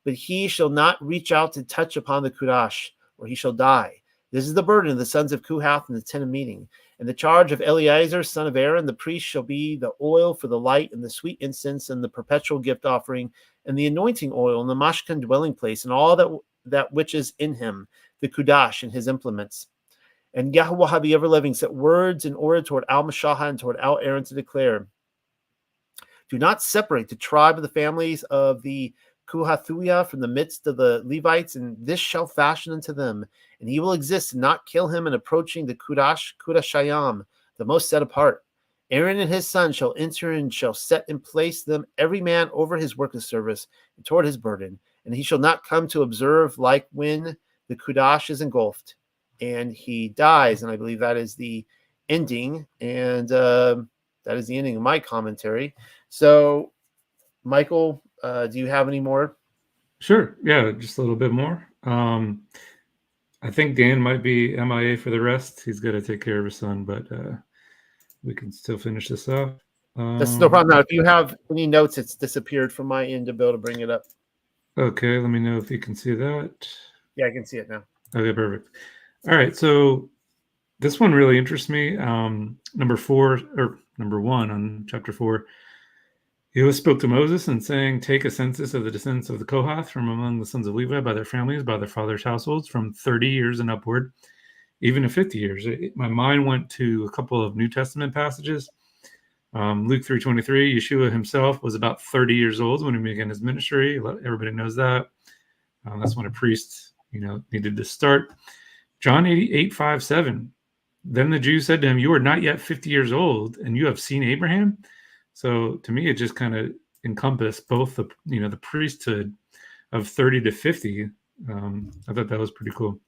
but he shall not reach out to touch upon the kudash, or he shall die. This is the burden of the sons of Kuhath in the tent of meeting. And the charge of Eleazar, son of Aaron, the priest, shall be the oil for the light, and the sweet incense, and the perpetual gift offering, and the anointing oil, and the mashkan dwelling place, and all that which is in him, the kudash and his implements. And Yahweh the ever-living set words in order toward Al-Mashaha and toward Al-Aaron to declare, do not separate the tribe of the families of the Kuhathuya from the midst of the Levites, and this shall fashion unto them, and he will exist and not kill him in approaching the Kudashayam, the most set apart. Aaron and his son shall enter and shall set in place them every man over his work of service and toward his burden, and he shall not come to observe like when the Kudash is engulfed and he dies. And I believe that is the ending, and that is the ending of my commentary. So, Michael, do you have any more? Sure. Yeah, just a little bit more. I think Dan might be MIA for the rest. He's got to take care of his son, but we can still finish this up. That's no problem. Now, if you have any notes, it's disappeared from my end to be able to bring it up. Okay, let me know if you can see that. Yeah, I can see it now. Okay, perfect. All right, so this one really interests me. Number 1 on chapter 4. Yahweh spoke to Moses and saying, take a census of the descendants of the Kohath from among the sons of Levi by their families, by their fathers' households, from 30 years and upward, even to 50 years. My mind went to a couple of New Testament passages. Luke 3:23, Yeshua himself was about 30 years old when he began his ministry. Everybody knows that. That's when a priest, needed to start. John 8:5-7. Then the Jews said to him, you are not yet 50 years old, and you have seen Abraham? So to me, it just kind of encompassed both the priesthood of 30 to 50. I thought that was pretty cool.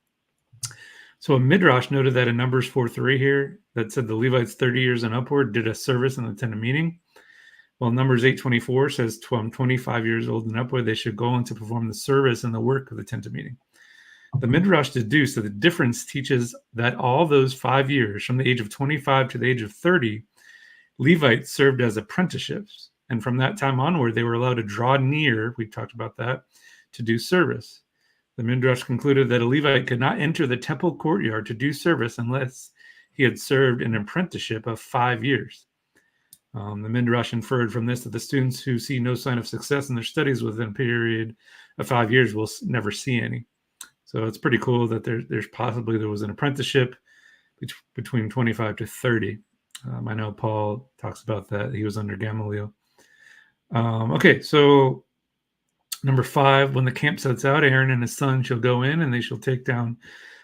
So a Midrash noted that in Numbers 4:3 here, that said the Levites 30 years and upward did a service in the tent of meeting. While Numbers 8:24 says from 25 years old and upward, they should go on to perform the service and the work of the tent of meeting. The Midrash deduced that the difference teaches that all those 5 years, from the age of 25 to the age of 30, Levites served as apprenticeships. And from that time onward, they were allowed to draw near, we talked about that, to do service. The Midrash concluded that a Levite could not enter the temple courtyard to do service unless he had served an apprenticeship of 5 years. The Midrash inferred from this that the students who see no sign of success in their studies within a period of 5 years will never see any. So it's pretty cool that there was an apprenticeship between 25 to 30. I know Paul talks about that. He was under Gamaliel. Okay, so number 5, when the camp sets out, Aaron and his son shall go in, and they shall take down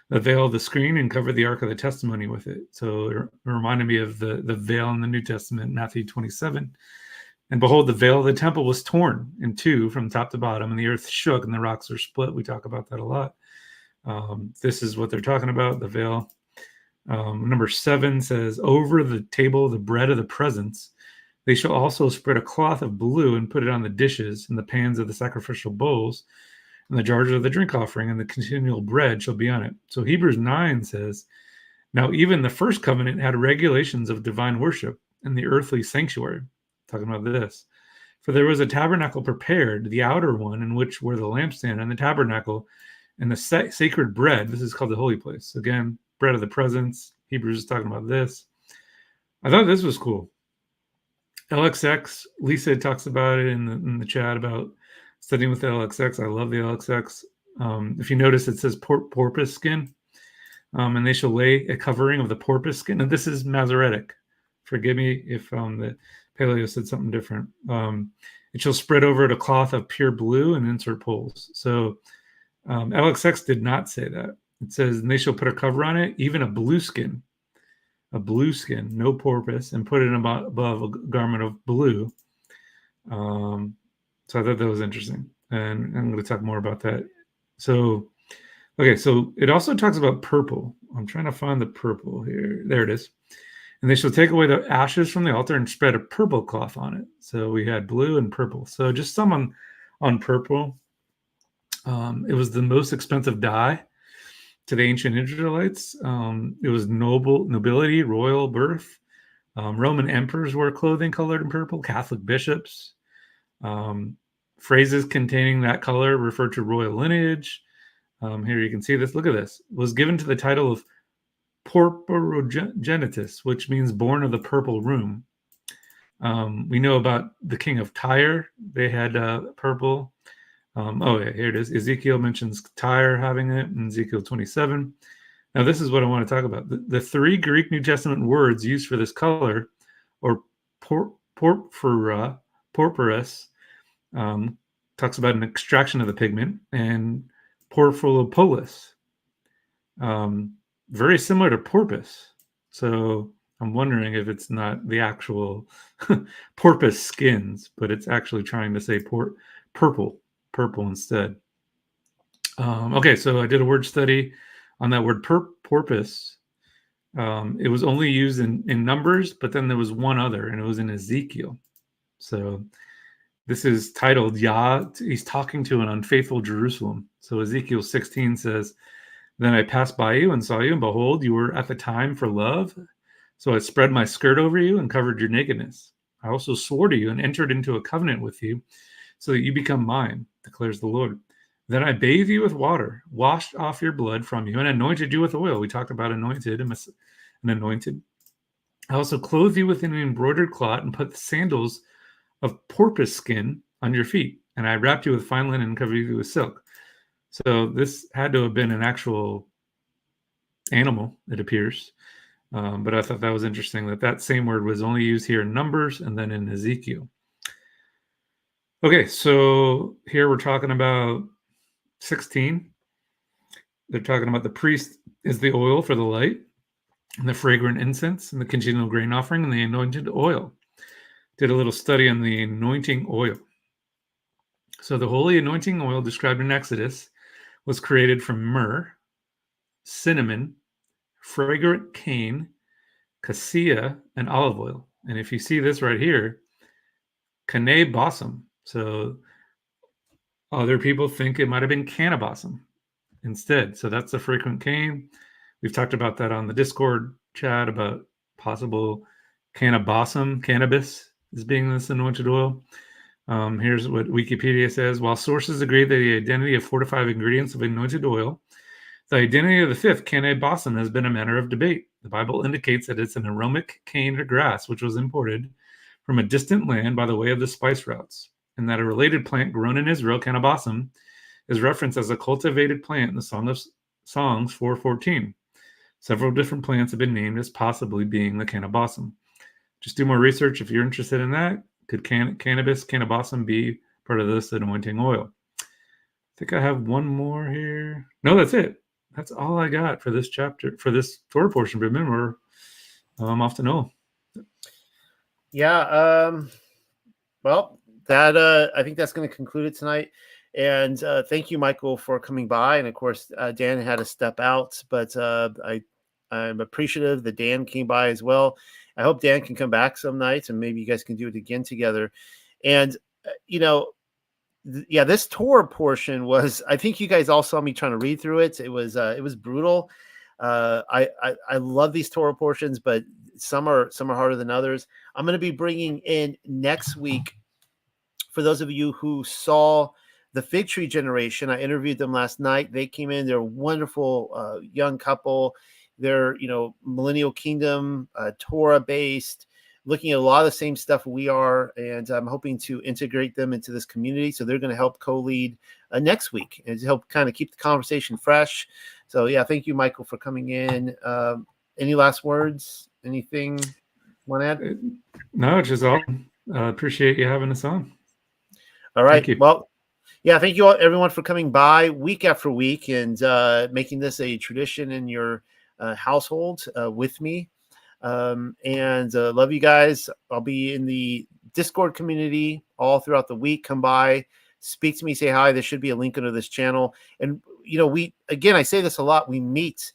the veil of the screen and cover the ark of the testimony with it. So it reminded me of the veil in the New Testament, Matthew 27. And behold, the veil of the temple was torn in two from top to bottom, and the earth shook and the rocks were split. We talk about that a lot. This is what they're talking about, the veil. Number 7 says, over the table, the bread of the presence, they shall also spread a cloth of blue and put it on the dishes and the pans of the sacrificial bowls and the jars of the drink offering, and the continual bread shall be on it. So Hebrews 9 says, Now, even the first covenant had regulations of divine worship in the earthly sanctuary. Talking about this. For there was a tabernacle prepared, the outer one, in which were the lampstand and the tabernacle, and the sacred bread. This is called the holy place. Again, bread of the presence. Hebrews is talking about this. I thought this was cool. LXX, Lisa talks about it in the chat about studying with the LXX. I love the LXX. If you notice, it says porpoise skin, and they shall lay a covering of the porpoise skin. And this is Masoretic. Forgive me if the Paleo said something different. It shall spread over it a cloth of pure blue and insert poles. So LXX did not say that. It says, and they shall put a cover on it, even a blue skin, no porpoise, and put it above a garment of blue. So I thought that was interesting. And I'm going to talk more about that. So, okay, so it also talks about purple. I'm trying to find the purple here. There it is. And they shall take away the ashes from the altar and spread a purple cloth on it. So we had blue and purple. So just some on purple. It was the most expensive dye to the ancient Israelites. It was nobility, royal birth. Roman emperors wore clothing colored in purple. Catholic bishops. Phrases containing that color refer to royal lineage. Here you can see this. Look at this. Was given to the title of Purpurogenitus, which means born of the purple room. We know about the king of Tyre. They had purple. Oh, yeah, here it is. Ezekiel mentions Tyre having it in Ezekiel 27. Now, this is what I want to talk about. The three Greek New Testament words used for this color, or porphyris, talks about an extraction of the pigment, and porphyropolis, very similar to porpoise. So I'm wondering if it's not the actual porpoise skins, but it's actually trying to say purple instead. Okay, so I did a word study on that word porpoise. It was only used in Numbers, but then there was one other, and it was in Ezekiel. So this is titled Yah. He's talking to an unfaithful Jerusalem. So Ezekiel 16 says, then I passed by you and saw you, and behold, you were at the time for love. So I spread my skirt over you and covered your nakedness. I also swore to you and entered into a covenant with you so that you become mine, declares the Lord. Then I bathed you with water, washed off your blood from you, and anointed you with oil. We talked about anointed and anointed. I also clothed you with an embroidered cloth and put the sandals of porpoise skin on your feet. And I wrapped you with fine linen and covered you with silk. So this had to have been an actual animal, it appears. But I thought that was interesting that same word was only used here in Numbers and then in Ezekiel. Okay, so here we're talking about 16. They're talking about the priest is the oil for the light, and the fragrant incense, and the congenial grain offering, and the anointed oil. Did a little study on the anointing oil. So the holy anointing oil described in Exodus was created from myrrh, cinnamon, fragrant cane, cassia, and olive oil. And if you see this right here, cane balsam. So other people think it might have been cannabosum instead. So that's the fragrant cane. We've talked about that on the Discord chat about possible cannabosum, cannabis as being this anointed oil. Here's what Wikipedia says. While sources agree that the identity of 4 to 5 ingredients of anointed oil, the identity of the fifth, cannabosum, has been a matter of debate. The Bible indicates that it's an aromatic cane or grass which was imported from a distant land by the way of the spice routes, and that a related plant grown in Israel, cannabosum, is referenced as a cultivated plant in the Song of Songs 4:14. Several different plants have been named as possibly being the cannabosum. Just do more research if you're interested in that. Could cannabosum be part of this anointing oil? I think I have one more here. No, that's it. That's all I got for this chapter, for this Torah portion. Remember, I'm off to Noel. Yeah. Well, that I think that's going to conclude it tonight. And thank you, Michael, for coming by. And of course, Dan had to step out, but I'm appreciative that Dan came by as well. I hope Dan can come back some nights, and maybe you guys can do it again together. And this Torah portion was, I think you guys all saw me trying to read through it. It was brutal. I love these Torah portions, but some are harder than others. I'm going to be bringing in next week, for those of you who saw the Fig Tree Generation. I interviewed them last night. They came in. They're a wonderful young couple. They're, Millennial Kingdom, Torah based, looking at a lot of the same stuff we are, and I'm hoping to integrate them into this community. So they're going to help co-lead next week and to help kind of keep the conversation fresh. So yeah, thank you, Michael, for coming in. Any last words? Anything you want to add? No, just all. Appreciate you having us on. All right. Thank you. Well, yeah, thank you all, everyone, for coming by week after week and making this a tradition in your household with me. And love you guys. I'll be in the Discord community all throughout the week. Come by, speak to me, say hi. There should be a link under this channel. And, I say this a lot. We meet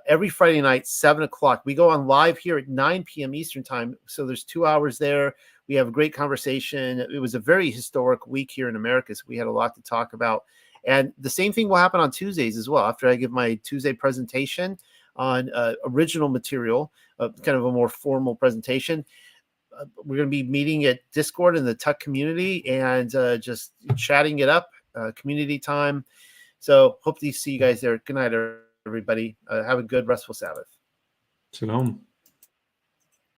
every Friday night, 7:00. We go on live here at 9 p.m. Eastern time. So there's 2 hours there. We have a great conversation. It was a very historic week here in America, so we had a lot to talk about. And the same thing will happen on Tuesdays as well. After I give my Tuesday presentation on original material, kind of a more formal presentation, we're going to be meeting at Discord in the Tuck community and just chatting it up, community time. So hope to see you guys there. Good night, everybody. Have a good, restful Sabbath. Shalom.